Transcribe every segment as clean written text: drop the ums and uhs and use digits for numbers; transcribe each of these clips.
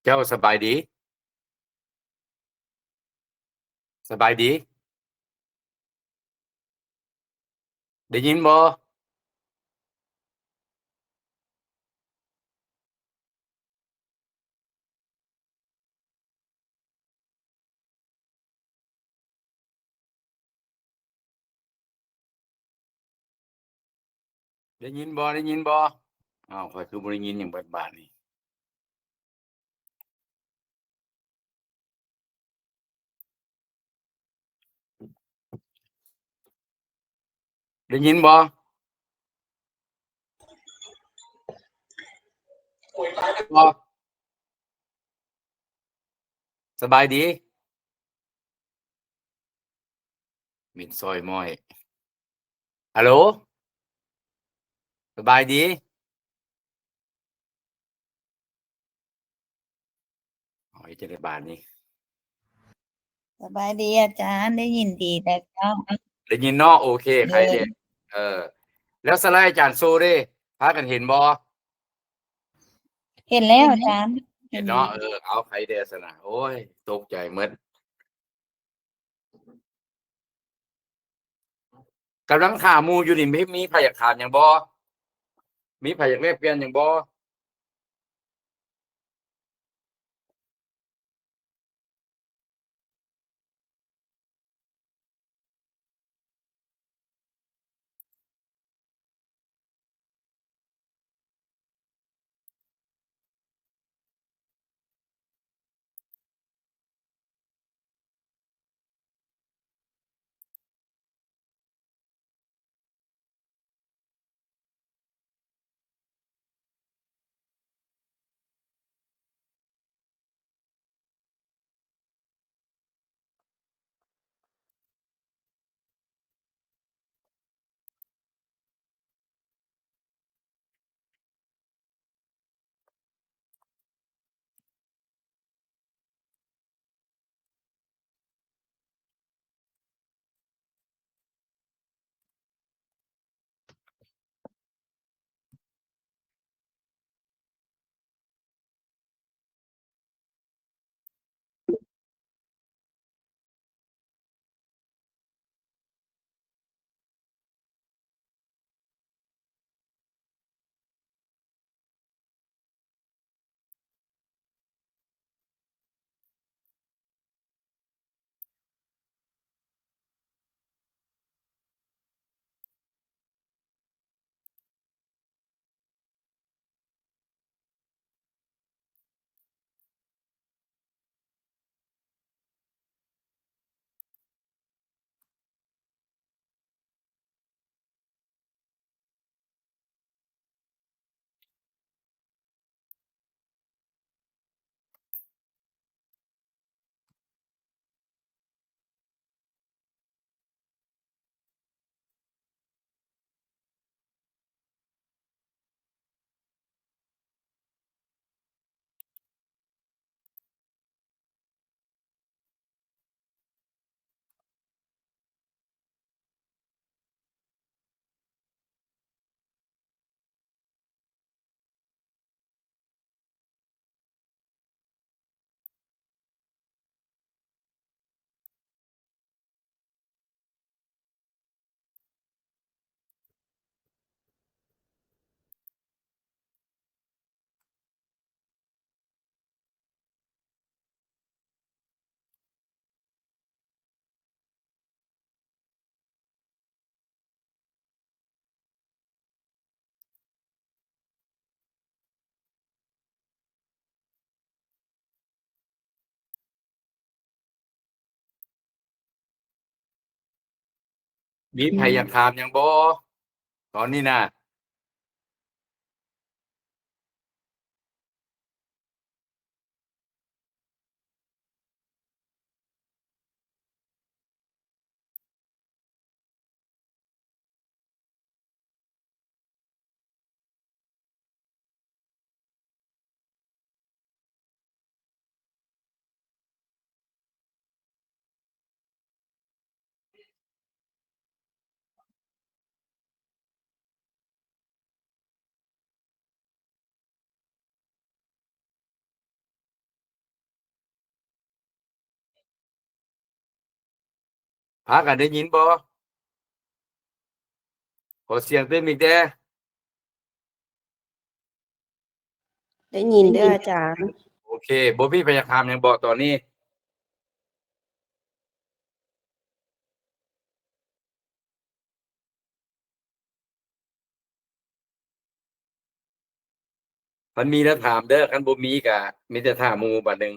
เจ้าสบายดีสบายดีได้ยินบ่ได้ยินบ่ได้ยินบ่อ้าวข้อยคือบ่ได้ยินหยังเบิดบาดนี้ได้ยินบ่บ่สบายดีมิดซอยม้อยฮัลโหลสบายดีเอาอีกจะได้บาดนี้ สบายดีอาจารย์ได้ยินดีแต่เจ้า ได้ยินเนาะโอเคใครเด้แล้วสไลด์อาจารย์โซเด้พากันเห็นบ่ เห็นแล้วอาจารย์ เห็นเนาะเอาใครเด้ซะนะโอ้ยตกใจหมดกำลังถามหมู่อยู่นี่มีไผอยากถามหยังบ่มีไผอยากแลกเปลี่ยนหยังบ่มีไผอยากถามหยังบ่ตอนนี้น่ะ พากันได้ยินบ่ขอเสียงเต็มอีกแด่ได้ยินเด้ออาจารย์ โอเคบ่มีพยากรรมหยังบ่ตอนนี้คันมีแล้วถามเด้อคันบ่มีก็มีแต่ถามหมู่บัดนึง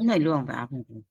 หน่อยหลวงไปอาบน้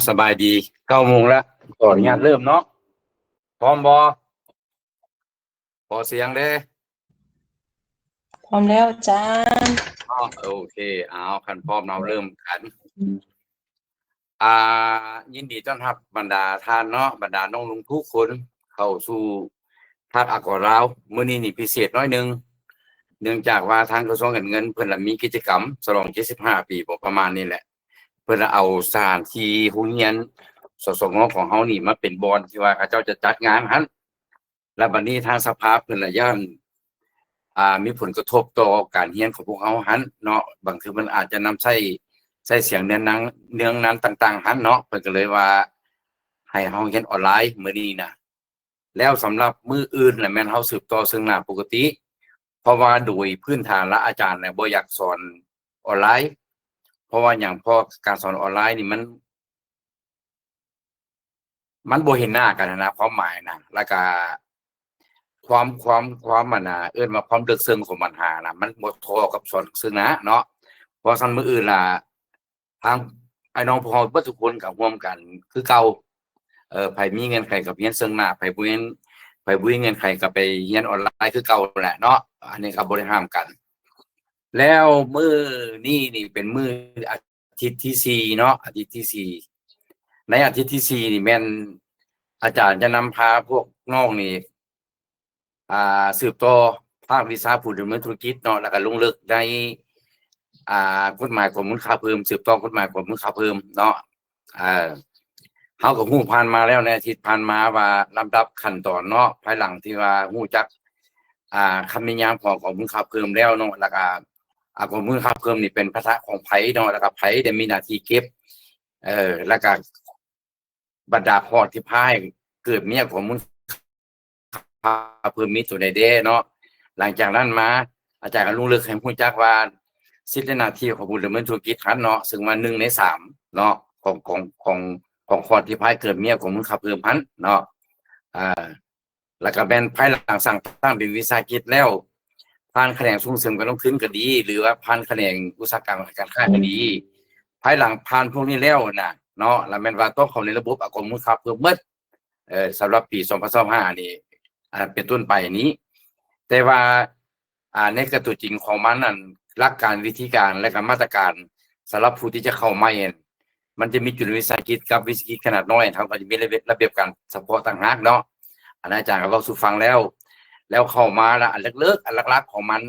สบายดี 9 โมงแล้วขออนุญาตเริ่มเนาะพร้อมบ่ขอเสียงเด้ พร้อมแล้วอาจารย์ โอเคคันพร้อมเราเริ่มกันยินดีต้อนรับบรรดาท่านเนาะบรรดาน้องลุงทุกคนเข้าสู่ภาคอักษรลาวมื้อนี้นี่พิเศษน้อยนึงเนื่องจากว่าทางกระทรวงการเงินเพิ่นละมีกิจกรรมฉลอง75 ปีบ่ประมาณนี้แหละเพิ่นเอาสถานที่โรงเรียนสสงของเฮานี่มาเป็นบอนที่ว่าเขาเจ้าจะจัดงานหั่นแล้วบัดนี้ทางสภาเพิ่นละย่านมีผลกระทบต่อการเรียนของพวกเฮาหั่นเนาะบางทีมันอาจจะนำใช้ ใส่เสียงเนื้อนั้นต่างๆหันเนาะเพิ่นก็เลยว่าให้เฮาเรียนออนไลน์มื้อนี้นะแล้วสำหรับมื้ออื่นน่ะแม่นเฮาสืบต่อซึ่งหน้าปกติ เพราะว่าโดยพื้นฐานแล้วอาจารย์เนี่ยบ่อยากสอนออนไลน์เพราะว่าอย่างพอการสอนออนไลน์นี่มันบ่เห็นหน้ากันนะความหมายนะแล้วก็ความมันน่ะเอิ้นว่าความลึกซึ้งของปัญหาน่ะมันบ่เท่ากับสอนซึ่งหน้าเนาะเพราะซั่นมื้ออื่นล่ะทางไอ้น้องพวกเราเบิดทุกคนก็ร่วมกันคือเก่าไผมีเงินไขก็เรียนซึ่งหน้าไผบ่มีเงินไขก็ไปเรียนออนไลน์คือเก่าแหละเนาะอันนี้ก็บ่ได้ห้ามกัน แล้วมื้อนี้นี่เป็นมื้ออาทิตย์ที่สี่เนาะอาทิตย์ที่สี่ในอาทิตย์ที่สี่นี่แม่นอาจารย์จะนำพาพวกน้องนี่สืบต่อภาควิชาผู้ดำเนินธุรกิจเนาะแล้วก็ลงลึกในกฎหมายข้อมูลข่าวเพิ่มสืบต่อกฎหมายข้อมูลข่าวเพิ่มเนาะเฮาก็ฮู้ผ่านมาแล้วในอาทิตย์ผ่านมาว่าลำดับขั้นตอนเนาะภายหลังที่ว่าฮู้จักคำนิยามของข้อมูลข่าวเพิ่มแล้วเนาะแล้วก็ข้อมูลข่าวเพิ่มนี่เป็นภาษาของไผเนาะแล้วก็ไผได้มีหน้าที่เก็บแล้วก็บรรดาพอร์ตที่พายเกิดมีข้อมูลเพิ่มมีตัวใดเด้เนาะหลังจากนั้นมาอาจารย์ก็ลงลึกให้ฮู้จักว่าสิทธิและหน้าที่ของผู้ดำเนินธุรกิจนั้นเนาะซึ่งว่า1ใน3เนาะของคอร์สที่พายเกิดมีข้อมูลข่าวเพิ่มหั้นเนาะแล้วก็แม่นภายหลังสั่งตั้งเป็นวิสาหกิจแล้วผ่านแขนงส่งเสริมการลงทุนก็ดี หรือว่าผ่านแขนงอุตสาหกรรมการค้าก็ดีภายหลังผ่านพวกนี้แล้วน่ะเนาะแล้วแม่นว่าต้องเข้าในระบบข้อมูลข่าวเพิ่มหมดสำหรับปี2025นี่เป็นต้นไปนี้ แต่ว่าในกระตัวจริงของมันนั่นหลักการวิธีการและก็มาตรการสำหรับผู้ที่จะเข้าใหม่มันจะมีจุดวิสาหกิจกับวิสาหกิจขนาดน้อยทางก็จะมีระเบียบการเฉพาะต่างหากเนาะอาจารย์ก็เว้าสู่ฟังแล้วเข้ามาแล้วอันเลิกๆอันหลักๆของมัน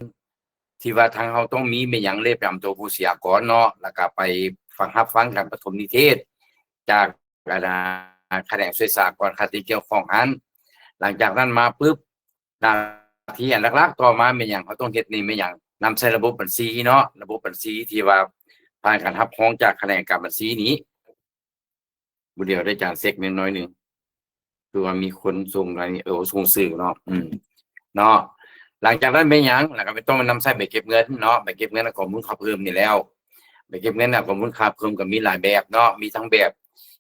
ที่ว่าทางเฮาต้องมีแม่หยังเรียบตัวผู้เสียก่อนเนาะแล้วก็ไปฟังการปฐมนิเทศจากแขนงสื่อสารก่อนคันที่เกี่ยวข้องหันหลังจากนั้นมาปึ๊บหน้าที่อันหลักๆต่อมาแม่นหยังเขาต้องเฮ็ดนี่แม่นหยังนำใช้ระบบบัญชีเนาะระบบบัญชีที่ว่าผ่านการรับรองจากแขนงการบัญชีนี้บ่เดียวได้จานเซ็กน้อยๆนึงคือว่ามีคนส่งอะไรส่งสื่อเนาะเนาะหลังจากนั้นแม่นหยังแล้วก็ไม่ต้องมานำใช้ใบเก็บเงินเนาะใบเก็บเงินข้อมูลข่าวเพิ่มนี่แล้วใบเก็บเงินข้อมูลข่าวเพิ่มก็มีหลายแบบเนาะมีทั้งแบบ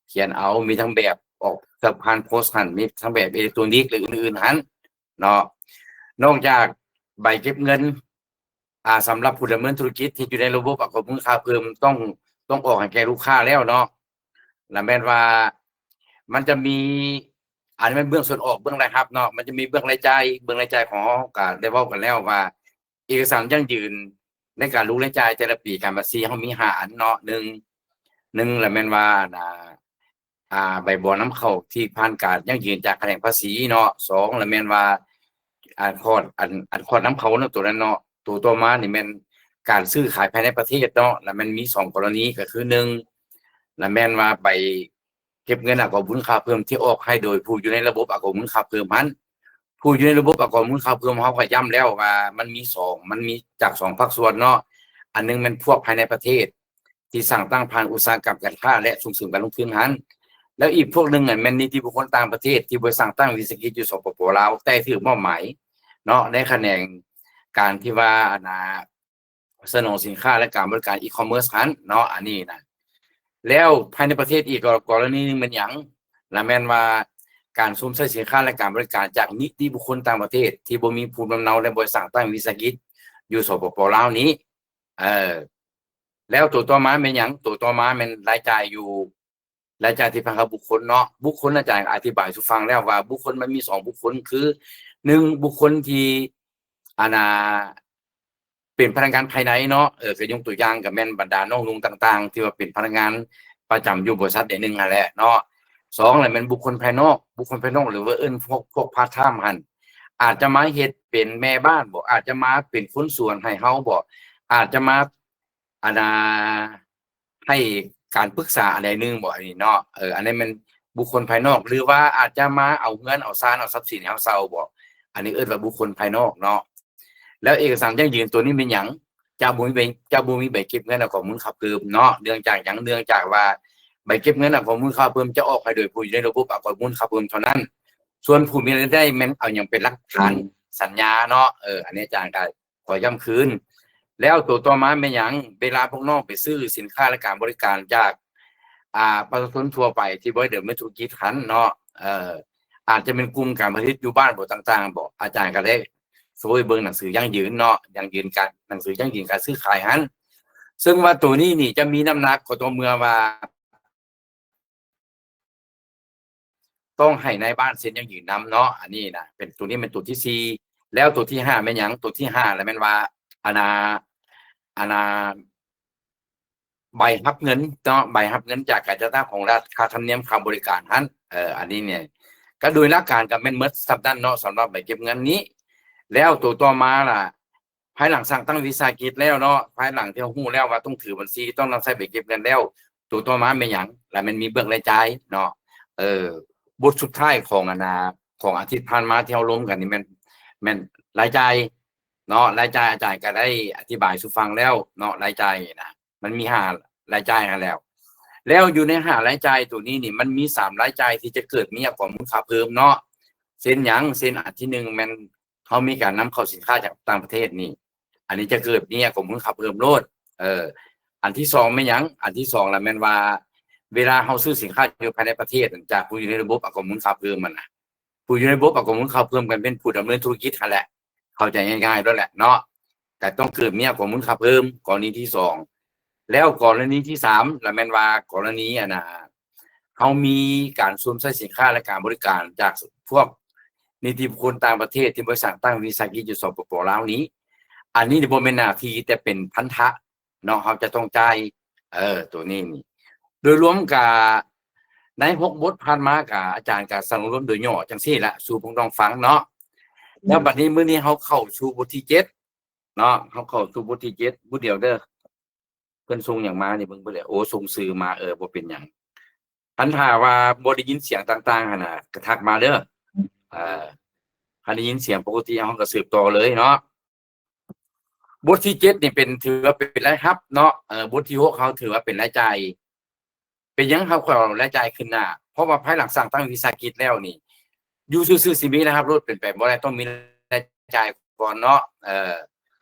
เขียนเอามีทั้งแบบออกกับผ่านโพสต์หันมีทั้งแบบอิเล็กทรอนิกส์หรืออื่นๆหันเนาะนอกจากใบเก็บเงินสำหรับผู้ดำเนินธุรกิจที่อยู่ในระบบข้อมูลข่าวเพิ่มต้องออกให้แก่ลูกค้าแล้วเนาะแล้วแม่นว่ามันจะมีอันนี้มันเบื้องส่วนออกเบื้องรายรับเนาะมันจะมีเบื้องรายจ่ายของก็ได้เว้ากันแล้วว่าเอกสารยั่งยืนในการรู้รายจ่ายแต่ละปีการภาษีเฮามี5อันเนาะ1แล้วแม่นว่าใบบอนำเข้าที่ผ่านการยั่งยืนจากแขนงภาษีเนาะ2แล้วแม่นว่าคอร์ดนำเข้าเนาะตัวนั้นเนาะตัวต่อมานี่แม่นการซื้อขายภายในประเทศเนาะแล้วมันมี2กรณีก็คือ1แล้วแม่นว่าใบเก็บเงินข้อมูลข่าวเพิ่มที่ออกให้โดยผู้อยู่ในระบบข้อมูลข่าวเพิ่มนั้นผู้อยู่ในระบบข้อมูลข่าวเพิ่มเฮาก็ย้ำแล้วว่ามันมีจาก2ภาคส่วนเนาะอันนึงมันพวกภายในประเทศที่สร้างตั้งผ่านอุตสาหกรรมการค้าและส่งเสริมการลงทุนนั้นแล้วอีกพวกนึงแม่นนิติบุคคลต่างประเทศที่บ่สร้างตั้งวิสาหกิจอยู่สปป.ลาวแต่ถือมอบหมายเนาะในแขนงการที่ว่าเสนอสินค้าและการบริการอีคอมเมิร์ซนั้นเนาะอันนี้นะแล้วภายในประเทศอีกกรณีนึงมันหยังและแม่นว่าการสุ่มใช้สินค้าและการบริการจากนิติบุคคลต่างประเทศที่บ่มีภูมิลำเนาและบ่สร้างตั้งวิสาหกิจอยู่สปป.ลาวนี้แล้วตัวต่อมาเป็นหยังตัวต่อมามันรายจ่ายที่พังกับบุคคลเนาะบุคคลอาจารย์อธิบายสู่ฟังแล้วว่าบุคคลมันมี2บุคคลคือ1บุคคลที่เป็นพนักงานภายในเนาะก็ยกตัวอย่างก็แม่นบรรดาน้องลุงต่างๆที่ว่าเป็นพนักงานประจำอยู่บริษัทใดนึงนั่นแหละเนาะ2แล้วแม่นบุคคลภายนอกหรือว่าพวกพาร์ทไทม์หั่นอาจจะมาเฮ็ดเป็นแม่บ้านบ่อาจจะมาเป็นคนสวนให้เฮาบ่อาจจะมาให้การปรึกษาอะไรนึงบ่อันนี้เนาะอันนี้มันบุคคลภายนอกหรือว่าอาจจะมาเอาเงินเอาทรัพย์สินให้เฮาเซาบ่อันนี้ว่าบุคคลภายนอกเนาะแล้วเอกสารยั่งยืนตัวนี้เป็นหยัง จะบ่มีใบจะบ่มีใบเก็บเงินและข้อมูลค่าเพิ่มเนาะเนื่องจากหยังเนื่องจากว่าใบเก็บเงินและข้อมูลค่าเพิ่มจะออกให้โดยผู้อยู่ในระบบข้อมูลค่าเพิ่มเท่านั้นส่วนผู้มีรายได้แม่นเอาหยังเป็นหลักฐานสัญญาเนาะอันนี้อาจารย์ก็ขอย้ำคืนแล้วตัวต่อมาแม่นหยังเวลาพวกน้องไปซื้อสินค้าและการบริการจากประชาชนทั่วไปที่บ่ได้เดินธุรกิจหันเนาะอาจจะเป็นกลุ่มการผลิตอยู่บ้านบ่ต่างๆบ่อาจารย์ก็ได้ช่วยเบิ่งหนังสือยั่งยืนเนาะยั่งยืนการหนังสือยั่งยืนการซื้อขายหันซึ่งว่าตัวนี้นี่จะมีน้ำหนักของตัวเมื่อว่าต้องให้ในบ้านเซ็นยั่งยืนนำเนาะอันนี้นะเป็นตัวนี้เป็นตัวที่สี่แล้วตัวที่ห้าแม่นหยังตัวที่ห้าแล้วแม่นว่าอาณาใบรับเงินเนาะใบรับเงินจากการจัดตั้งของรัฐค่าธรรมเนียมค่าบริการหันอันนี้เนี่ยก็โดยหลักการก็แม่นหมดสัปดาห์เนาะสำหรับใบเก็บเงินนี้แล้วตัวต่อมาล่ะภายหลังสั่งตั้งวิสาหกิจแล้วเนาะภายหลังที่เราฮู้แล้วว่าต้องถือบัญชีต้องนำใช้ใบเก็บเงินแล้วตัวต่อมาเป็นหยังแล้วมันมีเบื้องรายจ่ายเนาะบทสุดท้ายของของอาทิตย์ผ่านมาที่เราล้มกันนี่แม่นรายจ่ายเนาะรายจ่ายอาจารย์ก็ได้อธิบายสู่ฟังแล้วเนาะรายจ่ายนะมันมี5รายจ่ายมาแล้วอยู่ใน5รายจ่ายตัวนี้นี่มันมี3รายจ่ายที่จะเกิดมีของมูลค่าเพิ่มเนาะเส้นหยังเส้นอันที่1มันเขามีการนำเข้าสินค้าจากต่างประเทศนี่อันนี้จะเกิดมีของมูลค่าเพิ่มโลดอันที่2ไม่หยังอันที่2ล่ะแม่นว่าเวลาเฮาซื้อสินค้าอยู่ภายในประเทศจากผู้อยู่ในระบบของมูลค่าเพิ่มมันน่ะผู้อยู่ในระบบของมูลค่าเพิ่มกันเป็นผู้ดำเนินธุรกิจนั่นแหละเข้าใจง่ายๆด้วยแหละเนาะแต่ต้องเกิดมีของมูลค่าเพิ่มกรณีที่2แล้วกรณีที่3แล้วแม่นว่ากรณีเขามีการสวมใส่สินค้าและการบริการจากพวกนิติบุคคลต่างประเทศที่บริษัทตั้งวิสาหกิจอยู่สปป.ลาวนี้อันนี้บ่แม่นหน้าที่แต่เป็นพันธะเนาะเขาจะต้องจ่ายตัวนี้นี่โดยรวมกับใน6บทผ่านมากับอาจารย์ก็สรุปรวมโดยย่อจังซี่ละสู่พวกน้องฟังเนาะแล้วบัดนี้มื้อนี้เฮาเข้าสู่บทที่7เนาะเฮาเข้าสู่บทที่7บทเดียวเด้อเพิ่นส่งหยังมานี่เบิ่งเบิ่งโอ้ส่งสื่อมาบ่เป็นหยังคันถ้าว่าบ่ได้ยินเสียงต่างๆหั่นน่ะก็ทักมาเด้อคันได้ยินเสียงปกติเฮาก็สืบต่อเลยเนาะบทที่7นี่เป็นถือว่าเป็นรายรับเนาะบทที่6เขาถือว่าเป็นรายจ่ายเป็นหยังครับเขารายจ่ายขึ้นหน้าเพราะว่าภายหลังสร้างตั้งวิสาหกิจแล้วนี่อยู่ซื่อๆสิมีนะครับรถเป็นไปบ่ได้ต้องมีรายจ่ายก่อนเนาะ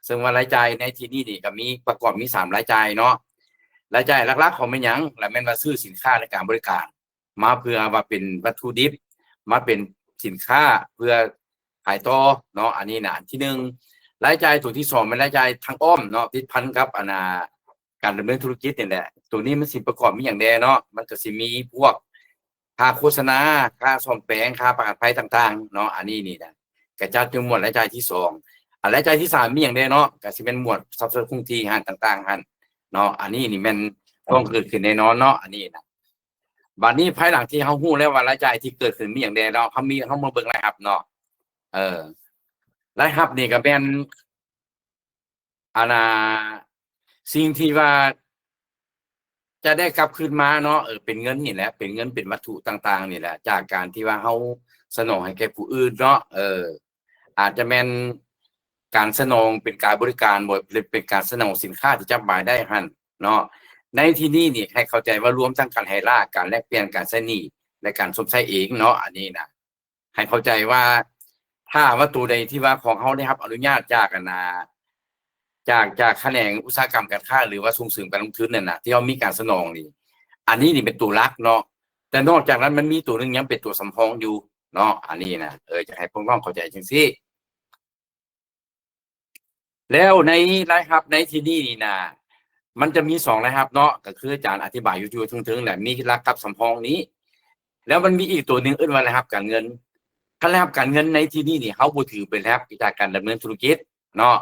ซึ่งว่ารายจ่ายในที่นี้นี่ก็มีประกอบมี3รายจ่ายเนาะรายจ่ายหลักๆของแม่นหยังแล้วแม่นว่าซื้อสินค้าและการบริการมาเพื่อว่าเป็นวัตถุดิบมาเป็นสินค้าเพื่อขายต่อเนาะอันนี้นะอันที่1รายจ่ายตัวที่2เป็นรายจ่ายทางอ้อมเนาะติดพันกับการดำเนินธุรกิจนี่แหละตัวนี้มันสิประกอบมีหยังแดเนาะมันก็สิมีพวกค่าโฆษณาค่าซ่อมแปลงค่าประกันภัยต่างๆเนาะอันนี้นี่นะก็จัดเป็นหมวดรายจ่ายที่2รายจ่ายที่3มีหยังแดเนาะก็สิเป็นหมวดทรัพย์สินคงที่หันต่างๆหันเนาะอันนี้นี่แม่นต้องเกิดขึ้นแน่นอนเนาะอันนี้นะบัดนี้ภายหลังที่เฮาฮู้แล้วว่ารายจ่ายที่เกิดขึ้นมีหยังแดเนาะเฮามาเบิ่งรายรับเนาะรายรับนี่ก็แม่นสิ่งที่ว่าจะได้กลับคืนมาเนาะเป็นเงินนี่แหละเป็นเงินเป็นวัตถุต่างๆนี่แหละจากการที่ว่าเฮาสนองให้แก่ผู้อื่นเนาะอาจจะแม่นการสนองเป็นการบริการบ่หรือเป็นการสนองสินค้าที่จำหน่ายได้หั่นเนาะในที่นี้นี่ให้เข้าใจว่ารวมทั้งการให้ล่าการแลกเปลี่ยนการใช้หนี้และการชดใช้เองเนาะอันนี้นะให้เข้าใจว่าถ้าวัตถุใดที่ว่าของเฮาได้รับอนุญาตจากจากแขนงอุตสาหกรรมการค้าหรือว่าส่งเสริมการลงทุนนั่นน่ะที่เฮามีการสนองนี่อันนี้นี่เป็นตัวหลักเนาะแต่นอกจากนั้นมันมีตัวนึงยังเป็นตัวสำรองอยู่เนาะอันนี้นะจะให้พวกน้องเข้าใจจังซี่แล้วในรายรับในที่นี้นี่นะมันจะมี2รายรับเนาะก็คืออาจารย์อธิบายอยู่ถึงๆแหละมีรายรับสำรองนี้แล้วมันมีอีกตัวนึงว่ารายรับการเงินรายรับการเงินในที่นี้นี่เฮาบ่ถือเป็นรายรับจากการดำเนินธุรกิจเนาะ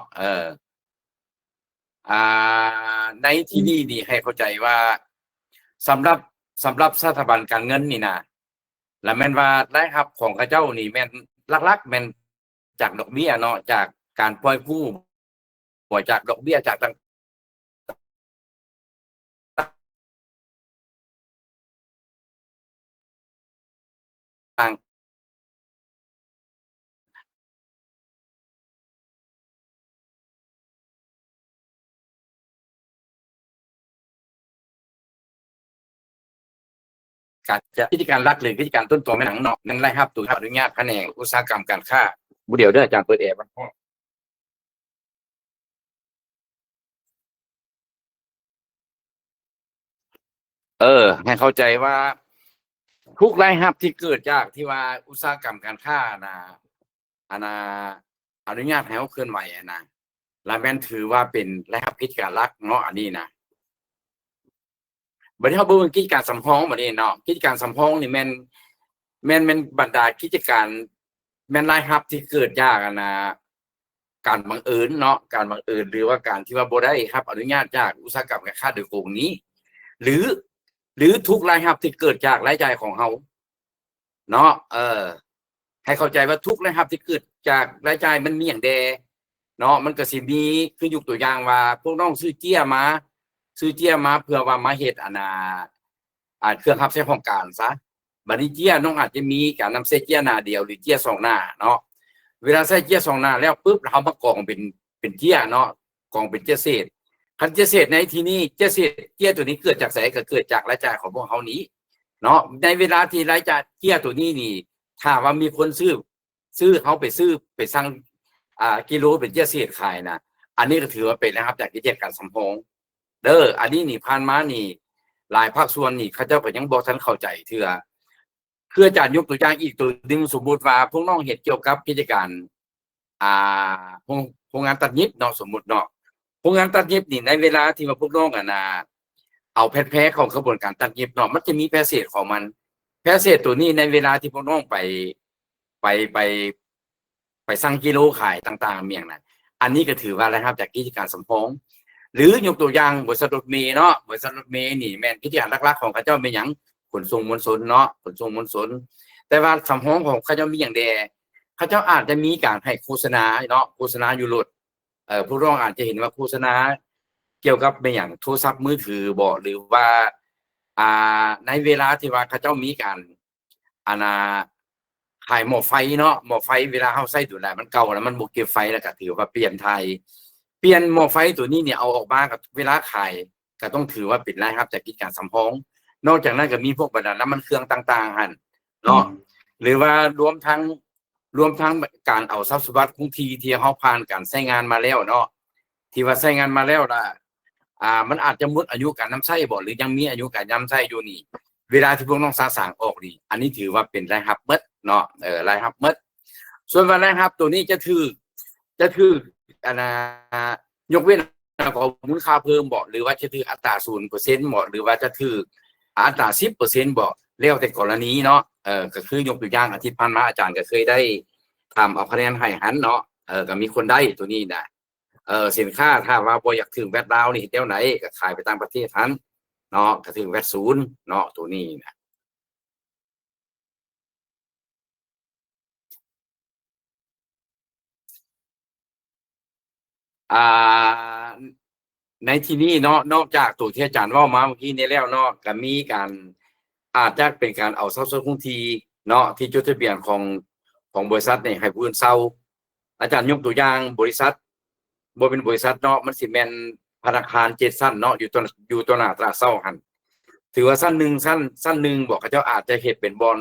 ในที่นี้นี่ให้เข้าใจว่าสำหรับสถาบันการเงินนี่นะแล้วแม่นว่ารายรับของเขาเจ้านี่แม่นหลักๆแม่นจากดอกเบี้ยเนาะจากการปล่อยกู้บ่จากดอกเบี้ยจากต่าง การจะกิจการหลักหรือกิจการต้นตัวแม่หนังเนาะนั่นไรครับตัวอนุญาตแผนกอุตสาหกรรมการค้าบุเดียวเด้ออาจารย์เปิดแอร์บ้างให้เข้าใจว่าทุกรายรับที่เกิดจากที่ว่าอุตสาหกรรมการค้านะอาณาอนุญาตให้เขาเคลื่อนไหวนะแล้วแม่นถือว่าเป็นรายรับกิจการหลักเนาะอันนี้นะบัดนี้เขาเบิ่งกิจการสำรองบัดนี้เนาะกิจการสำรองนี่แม่นบรรดากิจการแม่นรายรับที่เกิดจากการบังเอิญเนาะการบังเอิญหรือว่าการที่ว่าบ่ได้ครับอนุญาตจากอุตสาหกรรมการค้าโดยตรงนี้ หรือทุกรายรับที่เกิดจากรายจ่ายของเขาเนาะให้เข้าใจว่าทุกรายรับที่เกิดจากรายจ่ายมันมีอย่างใดเนาะมันก็สิมีคือยกตัวอย่างว่าพวกน้องซื้อเจี้ยมาเพื่อว่ามาเฮ็ดเครื่องรับใช้ของการซะบัดนี้เจี้ยน้องอาจจะมีการนำใส่เจี้ยหน้าเดียวหรือเจี้ยสองหน้าเนาะเวลาใส่เจี้ยสองหน้าแล้วปุ๊บเรามากองเป็นเจี้ยเนาะกองเป็นเจี้ยเศษคันเจี้ยเศษในที่นี้เจี้ยเศษเจี้ยตัวนี้เกิดจากไสก็เกิดจากรายจ่ายของพวกเขานี้เนาะในเวลาที่รายจ่ายเจี้ยตัวนี้นี่ถ้าว่ามีคนซื้อเขาไปสั่งกิโลเป็นเจี้ยเศษขายนะอันนี้ก็ถือว่าเป็นนะครับจากกิจการสำรองเด้ออันนี้นี่ผ่านมานี่หลายภาคส่วนนี่เขาเจ้าก็ยังบ่ทันเข้าใจเทื่อคืออาจารย์ยกตัวอย่างอีกตัวนึงสมมุติว่าพวกน้องเฮ็ดเกี่ยวกับกิจการโรงงานตัดเย็บเนาะสมมุติเนาะโรงงานตัดเย็บนี่ในเวลาที่ว่าพวกน้องเอาแพทย์ของกระบวนการตัดเย็บเนาะมันจะมีแพทย์เศษของมันแพทย์เศษตัวนี้ในเวลาที่พวกน้องไปสั่งกิโลขายต่างๆเมียงน่ะอันนี้ก็ถือว่าอะไรครับจากกิจการสำรองหรือยกตัวอย่างบริษัทรถเมล์เนาะบริษัทรถเมล์นี่แม่นกิจการหลักๆของเขาเจ้าเป็นหยังขนส่งมวลชนเนาะขนส่งมวลชนแต่ว่าสำรองของเขาเจ้ามีอย่างใดเขาเจ้าอาจจะมีการให้โฆษณาเนาะโฆษณาอยู่รถผู้ร้องอาจจะเห็นว่าโฆษณาเกี่ยวกับเป็นอย่างโทรศัพท์มือถือบ่หรือว่าในเวลาที่ว่าเขาเจ้ามีการขายหม้อไฟเนาะหม้อไฟเวลาเฮาใช้ดูแลมันเก่าแล้วมันบ่เก็บไฟแล้วก็ถือว่าเปลี่ยนหม้อไฟตัวนี้เนี่ยเอาออกมากับเวลาขายก็ต้องถือว่าเป็นรายรับจากกิจการสำรองนอกจากนั้นก็มีพวกบรรดาน้ำมันเครื่องต่างๆหั่นเนาะหรือว่ารวมทั้งการเอาทรัพย์สมบัติคงที่เฮาผ่านการใช้งานมาแล้วเนาะที่ว่าใช้งานมาแล้วล่ะมันอาจจะหมดอายุการนำใช้บ่หรือยังมีอายุการนำใช้อยู่นี่เวลาที่พวกน้องสร้างออกนี่อันนี้ถือว่าเป็นรายรับหมดเนาะรายรับหมดส่วนว่ารายรับตัวนี้จะถือยกเว้นของมูลค่าเพิ่มบ่หรือว่าจะถืออัตรา 0% บ่หรือว่าจะถืออัตรา 10% บ่แล้วแต่กรณีเนาะก็คือยกตัวอย่างอาทิตย์ผ่านมาอาจารย์ก็เคยได้ทำเอาคะแนนให้หันเนาะก็มีคนได้ตัวนี้นะสินค้าถ้าว่าบ่อยากถึงแวดดาวนี่แนวไหนก็ขายไปต่างประเทศหันเนาะก็ถึงแวดศูนย์เนาะตัวนี้นะในที่นี้เนาะนอกจากตัวที่อาจารย์ว่ามาเมื่อกี้นี้แล้วเนาะก็มีการอาจจะเป็นการเอาทรัพย์สินคงที่เนาะที่จดทะเบียนของบริษัทนี่ให้ผู้อื่นเซาอาจารย์ยกตัวอย่างบริษัทบ่เป็นบริษัทเนาะมันสิแม่นธนาคาร7ชั้นเนาะอยู่ตัวหน้าตลาดเซาหั่นถือว่าชั้น1บอกเขาเจ้าอาจจะเฮ็ดเป็นบ่อน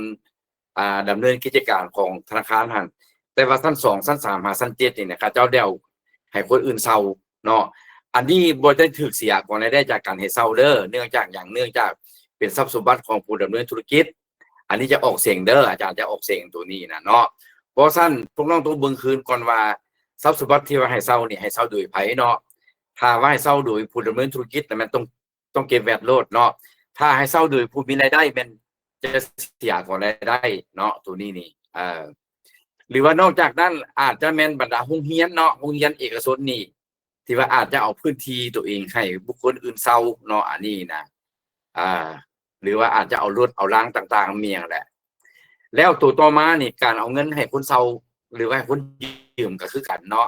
ดำเนินกิจการของธนาคารหั่นแต่ว่าชั้น2ชั้น3หาชั้น7นี่เนี่ยเขาเจ้าเดาให้คนอื่นเซาเนาะอันนี้บ่ได้ถูกเสียก่อนได้จากการให้เซาเด้อเนื่องจากเป็นทรัพย์สมบัติของผู้ดำเนินธุรกิจอันนี้จะออกเสียงเด้ออาจารย์จะออกเสียงตัวนี้นะเนาะเพราะสั้นพวกน้องต้องเบิ่งคืนก่อนว่าทรัพย์สมบัติที่ว่าให้เซานี่ให้เซาโดยไผเนาะถ้าว่าให้เซาโดยผู้ดำเนินธุรกิจแต่มันต้องเก็บแวตโลดเนาะถ้าให้เซาโดยผู้มีรายได้มันจะเสียก่อนรายได้เนาะตัวนี้นี่หรือว่านอกจากนั้นอาจจะแม่นบรรดาโรงเรียนเนาะโรงเรียนเอกชนนี่ที่ว่าอาจจะเอาพื้นที่ตัวเองให้บุคคลอื่นเซาเนาะอันนี้นะหรือว่าอาจจะเอารถเอาล้างต่างๆเมียงแหละแล้วตัวต่อมานี่การเอาเงินให้คนเซาหรือว่าให้คนยืมก็คือกันเนาะ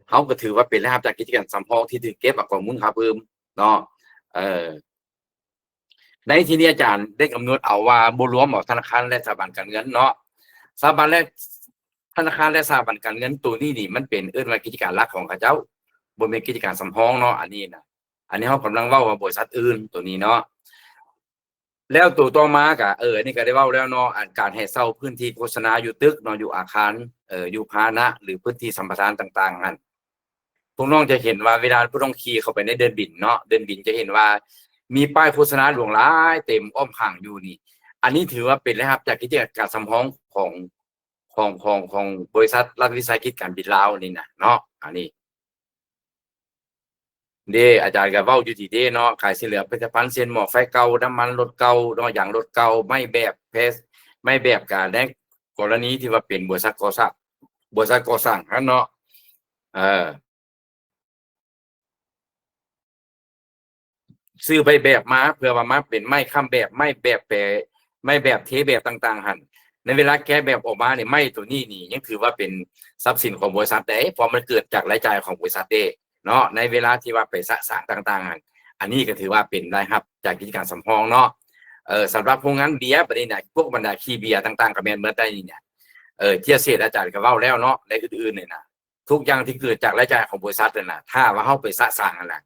เขาก็ถือว่าเป็นรายรับจากกิจการสำรองที่ถือเก็บกับมูลค่าเพิ่มเนาะในที่นี้อาจารย์ได้กำหนดเอาว่าบ่รวมเอาธนาคารและสถาบันการเงินเนาะสถาบันและธนาคารและสถาบันการเงินตัวนี้นี่มันเป็นว่ากิจการหลักของเขาเจ้าบ่แม่นกิจการสำรองเนาะอันนี้นะอันนี้เขากำลังเว้าว่าบริษัทอื่นตัวนี้เนาะ แล้วตัวต่อมากะนี่ก็ได้เว้าแล้วเนาะการให้เช่าพื้นที่โฆษณาอยู่ตึกเนาะอยู่อาคารอยู่พาหนะหรือพื้นที่สัมปทานต่างๆนั่นพวกน้องจะเห็นว่าเวลาพวกน้องขี่เข้าไปในเดินบินเนาะเดินบินจะเห็นว่ามีป้ายโฆษณาหลวงหลายเต็มอ้อมข้างอยู่นี่อันนี้ถือว่าเป็นนะครับจากกิจการสำรองของบริษัทรัฐวิสาหกิจการบินลาวนี่นะเนาะอันนี้อาจารย์ก็เว้าอยู่ที่เนาะขายสิเหลือผลิตภัณฑ์เส้นหม้อไฟเก่าน้ำมันรถเก่าเนาะอย่างรถเก่าไม่แบบไม่แบบการในกรณีที่ว่าเป็นบริษัทก่อสร้างนั่นเนาะเออซื้อไปแบบมาเพื่อว่ามาเป็นไม้ค้ำแบบไม่แบบแปรไม่แบบเทแบบต่างๆหั่นในเวลาแก้แบบออกมาเนี่ยไม้ตัวนี้นี่ยังถือว่าเป็นทรัพย์สินของบริษัทได้เพราะมันเกิดจากรายจ่ายของบริษัทเด้เนาะในเวลาที่ว่าไปสะสางต่างๆหั่นอันนี้ก็ถือว่าเป็นได้ครับจากกิจการสำรองเนาะสำหรับโรงงานเบียร์ประเด็นน่ะพวกบรรดาขี้เบียร์ต่างๆก็แม่นเบิดได้นี่เนี่ยเที่ยเศษอาจารย์ก็เว้าแล้วเนาะในอื่นๆเนี่ยนะทุกอย่างที่เกิดจากรายจ่ายของบริษัทนั่นน่ะถ้าว่าเฮาไปสะสางนั่นน่ะ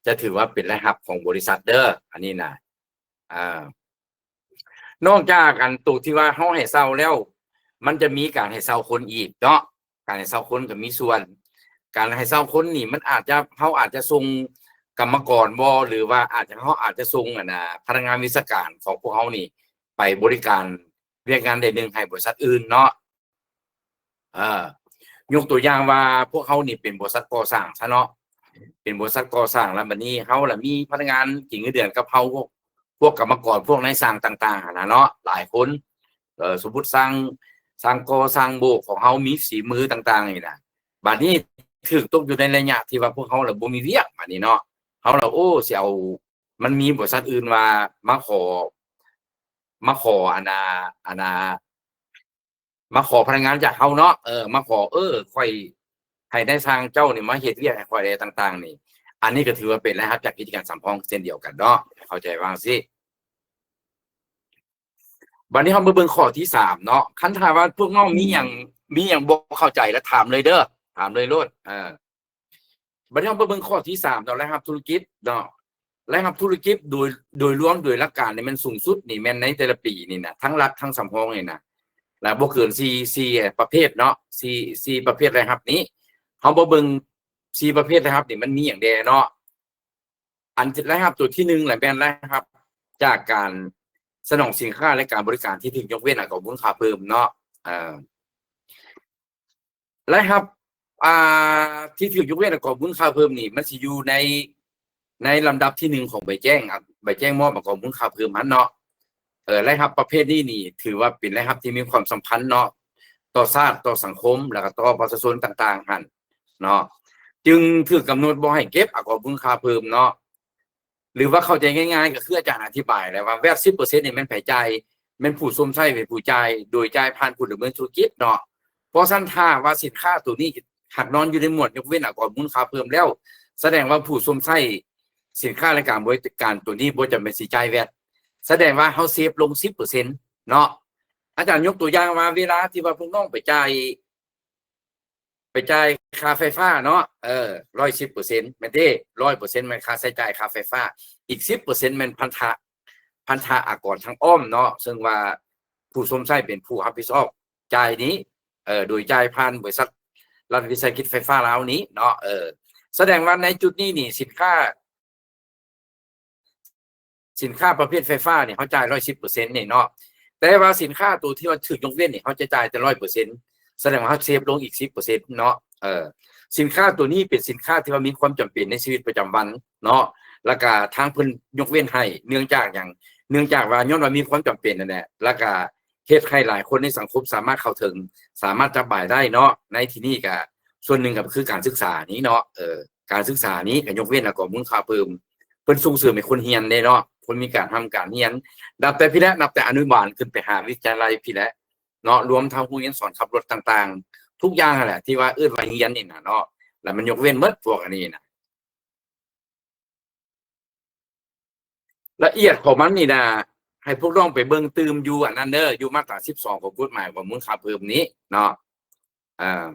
จะถือว่าเป็นรายรับของบริษัทเด้ออันนี้นะอ่านอกจากอันตัวที่ว่าเฮาให้เซาแล้วมันจะมีการให้เซาคนอีกเนาะการให้เซาคนก็มีส่วน การให้เซาคนนี่มันอาจจะเฮาอาจจะส่งกรรมกรบ่หรือว่าเฮาอาจจะส่งพนักงานวิชาการของพวกเฮานี่ไปบริการเวียกงานใดหนึ่งให้บริษัทอื่นเนาะยกตัวอย่างว่าพวกเฮานี่เป็นบริษัทก่อสร้างซะเนาะเป็นบริษัทก่อสร้างแล้วบัดนี้เฮาล่ะมีพนักงานกินเงินเดือนกับเฮาพวกกรรมกรพวกนายสร้างต่างๆหั้นน่ะเนาะหลายคนสมมุติสร้างก่อสร้างโบกของเฮามีฝีมือต่างๆนี่น่ะบัดนี้ถูกตกอยู่ในระยะที่ว่าพวกเฮาล่ะบ่มีเวียกบัดนี้เนาะเฮาล่ะโอ้สิเอามันมีบริษัทอื่นว่ามาขอมาขอพนักงานจากเฮาเนาะมาขอค่อยให้นายสร้างเจ้านี่มาเฮ็ดเวียกให้ข้อยได้ต่างๆนี่อันนี้ก็ถือว่าเป็นรายรับจากกิจการสำรองเช่นเดียวกันเนาะเข้าใจว่าจั่งซี้บัดนี้เรามาเบิ่งข้อที่3เนาะคันถ้าว่าพวกน้องมีหยังบ่เข้าใจแล้วถามเลยเด้อถามเลยโลดบัดนี้เรามาเบิ่งข้อที่3เนาะรายรับธุรกิจเนาะรายรับธุรกิจโดยรวมโดยหลักการนี่มันสูงสุดนี่แม่นในแต่ละปีนี่น่ะทั้งรัฐทั้งสำรองนี่น่ะแล้วบ่เกิน4ประเภทเนาะ4ประเภทรายรับนี้เฮามาเบิ่ง4ประเภทรายรับนี่มันมีหยังแด่เนาะอันรายรับตัวที่1แหละแม่นรายรับจากการสนองสินค้าและการบริการที่ถูกยกเว้นของมูลค่าเพิ่มเนาะรายรับที่ถูกยกเว้นของมูลค่าเพิ่มนี่มันสิอยู่ในลำดับที่1ของใบแจ้งครับใบแจ้งมอบของมูลค่าเพิ่มนั้นเนาะรายรับประเภทนี้นี่ถือว่าเป็นรายรับที่มีความสำคัญเนาะต่อชาติต่อสังคมแล้วก็ต่อประชาชนต่างๆหั่นเนาะจึงถูกกำหนดบ่ให้เก็บของมูลค่าเพิ่มเนาะหรือว่าเข้าใจง่ายๆก็คืออาจารย์อธิบายแล้วว่าแวด 10% นี่แม่นไผจ่ายแม่นผู้ชมใช้เป็นผู้จ่ายโดยจ่ายผ่านผู้ดำเนินธุรกิจเนาะเพราะฉะนั้นถ้าว่าสินค้าตัวนี้หากนอนอยู่ในหมวดยกเว้นของมูลค่าเพิ่มแล้วแสดงว่าผู้ชมใช้สินค้าและการบริการตัวนี้บ่จำเป็นสิจ่ายแวดแสดงว่าเฮาเซฟลง 10% เนาะอาจารย์ยกตัวอย่างว่าเวลาที่ว่าพวกน้องไปจ่ายค่าไฟฟ้าเนาะ110%แม่นเด้ 100% แม่นค่าใช้จ่ายค่าไฟฟ้าอีก 10% แม่นพันธะอากรทางอ้อมเนาะซึ่งว่าผู้ชมใช้เป็นผู้รับผิดชอบจ่ายนี้โดยจ่ายผ่านบริษัทรัฐวิสาหกิจไฟฟ้าลาวนี้เนาะแสดงว่าในจุดนี้นี่สินค้าประเภทไฟฟ้าเนี่ยเขาจ่าย 110% นี่เนาะแต่ว่าสินค้าตัวที่ว่าถูกยกเว้นนี่เขาจะจ่ายแต่ 100% แสดงว่าเขาเซฟลงอีก 10% เนาะสินค้าตัวนี้เป็นสินค้าที่ว่ามีความจำเป็นในชีวิตประจำวันเนาะแล้วก็ทางเพิ่นยกเว้นให้เนื่องจากว่าย้อนว่ามีความจำเป็นนั่นแหละแล้วก็เฮ็ดให้หลายคนในสังคมสามารถเข้าถึงสามารถจับจ่ายได้เนาะในที่นี้ก็ส่วนหนึ่งก็คือการศึกษานี้เนาะการศึกษานี้ก็ยกเว้นแล้วก็มูลค่าเพิ่มเพิ่นส่งเสริมให้คนเรียนได้เนาะคนมีการทำการเรียนนับแต่อนุบาลขึ้นไปหาวิทยาลัยพี่แหละเนาะรวมทั้งโรงเรียนสอนขับรถต่างๆทุกอย่างนั่นแหละที่ว่าว่าเรียนนี่น่ะเนาะแล้วมันยกเว้นหมดพวกอันนี้น่ะละเอียดของมันนี่นะให้พวกน้องไปเบิ่งตืมอยู่อันนั้นเด้ออยู่มาตรา12ของกฎหมายว่ามูลค่าเพิ่มนี้เนาะอ่า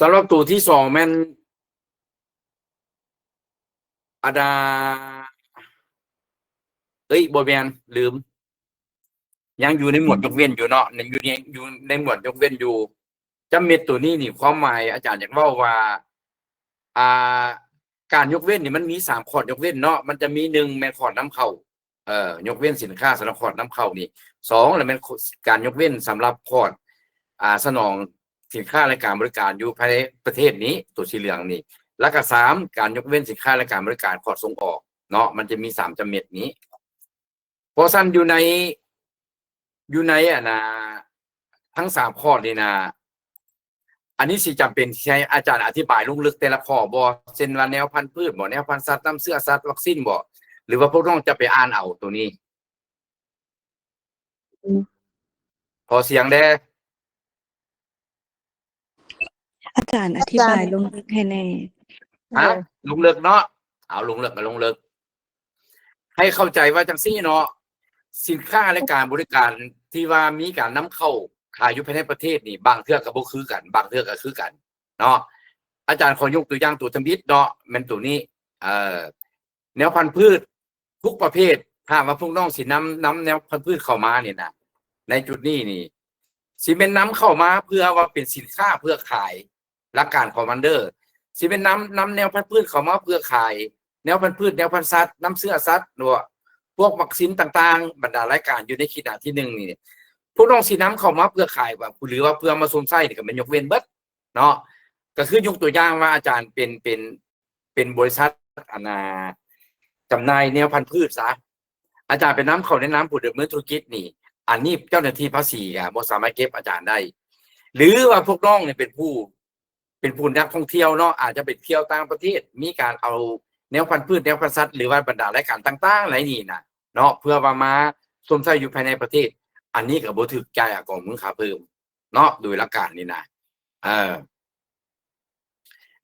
สำหรับตัวที่2แม่นอาดา อ้ยบ่แม่นลืมยังอยู่ในหมวดยกเว้นอยู่เนาะอยู่ในหมวดยกเว้นอยู่จำเม็ดตัวนี้นี่ความหมายอาจารย์อยากเว้าว่าอ่าการยกเว้นนี่มันมี3ข้อยกเว้นเนาะมันจะมี1แม่นข้อนำเข้ายกเว้นสินค้าสำหรับข้อนำเข้านี่2แล้วแม่นการยกเว้นสำหรับข้อสนองสินค้าและการบริการอยู่ภายในประเทศนี้ตัวสีเหลืองนี่แล้วก็3การยกเว้นสินค้าและการบริการข้อส่งออกเนาะมันจะมี3จำเม็ดนี้เพราะฉะนั้นอยู่ในทั้ง3ข้อนี่นะอันนี้สิจำเป็นที่ให้อาจารย์อธิบายลงลึกแต่ละข้อบ่เช่นว่าแนวพันธุ์พืชบ่แนวพันธุ์สัตว์น้ำเชื้อสัตว์วัคซีนบ่หรือว่าพวกน้องจะไปอ่านเอาตัวนี้พอเสียงแด้ อาจารย์อธิบายลงลึกให้แน่ ลงเลิกเนาะเอาลงเลิกกับลงเลิกให้เข้าใจว่าจังซี่เนาะสินค้าและการบริการที่ว่ามีการนำเข้าขายอยู่ภายในประเทศนี่บางเทื่อก็บ่คือกันบางเทื่อก็คือกันเนาะอาจารย์ขอยกตัวอย่างตัวทำบิดเนาะแม่นตัวนี้แนวพันธุ์พืชทุกประเภทถ้าว่าพวกน้องสินำแนวพันธุ์พืชเข้ามาเนี่ยนะในจุดนี้นี่สิเป็นนำเข้ามาเพื่อว่าเป็นสินค้าเพื่อขายหลักการของมันเด้อสิเป็นนำแนวพันธุ์พืชเข้ามาเพื่อขายแนวพันธุ์พืชแนวพันธุ์สัตว์น้ำเชื้อสัตว์หรือพวกวัคซีนต่างๆบรรดารายการอยู่ในขีดที่1นี่พวกน้องสินำเข้ามาเพื่อขายว่าหรือว่าเพื่อมาสวมใส่นี่ก็เป็นยกเว้นเบิดเนาะก็คือยกตัวอย่างว่าอาจารย์เป็นบริษัทจำหน่ายแนวพันธุ์พืชซะอาจารย์เป็นน้ำเข้าในน้ำผู้ดำเนินธุรกิจนี่อันนี้เจ้าหน้าที่ภาษีบ่สามารถเก็บอาจารย์ได้หรือว่าพวกน้องเนี่ยเป็นผู้นักท่องเที่ยวเนาะอาจจะไปเที่ยวต่างประเทศมีการเอาแนวพันธุ์พืชแนวพันธุ์สัตว์หรือว่าบรรดารายการต่างๆหลายนี่นะเนาะเพื่อว่ามาสวมใส่อยู่ภายในประเทศอันนี้ก็บ่ถูกใจกองมึงค่าเพิ่มเนาะโดยหลักการนี่นะ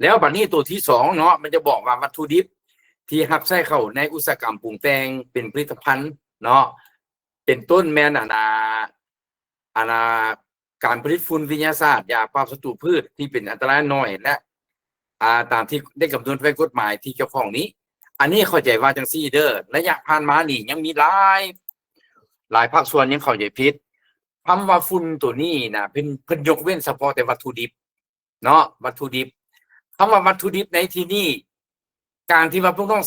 แล้วบัดนี้ตัวที่2เนาะมันจะบอกว่าวัตถุดิบที่รับใช้เข้าในอุตสาหกรรมปรุงแต่งเป็นผลิตภัณฑ์เนาะเป็นต้นแม่นการผลิตฝุ่นวิทยาศาสตร์ยาปราบศัตรูพืชที่เป็นอันตรายน้อยและตามที่ได้กำหนดไว้กฎหมายที่เกี่ยวข้องนี้อันนี้เข้าใจว่าจังซี่เด้อระยะผ่านมานี่ยังมีหลายภาคส่วนยังเข้าใจผิดคำว่าฝุ่นตัวนี้นะเพิ่นยกเว้นเฉพาะแต่วัตถุดิบเนาะวัตถุดิบคำว่าวัตถุดิบในที่นี้การที่ว่าพวกน้อง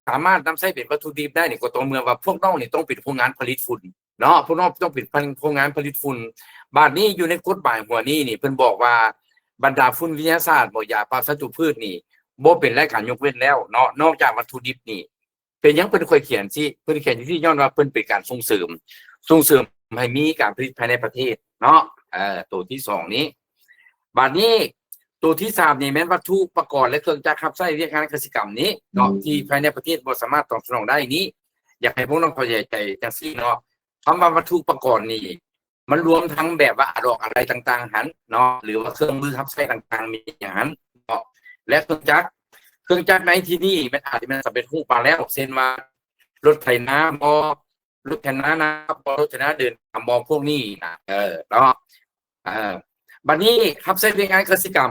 สามารถนำใช้เป็นวัตถุดิบได้นี่ก็ต้องเมื่อว่าพวกน้องนี่ต้องเป็นโรงงานผลิตฝุ่นเนาะพวกน้องต้องเป็นโรงงานผลิตฝุ่นบาดนี้อยู่ในกฎหมายหัวนี้นี่เพิ่นบอกว่าบรรดาฝุ่นวิทยาศาสตร์บ่ยาปราบศัตรูพืชนี่บ่เป็นรายการยกเว้นแล้วเนาะนอกจากวัตถุดิบนี่เป็นยังเพิ่นค่อยเขียนสิเพิ่นเขียนที่ย้อนว่าเพิ่นเป็นการส่งเสริมให้มีการผลิตภายในประเทศเนาะตัวที่2นี้บาดนี้ตัวที่3นี่แม่นวัตถุอุปกรณ์และเครื่องจักรรับใช้เรียกงานเกษตรกรรมนี้เนาะที่ภายในประเทศบ่สามารถตอบสนองได้นี้อยากให้พวกน้องเข้าใจจังซี่เนาะคำว่าวัตถุอุปกรณ์นี่มันรวมทั้งแบบว่าดอกอะไรต่างๆหันเนาะหรือว่าเครื่องมือรับใช้ต่างๆมีอย่างนั้นเนาะและเครื่องจักรในที่นี้มันอาจจะเป็นสำเร็จรูปมาแล้วเช่นว่ารถไถนารถไถนานะครับรถไถนาเดินมองพวกนี้นะเนาะบัดนี้รับใช้ในงานเกษตรกรร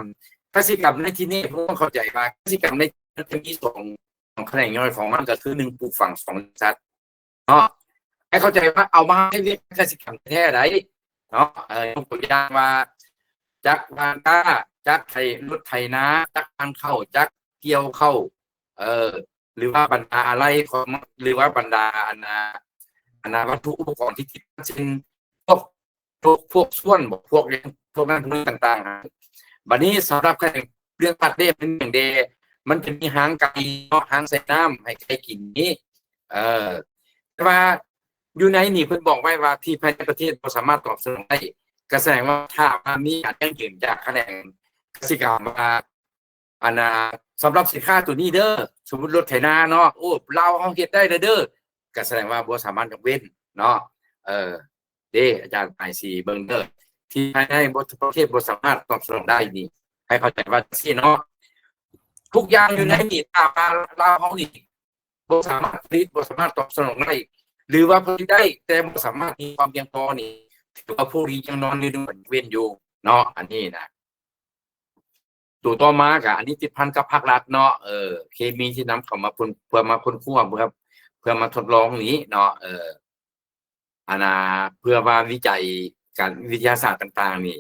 มในที่นี้พวกต้องเข้าใจว่าเกษตรกรรมในที่นี้2แขนงย่อยของมันก็คือ1ปลูกฝัง2สัตว์เนาะให้เข้าใจว่าเอามาให้เรียกเกษตรกรรมแท้ได้เนาะยกตัวอย่างว่าจักรวานก้าจักรไถรถไถนาจักรพันเข้าจักรเกี่ยวเข้าหรือว่าบรรดาอะไรของหรือว่าบรรดาวัตถุอุปกรณ์ที่ติดเช่นพวกส่วนพวกนั้นต่างๆบัดนี้สำหรับเรื่องตัดเด้เป็นอย่างเดมันจะมีหางไก่หางใส่น้ำให้ไก่กินนี้แต่ว่าอยู่ในนี่เพิ่นบอกไว้ว่าที่ภายในประเทศบ่สามารถตอบสนองได้ก็แสดงว่าถ้ามีการยั่งยืนจากแขนงเกษตรกรรมว่าสำหรับสินค้าตัวนี้เด้อสมมุติรถไถนาเนาะโอ้เราเฮาเฮ็ดได้เด้อก็แสดงว่าบ่สามารถยกเว้นเนาะอาจารย์ICเบิ่งเด้อที่ภายในประเทศบ่สามารถตอบสนองได้นี่ให้เข้าใจว่าซี่เนาะทุกอย่างอยู่ในนี่ถ้าเราเฮานี่บ่สามารถผลิตบ่สามารถตอบสนองได้หรือว่าผลิตได้แต่บ่สามารถมีความเพียงพอนี่ถือว่าผู้นี้ยังนอนอยู่เว้นอยู่เนาะอันนี้นะตัวต่อมาก็อันนี้ติดพันกับภาครัฐเนาะเคมีที่นำเข้ามาเพื่อมาพ่นคั่วครับ เพื่อมาทดลองนี้เนาะเพื่อว่าวิจัยการวิทยาศาสตร์ต่างๆนี่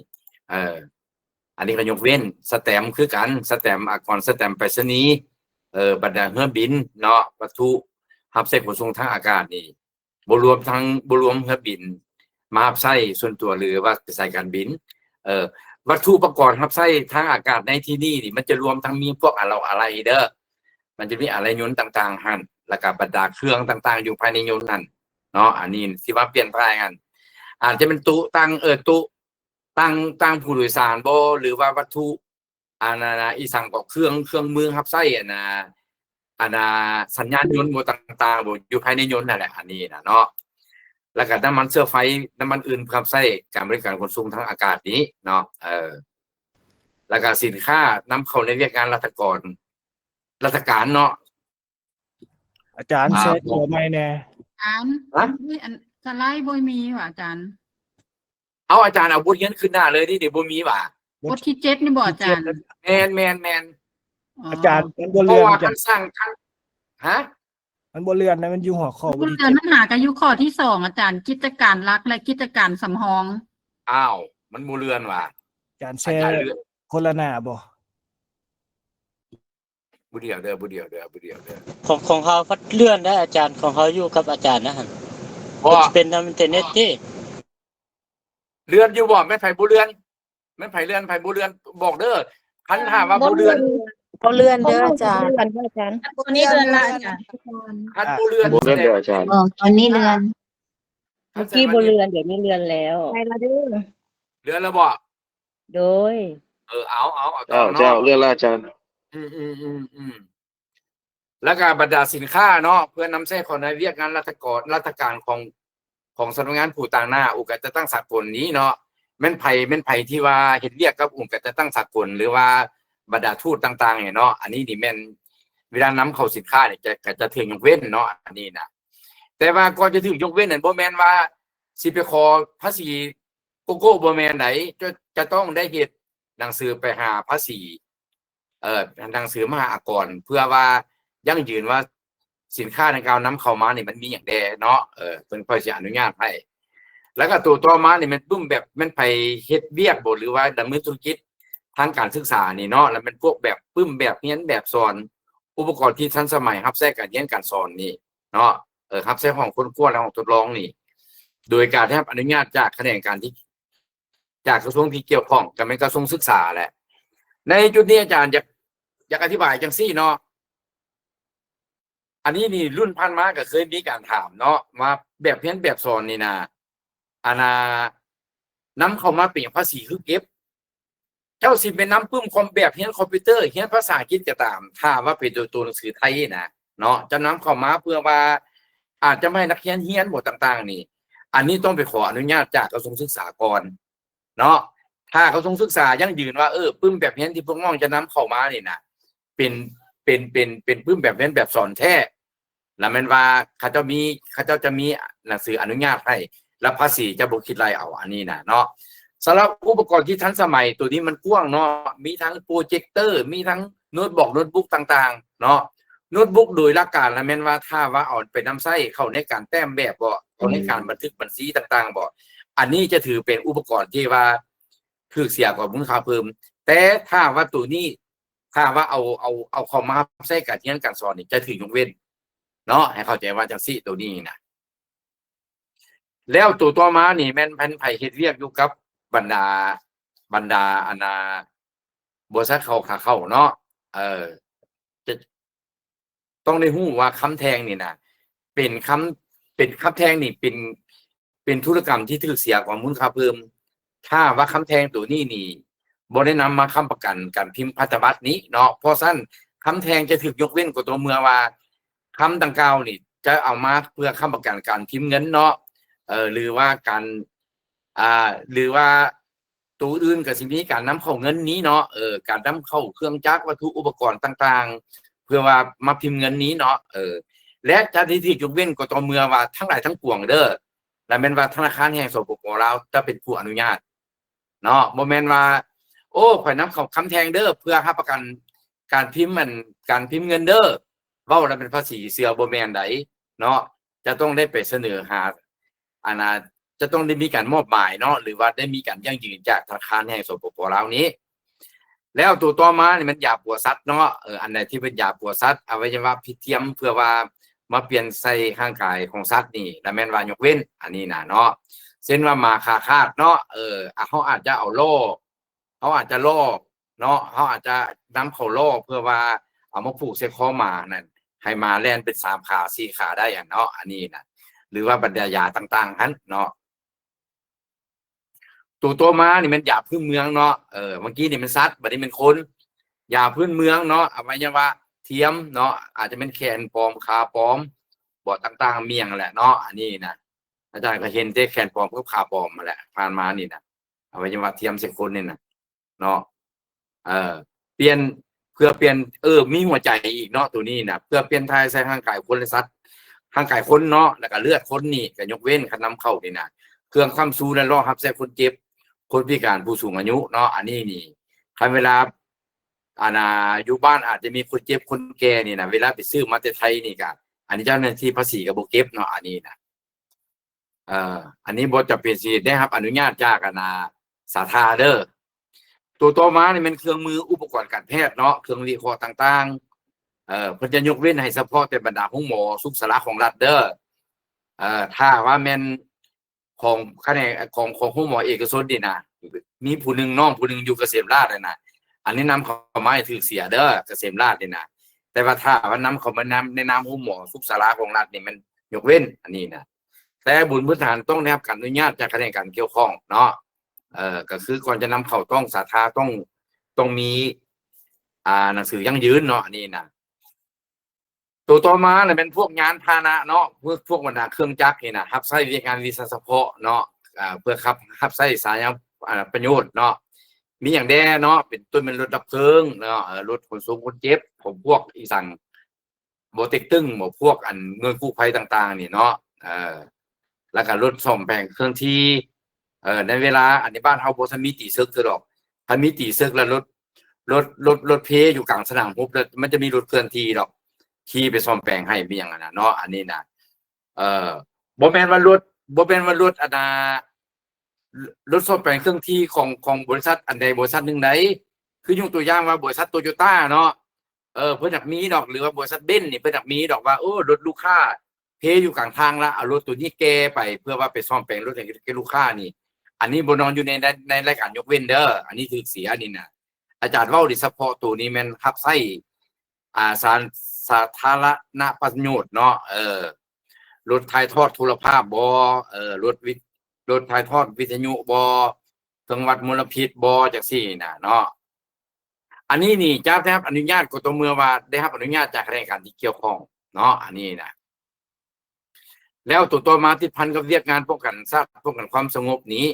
อันนี้ก็ยกเว้นสแตมป์คือกันสแตมป์อักษรสแตมป์ไปรษณีย์บรรดาเครื่องบินเนาะวัตถุรับใช้ขนส่งทางอากาศนี่บ่รวมเครื่องบินมารับใช้ส่วนตัวหรือว่าสายการบินวัตถุอุปกรณ์รับใช้ทางอากาศในที่นี่นี่มันจะรวมทั้งมีพวกอะไรเด้อมันจะมีอะไรยนต์ต่างๆหั่นแล้วก็บรรดาเครื่องต่างๆอยู่ภายในยนต์นั่นเนาะอันนี้สิว่าเปลี่ยนแปลงกันอาจจะเป็นตู้ตั้งผู้โดยสารบ่หรือว่าวัตถุอีสังก็เครื่องมือรับใช้สัญญาณยนต์บ่ต่างๆบ่อยู่ภายในยนต์นั่นแหละอันนี้นะเนาะแล้วก็น้ำมันเชื้อไฟน้ำมันอื่นรับใช้การบริการขนส่งทางอากาศนี้เนาะแล้วก็สินค้านำเข้าในเวียกงานราชการเนาะอาจารย์เซตตัวใหม่แน่ อันสไลด์บ่มีว่ะอาจารย์ เอาอาจารย์เอาบทเรียนขึ้นหน้าเลยที่เดี๋ยวบ่มีว่ะ บทที่7นี่บ่อาจารย์ แมน อาจารย์มันบ่ เพ เรื ราะ อน ว่า จั คันสร้างคันฮะ มันบ่เรือนนะมันอยู่หัวข้อบ่ ผู้ ดี เรียนมันหากันอยู่ข้อที่2อาจารย์กิจการหลักและกิจการสำรอง อ้าวมันบ่เรือนว่ะ อาจารย์แช อา ร์ จารย์เรือน คนละหน้าบ่ บ่เดียวเด้อ ของเขาเลื่อนได้อาจารย์ของเขาอยู่กับอาจารย์นะฮะ บ่ เป็นทำอินเทอร์เน็ตที่ เรือนอยู่บ่แม่นไผบ่เรือนแม่นไผเรือนไผบ่เรือนบอกเด้อคันถามว่าบ่เรือน บ่เลื่อนเด้ออาจารย์ ตัวนี้เดือนละอาจารย์ คันบ่เรือน บ่เล่นเด้ออาจารย์ ตอนนี้เรือน เมื่อ กี้บ่เรือนเดี๋ยวนี้เรือนแล้ว ไปละเด้อ เรือนแล้วบ่ โดย เอาต่ เจ้า อ เจ้า เนาะ เรื่องละอาจารย์ แล้วก็บรรดาสินค้าเนาะเพื่อนำใช้ของในเวียกงานราชการของสำนักงานผู้ต่างหน้าองค์การจัดตั้งสากลนี้เนาะแม่นไผที่ว่าเฮ็ดเวียกกับองค์การจัดตั้งสากลหรือว่าบรรดาทูตต่างๆเนี่ยเนาะอันนี้นี่แม่นเวลานำเข้าสินค้าเนี่ยจะถึงยกเว้นเนาะอันนี้นะแต่ว่าก่อนจะถึงยกเว้นนั่นบ่แม่นว่าสิไปขอภาษีโกโก้บ่แม่นไหนจะต้องได้เฮ็ดหนังสือไปหาภาษีหนังสือมหาอากรเพื่อว่ายั่งยืนว่าสินค้าในการนำเข้ามานี่มันมีอย่างใดเนาะเพิ่นค่อยสิอนุญาตให้แล้วก็ตัวต่อมานี่มันปุ้มแบบมันไปเฮ็ดเวียกบ่หรือว่าดำเนินธุรกิจทางการศึกษานี่เนาะแล้วมันพวกแบบปึ้มแบบเรียนแบบสอนอุปกรณ์ที่ทันสมัยรับใช้การเรียนการสอนนี่เนาะรับใช้ห้องค้นคว้าและห้องทดลองนี่โดยการได้รับอนุญาตจากแขนงการที่จากกระทรวงที่เกี่ยวข้องกับกระทรวงศึกษาแหละในจุดนี้อาจารย์อยากอธิบายจังซี่เนาะอันนี้นี่รุ่นพันมาก็เคยมีการถามเนาะว่าแบบเรียนแบบสอนนี่นะนำเข้ามาเป็นภาษีคือเก็บเจ้าสิเป็นนำปึ้มคอมแบบเรียนคอมพิวเตอร์เรียนภาษาอังกฤษก็ตามถ้าว่าเป็นตัวหนังสือไทยนะเนาะจะนำเข้ามาเพื่อว่าอาจจะไม่ให้นักเรียนบทต่างๆนี่อันนี้ต้องไปขออนุญาตจากกระทรวงศึกษาก่อนเนาะถ้ากระทรวงศึกษายังยืนว่าปึ้มแบบเรียนที่พวกน้องจะนำเข้ามานี่นะเป็นปึ้มแบบเรียนแบบสอนแท้แล้วมันว่าเขาเจ้าจะมีหนังสืออนุญาตให้แล้วภาษีจะบ่คิดไรเอาอันนี้นะเนาะสำหรับอุปกรณ์ที่ทันสมัยตัวนี้มันกว้างเนาะมีทั้งโปรเจคเตอร์มีทั้งโน้ตบุ๊กต่างๆเนาะโน้ตบุ๊กโดยหลักการแล้วแม่นว่าถ้าว่าเอาไปนำใช้เข้าในการแต้มแบบบ่เข้าในการบันทึกบัญชีต่างๆบ่อันนี้จะถือเป็นอุปกรณ์ที่ว่าคือเสียกว่ามูลค่าเพิ่มแต่ถ้าว่าตัวนี้ถ้าว่าเอาเข้ามาใช้การเรียนการสอนนี่จะถือยกเว้นเนาะให้เข้าใจว่าจังซี่ตัวนี้นะแล้วตัวต่อมานี่แม่นพันไผเฮ็ดเวียกอยู่กับบรรดาบริษัทเข้าเนาะจะต้องได้ฮู้ว่าคำแทงนี่นะเป็นคำแทงนี่เป็นธุรกรรมที่ถือเสียกว่ามูลค่าเพิ่มถ้าว่าคำแทงตัวนี้นี่บ่ได้นำมาค้ำประกันการพิมพ์พันธบัตรนี้เนาะเพราะซั่นคำแทงจะถูกยกเว้นกว่าตัวเมื่อว่าคำดังกล่าวนี่จะเอามาเพื่อค้ำประกันการพิมพ์เงินเนาะหรือว่าการหรือว่าตัวอื่นก็สิมีการนำเข้าเงินนี้เนาะการนำเข้าเครื่องจักรวัตถุอุปกรณ์ต่างๆเพื่อว่ามาพิมพ์เงินนี้เนาะและจะที่ยกเว้นก็ต่อเมื่อว่าทั้งหลายทั้งปวงเด้อและแม่นว่าธนาคารแห่งสปป.ลาวจะเป็นผู้อนุญาตเนาะบ่แม่นว่าโอ้ข่อยนำเข้าคำแทงเด้อเพื่อรับประกันการพิมพ์เงินเด้อเว้าแล้วเป็นภาษีเสือบ่แม่นใด เนาะจะต้องได้ไปเสนอหาอาณาจะต้องได้มีการมอบหมายเนาะหรือว่าได้มีการยั่งยืนจากธนาคารแห่งสปป.ลาวนี้ แล้วตัวต่อมานี่มันยาปัวสัตว์เนาะอันไหนที่เป็นยาปัวสัตว์อวัยวะผิดเทียมเพื่อว่ามาเปลี่ยนใส่ร่างกายของสัตว์นี่แล้วแม่นว่ายกเว้นอันนี้นะเนาะเช่นว่ามาคาดเนาะเขาอาจจะเอาโล่เขาอาจจะล่อเนาะเขาอาจจะนำเขาล่อเพื่อว่าเอามาผูกใส่คอหมานั่นให้มาแล่นเป็น3 ขา4 ขาได้อย่างเนาะอันนี้นะหรือว่าบรรดายาต่างๆนั้นเนาะตัวมานี่มันยาพื้นเมืองเนาะเมื่อกี้นี่มันสัตว์บัดนี้เป็นคนยาพื้นเมืองเนาะอวัยวะเทียมเนาะอาจจะเป็นแขนปลอมขาปลอมบอดต่างๆเมียงแหละเนาะอันนี้นะอาจารย์ก็เห็นแต่แขนปลอมกับขาปลอมมาแหละผ่านมานี่นะอวัยวะเทียมเสกคนนี่นะเนาะเปลี่ยนเพื่อเปลี่ยนมีหัวใจอีกเนาะตัวนี้นะเพื่อเปลี่ยนทายใส่ร่างกายคนและสัตว์ร่างกายคนเนาะแล้วก็เลือดคนนี่ก็ยกเว้นคันนำเข้านี่นะเครื่องค้ำซูและรอรับใส่คนเจ็บคนพิการผู้สูงอายุเนาะอันนี้นี่คันเวลาอยู่บ้านอาจจะมีคนเจ็บคนแก่นี่นะเวลาไปซื้อมาแต่ไทยนี่ก็อันนี้เจ้าหน้าที่ภาษีก็บ่เก็บเนาะอันนี้นะอันนี้บ่จะเป็นสิได้รับอนุญาตจากสาธารณะเด้อตัวต่อมานี่มันเครื่องมืออุปกรณ์การแพทย์เนาะเครื่องวิเคราะห์ต่างๆเพิ่นจะยกเว้นให้เฉพาะแต่บรรดาหมอสุขศาลาของรัฐเด้อถ้าว่าแม่นของคะแนนของหมอเอกชนนี่นะมีผู้หนึ่งน้องผู้หนึ่งอยู่เกษมราษฎร์นะอันนี้นำเข้ามาให้ถือเสียเด้อเกษมราษฎร์นี่นะแต่ว่าถ้าว่านำเข้ามาในนามหมอสุขศาลาของรัฐนี่มันยกเว้นอันนี้นะแต่บุญพื้นฐานต้องได้รับการอนุญาตจากคณะกรรมการเกี่ยวข้องเนาะก็คือก่อนจะนำเข้าต้องสาธารณะต้องมีหนังสือยั่งยืนเนาะอันนี้นะตัวต่อมาเนี่ยเป็นพวกงานพาหนะเนาะพวกบรรดาเครื่องจักรนี่นะรับใช้งานวิชาเฉพาะเนาะเพื่อรับใช้สายประโยชน์เนาะมีอย่างแด่เนาะเป็นต้นเป็นรถดับเพลิงเนาะรถขนส่งคนเจ็บผมพวกอีสังโบเต็กตึ้งพวกเงินกู้ภัยต่างๆนี่เนาะแล้วก็รถซ่อมแปลงเครื่องที่ในเวลาอันนี้บ้านเฮาบ่ทันมีตีซึกคือดอกถ้ามีตีซึกแล้วรถเพอยู่กลางสนามรบแล้วมันจะมีรถเคลื่อนที่ดอกขี่ไปซ่อมแปลงให้มีหยังเนาะอันนี้นะบ่แม่นว่ารถรถซ่อมแปลงเครื่องที่ของบริษัทอันใดบริษัทหนึ่งใดคือยกตัวอย่างว่าบริษัทโตโยต้าเนาะเพิ่นอยากมีดอกหรือว่าบริษัทเบนซ์นี่เพิ่นอยากมีดอกว่ารถลูกค้าเพอยู่กลางทางละเอารถตัวนี้แกไปเพื่อว่าไปซ่อมแปลงรถให้ลูกค้านี่อันนี้บ่นอนอยู่ในรายการยกเว้นเด้ออันนี้ถือเสียนี่นะอาจารย์เว้าดิเฉพาะตัวนี้แม่นรับใช้สาธารณประโยชน์เนาะรถถ่ายทอดโทรภาพบ่รถถ่ายทอดวิทยุบ่เครื่องวัดมลพิษบ่จังซี่น่ะเนาะอันนี้นี่จะได้รับอนุญาตก็ต่อเมื่อว่าได้รับอนุญาตจากคณะกรรมการที่เกี่ยวข้องเนาะอันนี้นะแล้วตัวมาที่พันกับเรียกงานป้องกันความสงบนี้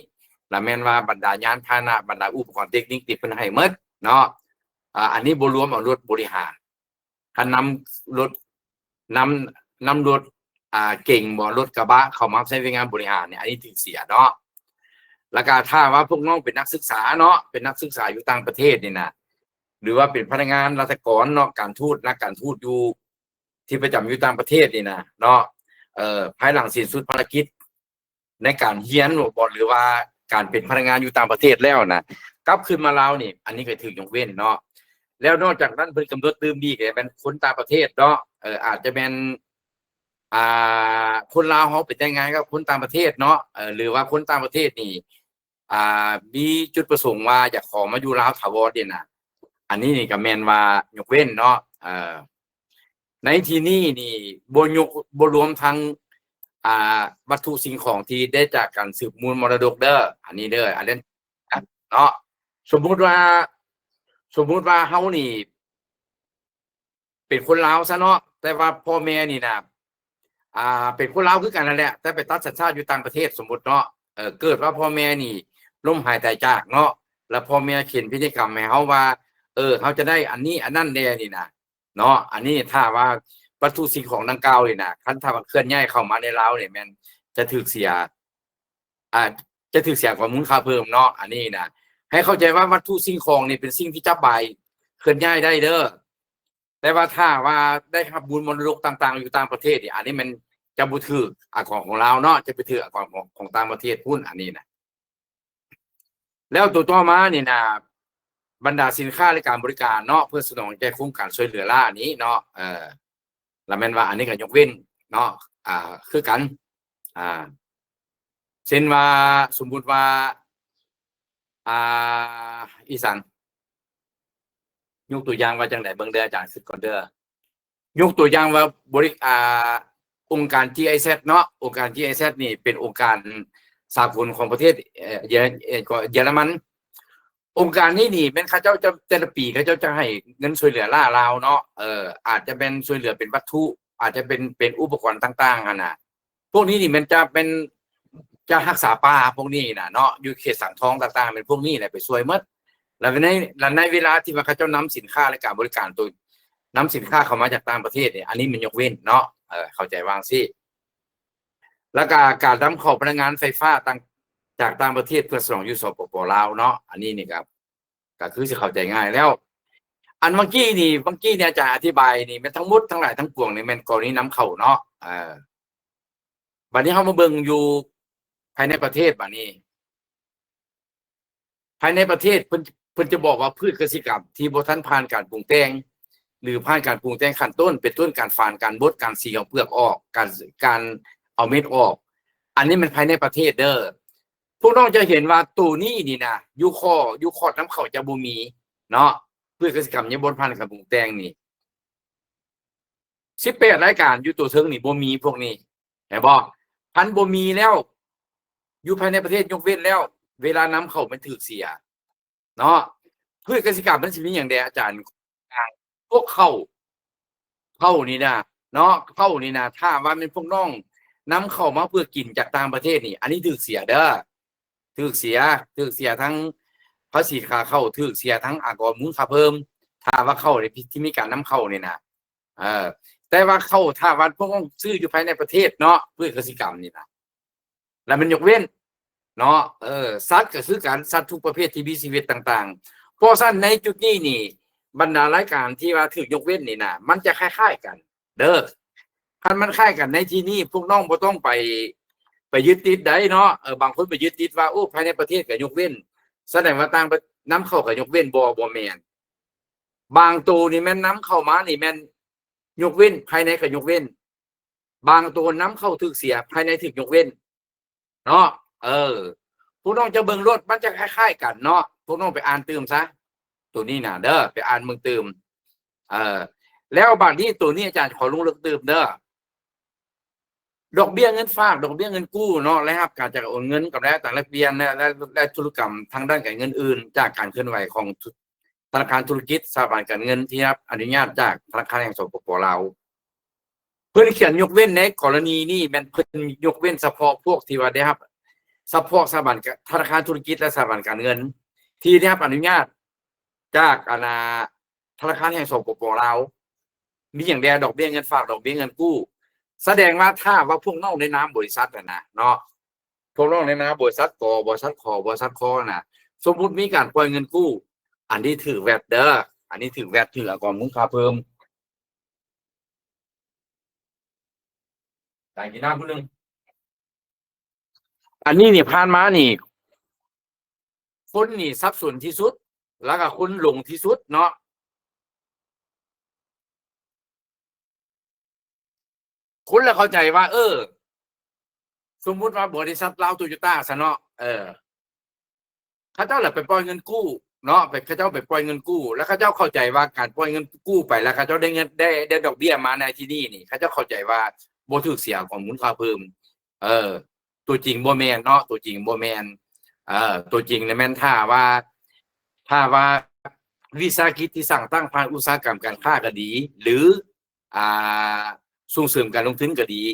ละแม่นว่าบรรดายานพาหนะบรรดาอุปกรณ์เทคนิคที่เพิ่นให้หมดเนาะอันนี้บ่รวมเอารถบริหารถ้านำรถเก่งบ่รถกระบะเข้ามาใช้งานบริหารเนี่ยอันนี้ถือเสียเนาะแล้วก็ถ้าว่าพวกน้องเป็นนักศึกษาเนาะเป็นนักศึกษาอยู่ต่างประเทศนี่นะหรือว่าเป็นพนักงานราชการเนาะการทูตนักการทูตอยู่ที่ประจำอยู่ต่างประเทศนี่นะเนาะภายหลังสิ้นสุดภารกิจในการเรียนบ่หรือว่าการเป็นพนักงานอยู่ต่างประเทศแล้วนะกลับขึ้นมาลาวนี่อันนี้ก็ถือยกเว้นเนาะแล้วนอกจากนั้นเพิ่นกำหนดตื่มดีก็เป็นคนต่างประเทศเนาะอาจจะเป็นคนลาวเฮาเป็นยังไงกับคนต่างประเทศเนาะหรือว่าคนต่างประเทศนี่มีจุดประสงค์ว่าอยากขอมาอยู่ลาวถาวรเนี่ยนะอันนี้นี่ก็แม่นว่ายกเว้นเนาะในที่นี้นี่บ่รวมทั้งวัตถุสิ่งของที่ได้จากการสืบมูลมรดกเด้ออันนี้เด้ออันนั้นเนาะสมมุติว่าเฮานี่เป็นคนลาวซะเนาะแต่ว่าพ่อแม่นี่นะเป็นคนลาวคือกันนั่นแหละแต่ไปตัดสัญชาติอยู่ต่างประเทศสมมุติเนาะเกิดว่าพ่อแม่นี่ล้มหายตายจากเนาะแล้วพ่อแม่เขียนพิธีกรรมให้เฮาว่าเขาจะได้อันนี้อันนั้นแน่นี่นะเนาะอันนี้ถ้าว่าวัตถุสิ่งของดังกล่าวนี่นะคันถ้าเคลื่อนย้ายเข้ามาในลาวเนี่ยแม่นจะถูกเสียกว่ามูลค่าเพิ่มเนาะอันนี้นะให้เข้าใจว่าวัตถุสิ่งของนี่เป็นสิ่งที่จับใบเคลื่อนย้ายได้เด้อแต่ว่าถ้าว่าได้รับบุญมรดกต่างๆอยู่ต่างประเทศนี่อันนี้มัน จะบ่ถืออากรของเราวเนาะจะไปถืออากรของต่างประเทศพุ่นอันนี้นะแล้วตัวต่อมานี่นะบรรดาสินค้าและการบริการเนาะเพื่อสนองแก่โครงการช่วยเหลือล่านี้เนาะแล้วแม่นว่าอันนี้ก็ยกเว้นเนาะคือกันเช่นว่าสมมุติว่าอีสานยกตัวอย่างว่าจังไดเบิ่งเด้ออาจารย์คิดก่อนเด้อยกตัวอย่างว่าองค์การ GIZ เนาะองค์การ GIZ นี่เป็นองค์การสากลของประเทศเยอรมันองค์การนี้นี่เป็นเขาเจ้าจะแต่ละปีเขาเจ้าจะให้เงินช่วยเหลือล่าลาวเนาะอาจจะเป็นช่วยเหลือเป็นวัตถุอาจจะเป็นอุปกรณ์ต่างๆนะพวกนี้นี่มันจะรักษาป่าพวกนี้นะเนาะอยู่เขตสังทองต่างๆเป็นพวกนี้แหละไปช่วยหมดแล้วในเวลาที่ว่าเขาเจ้านำสินค้าและการบริการตัวนำสินค้าเข้ามาจากต่างประเทศเนี่ยอันนี้มันยกเว้นเนาะเข้าใจวางสิแล้วก็การนำเข้าพลังงานไฟฟ้าจากต่างประเทศเพื่อสนองสปป.ลาวเนาะอันนี้นี่ครับก็คือจะเข้าใจง่ายแล้วอันเมื่อกี้เนี่ยจะอธิบายนี่มันทั้งหมดทั้งหลายทั้งปวงนี่มันกรณีนำเข้าเนาะบัดนี้เฮามาเบิ่งอยู่ภายในประเทศบัดนี้ภายในประเทศเพิ่นจะบอกว่าพืชเกษตรกรรมที่บ่ทันผ่านการปรุงแต่งหรือผ่านการปรุงแต่งขั้นต้นเป็นต้นการฝานการบดการสีของเปลือกออกการเอาเม็ดออกอันนี้มันภายในประเทศเด้อพวกน้องจะเห็นว่าตัวนี้นี่นะยูคอร์น้ำเข้าจะบ่มีเนาะพืชเกษตรกรรมยังบ่ผ่านการปรุงแต่งนี่18รายการอยู่ตัวเทิงนี่บ่มีพวกนี้เห็นบ่พันบ่มีแล้วอยู่ภายในประเทศยกเว้นแล้วเวลานำเข้ามันถูกเสียเนาะพืชเกษตรกรรมมันสิมีหยังแดอาจารย์พวกเข้านี่นะเนาะเข้านี่นะถ้าว่าเป็นพวกน้องนำเข้ามาเพื่อกินจากต่างประเทศนี่อันนี้ถูกเสียเด้อถูกเสียทั้งภาษีค่าเข้าถูกเสียทั้งอากรมูลค่าเพิ่มถ้าว่าเข้าในที่มีการนำเข้านี่นะแต่ว่าเข้าถ้าว่าพวกน้องซื้ออยู่ภายในประเทศเนาะพืชเกษตรกรรมนี่นะแล้วมันยกเว้นเนาะสัตว์ก็คือการสัตว์ทุกประเภทที่มีชีวิตต่างๆเพราะฉะนั้นในจุดนี้นี่บรรดารายการที่ว่าถูกยกเว้นนี่นะมันจะคล้ายๆกันเด้อคันมันคล้ายกันในที่นี้พวกน้องบ่ต้องไปยึดติดได้เนาะบางคนไปยึดติดว่าโอ้ภายในประเทศก็ยกเว้นแสดงว่าต่างนำเข้าก็ยกเว้นบ่แม่นบางตัวนี่แม่นนำเข้ามานี่แม่นยกเว้นภายในก็ยกเว้นบางตัวนำเข้าถูกเสียภายในถูกยกเว้นเนาะพวกน้องจะเบิ่งรถมันจะคล้ายๆกันเนาะพวกน้องไปอ่านเติมซะตัวนี้น่ะเด้อไปอ่านมึงเติมแล้วบางที่ตัวนี้อาจารย์ขอลงลึกเติมเด้อดอกเบี้ยเงินฝากดอกเบี้ยเงินกู้เนาะและครับการจัดโอนเงินกับและต่างแลกเปลี่ยนและธุรกรรมทางด้านการเงินอื่นจากการเคลื่อนไหวของธนาคารธุรกิจสถาบันการเงินที่รับอนุญาตจากธนาคารแห่งสปป.ลาวเพื่อเขียนยกเว้นในกรณีนี้มันเพิ่นยกเว้นเฉพาะพวกที่ว่าได้ครับเฉพาะสถาบันธนาคารธุรกิจและสถาบันการเงินที่ได้รับอนุญาตจากธนาคารแห่งสปป.ลาวมีอย่างใดดอกเบี้ยเงินฝากดอกเบี้ยเงินกู้แสดงว่าถ้าว่าพวกน้องในนามบริษัทนะเนาะพวกน้องในนามบริษัทบริษัทบริษัทนะสมมุติมีการปล่อยเงินกู้อันนี้ถือแวดเด้ออันนี้ถือแวดถืออากรมูลค่าเพิ่มจ่ายกี่น้ำผู้นึงอันนี้นี่ผ่านมานี่คนนี่สับสนที่สุดแล้วก็คนหลงที่สุดเนาะคุณแล้วเข้าใจว่าสมมุติว่าบริษัทลาวโตโยต้าซะเนาะเขาเจ้าแหละไปปล่อยเงินกู้เนาะเขาเจ้าไปปล่อยเงินกู้แล้วเขาเจ้าเข้าใจว่าการปล่อยเงินกู้ไปแล้วเขาเจ้าได้เงินได้ดอกเบี้ยมาในที่นี่นี่เขาเจ้าเข้าใจว่าบ่ถูกเสียของมูลค่าเพิ่มตัวจริงบ่แม่นเนาะตัวจริงบ่แม่นตัวจริงเนี่ยแม่นถ้าว่าวิสาหกิจที่สร้างตั้งผ่านอุตสาหกรรมการค้าก็ดีหรือส่งเสริมการลงทุนก็ดี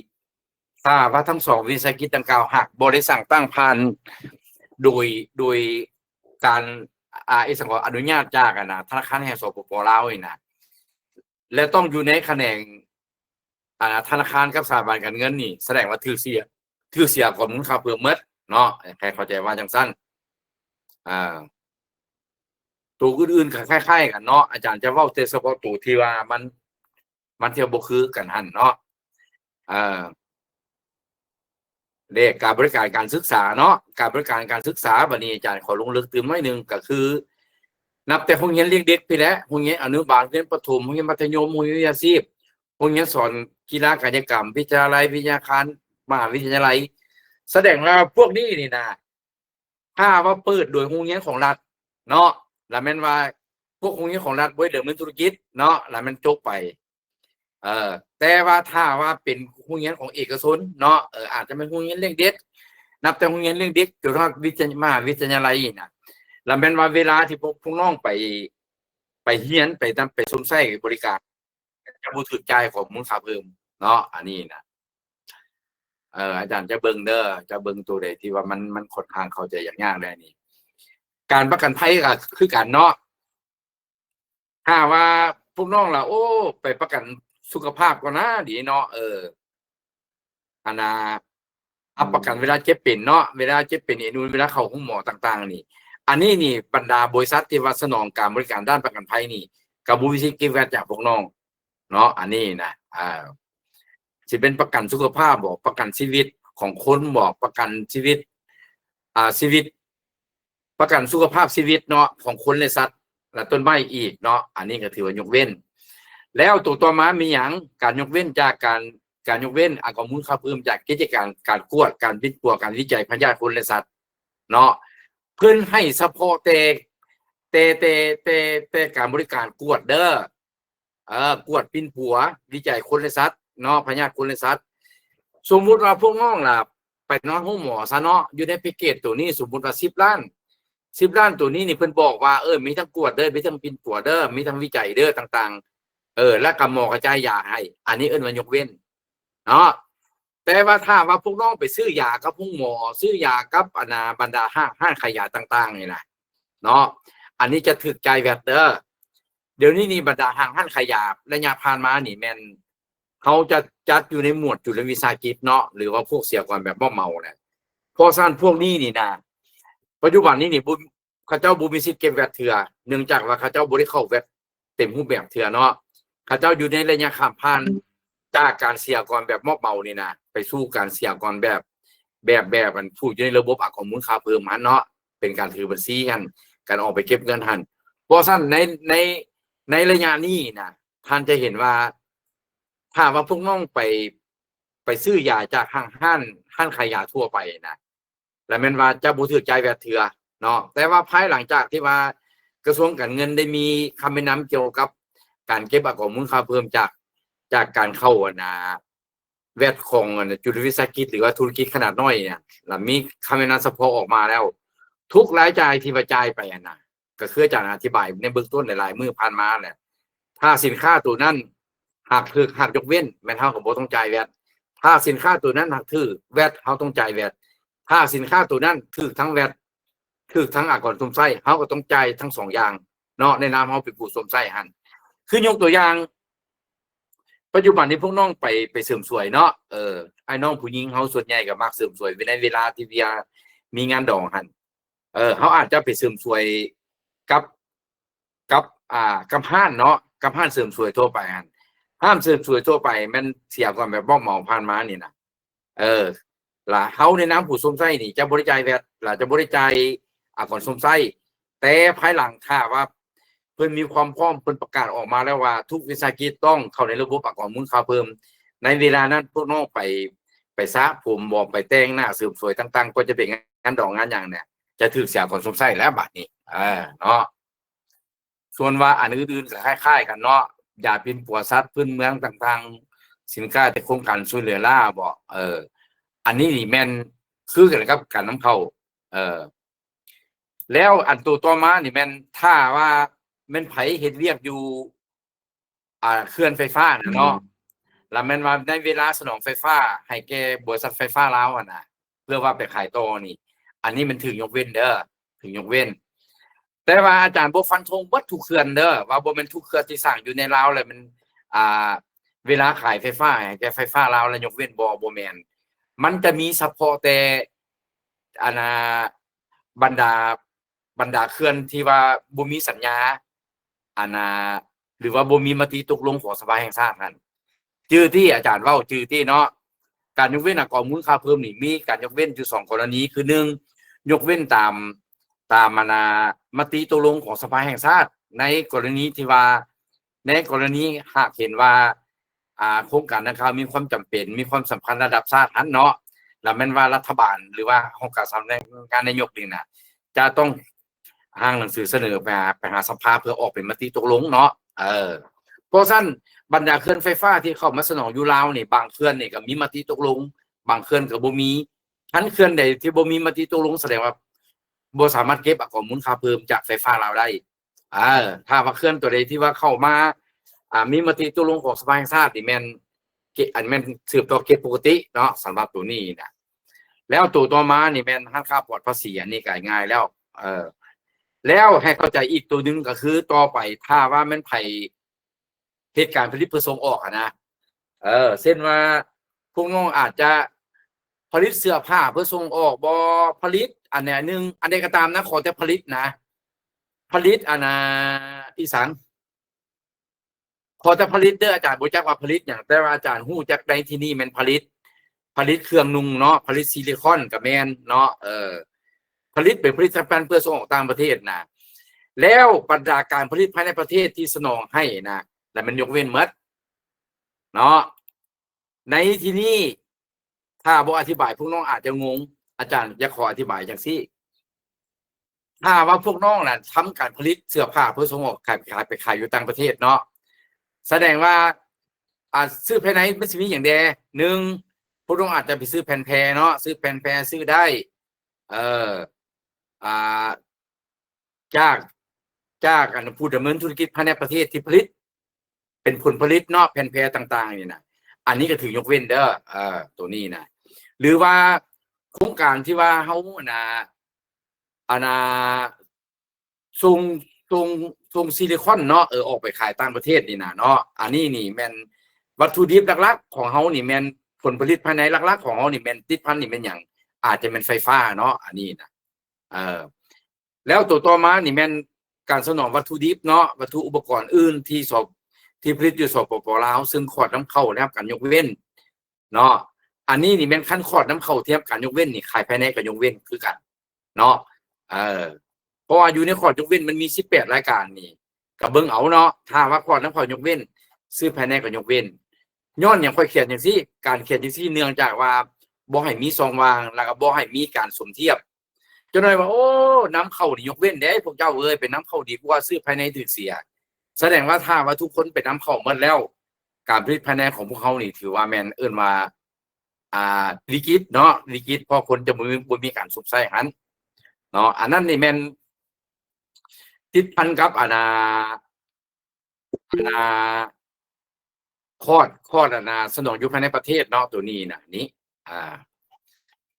ถ้าว่าทั้งสองวิสาหกิจดังกล่าวหากบ่ได้สั่งตั้งผ่านโดยการสังกัดอนุญาตจากธนาคารแห่งสปป.ลาวนี่นะและต้องอยู่ในแขนงธนาคารกับสถาบันการเงินนี่แสดงว่าถือเสียของมูลค่าเพิ่มหมดเนาะใครเข้าใจว่าจังซั่นตัวอื่นๆคล้ายๆกันเนาะอาจารย์จะเว้าแต่เฉพาะตัวที่ว่ามันเที่ยวบ่คือกันหั่นเนาะ เรียกการบริการการศึกษาเนาะการบริการการศึกษาบัดนี้อาจารย์ขอลงลึกตื่นหน่อยหนึงก็คือ นับแต่โรงเรียนเลี้ยงเด็กไปแล้วโรงเรียนอนุบาลโรงเรียนประถมโรงเรียนมัธยมโรงเรียนวิทยาชีพโรงเรียนสอนกีฬากายกรรมวิทยาลัยวิทยาคารมหาวิทยาลัยแสดงว่าพวกนี้นี่นะถ้าว่าเปิดโดยโรงเรียนของรัฐเนาะแล้วแม่นว่าพวกโรงเรียนของรัฐบ่ได้เดิมเป็นธุรกิจเนาะแล้วมันจบไปแต่ว่าถ้าว่าเป็นโรงเรียนของเอกชนเนาะอาจจะเป็นโรงเรียนเลี้ยงเด็กนับแต่โรงเรียนเลี้ยงเด็กจนถึงวิทยามหาวิทยาลัยน่ะแล้วแม่นว่าเวลาที่พวกน้องไปเรียนไปสมใช้บริการจะบ่ถูกจ่ายข้อมูลค่าเพิ่มเนาะอันนี้นะอาจารย์จะเบิ่งเด้อจะเบิ่งตัวใดที่ว่ามันค่อนข้างเข้าใจยากๆได้นี่การประกันภัยก็คือกันเนาะถ้าว่าพวกน้องล่ะโอ้ไปประกันสุขภาพก่อนนะดีเนาะอันน่ะอับประกันเวลาเจ็บเป็นเนาะเวลาเจ็บเป็นนู่นเวลาเข้าห้องหมอต่างๆนี่อันนี้นี่บรรดาบริษัทที่ว่าสนองการบริการด้านประกันภัยนี่ก็บ่มีสิทธิ์เก็บไว้จากพวกน้องเนาะอันนี้นะสิเป็นประกันสุขภาพบ่ประกันชีวิตของคนบ่ประกันชีวิตชีวิตประกันสุขภาพชีวิตเนาะของคนและสัตว์และต้นไม้อีกเนาะอันนี้ก็ถือว่ายกเว้นแล้วตัวต่อมามีหยังการยกเว้นจากการยกเว้นข้อมูลข่าวเพิ่มจากกิจการการกวดการวิจัยการวิจัยพยาธิคนและสัตว์เนาะเพิ่นให้เฉพาะแต่การบริการกวดเด้อกวดปิ่นผัววิจัยคนและสัตว์เนาะพยาธิคนและสัตว์สมมุติว่าพวกน้องล่ะไปนอนห้องหมอซะเนาะอยู่ในแพ็กเกจตัวนี้สมมุติว่า10 ล้านตัวนี้นี่เพิ่นบอกว่ามีทั้งกวดเด้อมีทั้งปิ่นผัวเด้อมีทั้งวิจัยเด้อต่างๆและก็หมอกระจายยาให้อันนี้ว่ายกเว้นเนาะแต่ว่าถ้าว่าพวกน้องไปซื้อยากับพวกหมอซื้อยากับบรรดาห้างขายยาต่างๆนี่นะเนาะอันนี้จะถูกใจายแวดเด้อเดี๋ยวนี้นี่บรรดาห้างขายยาระยะผ่านมานี่แม่นเขาจะจัดอยู่ในหมวดจุลวิสาหกิจเนาะหรือว่าพวกเสียก่อนแบบบ่เมาเนี่ยเพราะฉะนั้นพวกนี้นี่นะปัจจุบันนี้นี่เขาเจ้าบ่มีสิทธิ์เก็บแวดเถื่อเนื่องจากว่าเขาเจ้าบ่ได้เข้าแวดเต็มรูปแบบเถื่อเนาะเขาเจ้าอยู่ในระยะข้ามผ่านจากการเสียก่อนแบบมอบเมานี่นะไปสู่การเสียก่อนแบบมันผู้อยู่ในระบบข้อมูลค่าเพิ่มหันเนาะเป็นการถือบัญชีกันการออกไปเก็บเงินหันเพราะฉะนั้นในระยะนี้นะท่านจะเห็นว่าถ้าว่าพวกน้องไปซื้อยาจากห้างขายยาทั่วไปนะแล้วแม่นว่าจะบ่ถูกใจแวดเถื่อเนาะแต่ว่าภายหลังจากที่ว่ากระทรวงการเงินได้มีคำแนะนำเกี่ยวกับการเก็บข้อมูลค่าเพิ่มจากการเข้าแวดของจุลวิสาหกิจหรือว่าธุรกิจขนาดน้อยเนี่ยแล้วมีคำแนะนำเฉพาะออกมาแล้วทุกรายจ่ายที่จ่ายไปนะก็คืออาจารย์อธิบายในเบื้องต้นหลายๆมื้อผ่านมาแหละถ้าสินค้าตัวนั้นหากยกเว้นแม่นเฮาก็บ่ต้องจ่ายแวดถ้าสินค้าตัวนั้นหากถือแวดเฮาต้องจ่ายแวดถ้าสินค้าตัวนั้นถือทั้งแวดถือทั้งอากรสมไส้เฮาก็ต้องจ่ายทั้ง2อย่างเนาะในนามเฮาเป็นผู้สมไส้หั่นคือยกตัวอย่างปัจจุบันนี้พวกน้องไปเสริมสวยเนาะไอ้น้องผู้หญิงเฮาส่วนใหญ่ก็มักเสริมสวยในเวลาที่มีงานดองหั่นเฮาอาจจะไปเสริมสวยกับห้านเนาะกับห้านเสริมสวยทั่วไปหั่นห้ามเสริมสวยทั่วไปมันเสียก่อนแบบบ่เหมาผ่านมานี่นะล่ะเฮาในนามผู้สมไส้นี่จะบ่ได้จ่ายแวดล่ะจะบ่ได้จ่ายก่อนสมไส้แต่ภายหลังถ้าว่าเพิ่นมีความพร้อมเพิ่นประกาศออกมาแล้วว่าทุกวิสาหกิจต้องเข้าในระบบข้อมูลค่าเพิ่มในเวลานั้นพวกน้องไปซะผมบอกไปแต่งหน้าเสริมสวยต่างๆก็จะเป็นงานดอกงานหยังเนี่ยจะถูกเสียก่อนสมไส้แล้วบัดนี้เนาะส่วนว่าอันอื่นๆก็คล้ายๆกันเนาะยาปิ่นปัวสัตว์พื้นเมืองต่างๆสินค้าแต่โครงการช่วยเหลือล่าบ่อันนี้นี่แม่นคือกันกับการนำเข้าแล้วอันตัวต่อมานี่แม่นถ้าว่าแม่นไผเฮ็ดเวียกอยู่เคลื่อนไฟฟ้าเนาะแล้วแม่นว่าในเวลาสนองไฟฟ้าให้แก่บริษัทไฟฟ้าลาวน่ะเพื่อว่าไปขายต่อนี่อันนี้มันถึงยกเว้นเด้อถึงยกเว้นแต่ว่าอาจารย์บ่ฟันธงเบิดทุกเขื่อนเด้อว่าบ่แม่นทุกเขื่อนที่สร้างอยู่ในลาวแล้วมันเวลาขายไฟฟ้าให้แก่ไฟฟ้าลาวแล้วยกเว้นบ่แม่นมันจะมีเฉพาะแต่บรรดาเขื่อนที่ว่าบ่มีสัญญาหรือว่าบ่มีมติตกลงของสภาแห่งชาตินั่นชื่อที่อาจารย์เว้าชื่อที่เนาะ การยกเว้นก่อมูลค่าเพิ่มนี่มีการยกเว้นอยู่2กรณีคือ1ยกเว้นตามมติตกลงของสภาแห่งชาติในกรณีที่ว่าในกรณีหากเห็นว่าโครงการดังกล่าวมีความจำเป็นมีความสำคัญระดับชาตินั้นเนาะแล้วแม่นว่ารัฐบาลหรือว่าองค์การสำนักงานนายกนี่นะจะต้องห่างหนังสือเสนอไปหาสภาเพื่อออกเป็นมติตกลงเนาะเพราะฉะนั้นบรรดาเคลื่อนไฟฟ้าที่เข้ามาสนองอยู่ลาวนี่บางเคลื่อนนี่ก็มีมติตกลงบางเคลื่อนก็บ่มีทั้นเคลื่อนใดที่บ่มีมติตกลงแสดงว่าบ่สามารถเก็บข้อมูลค่าเพิ่มจากไฟฟ้าลาวได้ถ้าว่าเคลื่อนตัวใดที่ว่าเข้ามามีมติตกลงของสภาแห่งชาตินี่แม่นอันแม่นสืบต่อเก็บปกติเนาะสำหรับตัวนี้นะแล้วตัวต่อมานี่แม่นหักค่าปลอดภาษีอันนี้ก็ง่ายแล้วแล้วให้เข้าใจอีกตัวนึงก็คือต่อไปถ้าว่ามันไผเหตุการณ์ผลิตเพื่อส่งออกนะเช่นว่าพวกน้องอาจจะผลิตเสื้อผ้าเพื่อส่งออกบ่ผลิตอันไหนนึงอันใดก็ตามนะขอแต่ผลิตนะผลิตอีสังขอแต่ผลิตเด้ออาจารย์บ่จักว่าผลิตอย่างแต่ว่าอาจารย์ฮู้จักในที่นี่แม่นผลิตเครื่องนุ่งเนาะผลิตซิลิคอนก็แม่นเนาะผลิตเป็นผลิตภัณฑ์เพื่อส่งออกต่างประเทศนะแล้วบรรดาการผลิตภายในประเทศที่สนองให้นะแล้วมันยกเว้นหมดเนาะในที่นี้ถ้าบ่อธิบายพวกน้องอาจจะงงอาจารย์จะขออธิบายจังซี่ถ้าว่าพวกน้องน่ะทำการผลิตเสื้อผ้าเพื่อส่งออกขายอยู่ต่างประเทศเนาะแสดงว่าซื้อภายในมันสิมีอย่างใด1พวกน้องอาจจะไปซื้อแผ่นแพรเนาะซื้อแผ่นแพรซื้อได้จากผู้ดำเนินธุรกิจภายในประเทศที่ผลิตเป็นผลผลิตเนาะแผ่นแพรต่างๆนี่นะอันนี้ก็ถือยกเว้นเด้อตัวนี้นะหรือว่าโครงการที่ว่าเฮาส่งซิลิคอนเนาะออกไปขายต่างประเทศนี่นะเนาะอันนี้นี่แม่นวัตถุดิบหลักๆของเฮานี่แม่นผลผลิตภายในหลักๆของเฮานี่แม่นติดพันนี่แม่นหยังอาจจะเป็นไฟฟ้าเนาะอันนี้นะแล้วตัวต่อมานี่แม่นการสนองวัตถุดิบเนาะวัตถุอุปกรณ์อื่นที่ผลิตอยู่สปป.ลาวซึ่งขอดน้ำเข้านะครับการยกเว้นเนาะอันนี้นี่แม่นขั้นขอดน้ำเข้าเทียบการยกเว้นนี่ขายภายในกับยกเว้นคือกันเนาะเพราะว่าอยู่ในขอดยกเว้นมันมี18รายการนี่ก็เบิ่งเอาเนาะถ้าว่าขอดน้ำเข้ายกเว้นซื้อภายในกับยกเว้นย้อนอย่างค่อยเขียนจังซี่การเขียนจังซี่เนื่องจากว่าบ่ให้มีช่องว่างแล้วก็บ่ให้มีการสมเทียบจนหน่อยว่าโอ้น้ำเข้านี่ยกเว้นเด้พวกเจ้าเป็นน้ำเข้าดีกว่าซื้อภายในถึกเสียแสดงว่าถ้าว่าทุกคนเป็นน้ำเข้าหมดแล้วการผลิตภายในของพวกเขานี่ถือว่าแม่นเอิ้นว่าลิกิดเนาะลิกิดพอคนจะบ่มีการสูบใส่หันเนาะอันนั้นนี่แม่นติดพันกับคอดสนองอยู่ภายในประเทศเนาะตัวนี้นะนี้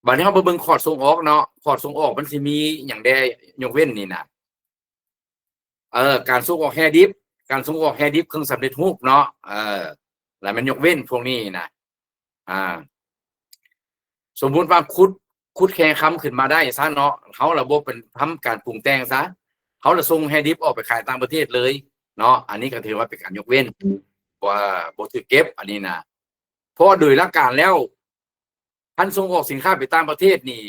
บัดนี้เฮาไปเบิ่งคอร์ดส่งออกเนาะคอร์ดส่งออกมันสิมีหยังได้ยกเว้นนี่นะการส่งออกแฮร์ดิฟการส่งออกแฮร์ดิฟเครื่องสำเร็จรูปเนาะแล้วมันยกเว้นพวกนี้นะสมมุติว่าคุดแค่ค้ำขึ้นมาได้ซะเนาะเขาระบบเป็นทำการปรุงแต่งซะเขาจะส่งแฮร์ดิฟออกไปขายต่างประเทศเลยเนาะอันนี้ก็ถือว่าเป็นการยกเว้นว่าบ่ถือเก็บอันนี้นะเพราะโดยหลักการแล้วท่านส่งออกสินค้าไปต่างประเทศนี่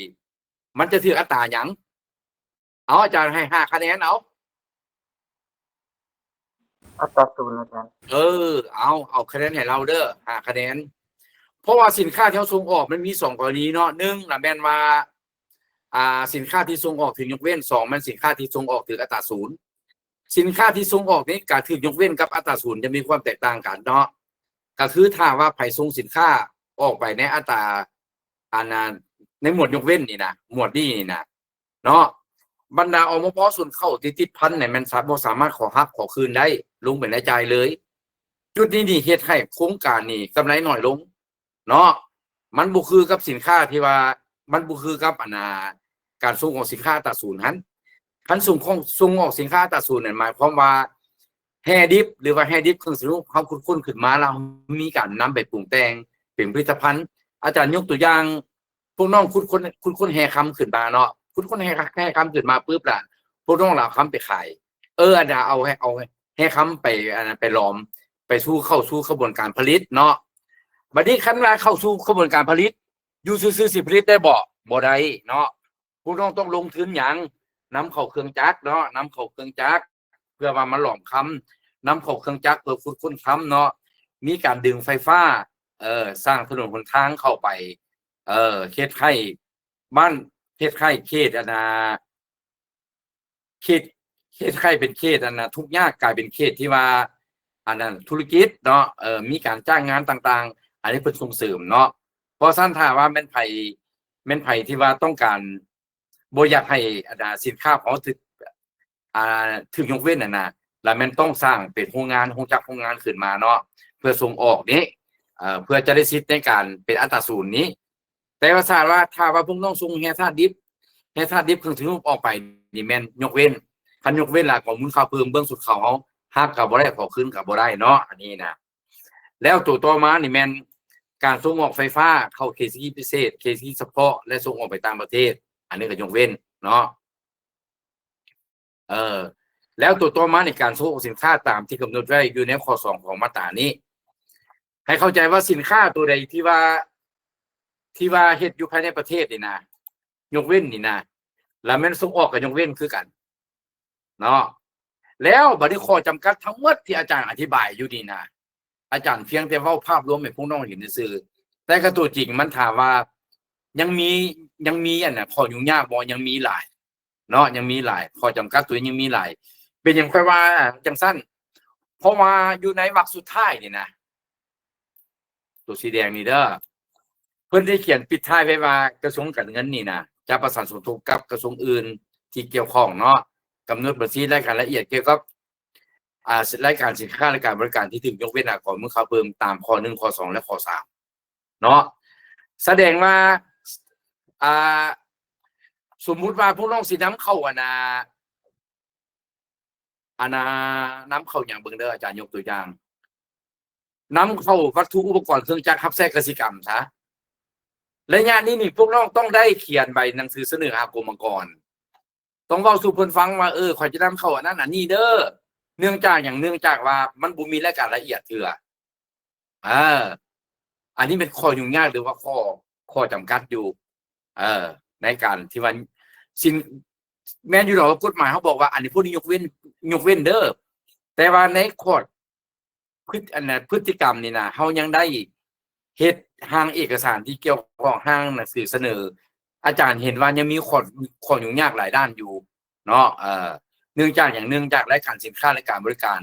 มันจะถืออัตราหยังเอาอาจารย์ให้5คะแนนอัตราศูนย์อาจารย์เอาคะแนนให้เราเด้อ5คะแนนเพราะว่าสินค้าที่เราส่งออกมันมี2กรณีเนาะ1น่ะแม่นว่าสินค้าที่ส่งออกถึงยกเว้น2มันสินค้าที่ส่งออกถึงอัตราศูนย์สินค้าที่ส่งออกนี้ก็ถึงยกเว้นกับอัตราศูนย์จะมีความแตกต่างกันเนาะก็คือถ้าว่าไผส่งสินค้าออกไปในอัตราในหมวดยกเว้นนี่นะหมวดนี้นี่นะเนาะบรรดาอมพ.ส่วนเข้าติดพันเนี่ยมันบ่สามารถขอคืนได้ลงเป็นรายจ่ายเลยจุดนี้นี่เฮ็ดให้โครงการนี่กำไรน้อยลงเนาะมันบ่คือกับสินค้าที่ว่ามันบ่คือกับการส่งออกสินค้าอัตราศูนย์คันส่งออกสินค้าอัตราศูนย์นั่นหมายความว่าแฮร์ดิฟหรือว่าแฮร์ดิฟเครื่องสำเร็จรูปเขาคุ้นขึ้นมาแล้วมีการนำไปปรุงแต่งเป็นผลิตภัณฑ์อาจารย์ยกตัวอย่างพวกน้องคุ้นแฮคำขึ้นมาเนาะคุ้นแฮคำขึ้นมาปุ๊บล่ะพวกน้องเราคำไปขายอาจารย์เอาแฮคำไปไปล้อมไปเข้าสู่กระบวนการผลิตเนาะ บัดนี้คันว่าเข้าสู่กระบวนการผลิตอยู่ซื่อๆสิผลิตได้บ่ได้เนาะผู้ต้องลงทุนหยังนำเข้าเครื่องจักรเนาะนำเข้าเครื่องจักรเพื่อว่ามันหลอมคำนำเข้าเครื่องจักรเพื่อขุดค้นคำเนาะมีการดึงไฟฟ้าสร้างถนนหนทางเข้าไปเขตไข่บ้านเขตไข่เขตเขตไข่เป็นเขตทุกอย่างกลายเป็นเขตที่ว่าอันนั้นธุรกิจเนาะมีการจ้างงานต่างๆอันนี้เป็นส่งเสริมเนาะเพราะสั้นถ้าว่าแม่นไผที่ว่าต้องการบ่อยากให้สินค้าของถึงยกเว้นนะแล้วมันต้องสร้างเป็นโรงงานขึ้นมาเนาะเพื่อส่งออกนี้เพื่อจะได้สิทธิ์ในการเป็นอัตราศูนย์นี้ แต่ว่าถ้าว่าพวกน้องส่งแฮธาตุดิบเครื่องถึงออกไปนี่แม่นยกเว้นคันยกเว้นล่ะของมูลค่าเพิ่มเบื้องสุดเขาหักกับบ่ได้ขอคืนกับบ่ได้เนาะอันนี้นะแล้วตัวต่อมานี่แม่นการส่งออกไฟฟ้าเข้า KCC พิเศษ KCC เฉพาะและส่งออกไปต่างประเทศอันนี้ก็ยกเว้นเนาะแล้วตัวต่อมาในการส่งออกสินค้าตามที่กำหนดไว้อยู่ในข้อ2ของมาตรานี้ให้เข้าใจว่าสินค้าตัวใดที่ว่าเฮ็ดอยู่ภายในประเทศนี่นะยกเว้นนี่นะแล้วแม่นส่งออกกับยกเว้นคือกันเนาะแล้วบัดนี้ข้อจำกัดทั้งหมดที่อาจารย์อธิบายอยู่นี่นะอาจารย์เพียงแต่เว้าภาพรวมให้พวกน้องเห็นซื่อแต่ก็ตัวจริงมันถามว่ายังมีอันน่ะข้อยุ่งยากบ่ยังมีหลายเนาะยังมีหลายข้อจำกัดตัวยังมีหลายเป็นอย่างค่อยว่าจังสั้นเพราะว่าอยู่ในวรรคสุดท้ายนี่นะตัวสีแดงนี่เด้อเพิ่นได้เขียนปิดท้ายไว้ว่ากระทรวงการเงินนี่นะจะประสานสมทบกับกระทรวงอื่นที่เกี่ยวข้องเนาะกำหนดบัญชีรายการละเอียดเกี่ยวกับรายการสินค้าและการบริการที่ถึงยกเว้นก่อนเมื่อเขาเพิ่มตามข้อ1ข้อ2และข้อ3เนาะแสดงว่าสมมุติว่าพวกน้องสินำเข้าน้ำเข้าอย่างเบิ่งเด้ออาจารย์ยกตัวอย่างนำเข้าวัตถุอุปกรณ์เครื่องจักรรับแทรกกสิกรรมซะและงานนี้นี่พวกน้องต้องได้เขียนใบหนังสือเสนอหากรมกรต้องเว้าสู่เพิ่นฟังว่าข่อยจะนำเข้าอันนั้นอันนี้เด้อเนื่องจากว่ามันบ่มีรายการละเอียดเทื่ออันนี้เป็นข้อยุ่งยากหรือว่าข้อจำกัดอยู่ในการที่ว่าสิ่งแม้อยู่ดอกกฎหมายเขาบอกว่าอันนี้พวกนี้ยกเว้นเด้อแต่ว่าในข้อพฤติกรรมนี่นะเฮายังได้เฮ็ดทางเอกสารที่เกี่ยวข้องทางหนังสือเสนออาจารย์เห็นว่ายังมีข้อยุ่งยากหลายด้านอยู่เนาะเนื่องจากรายการสินค้าและการบริการ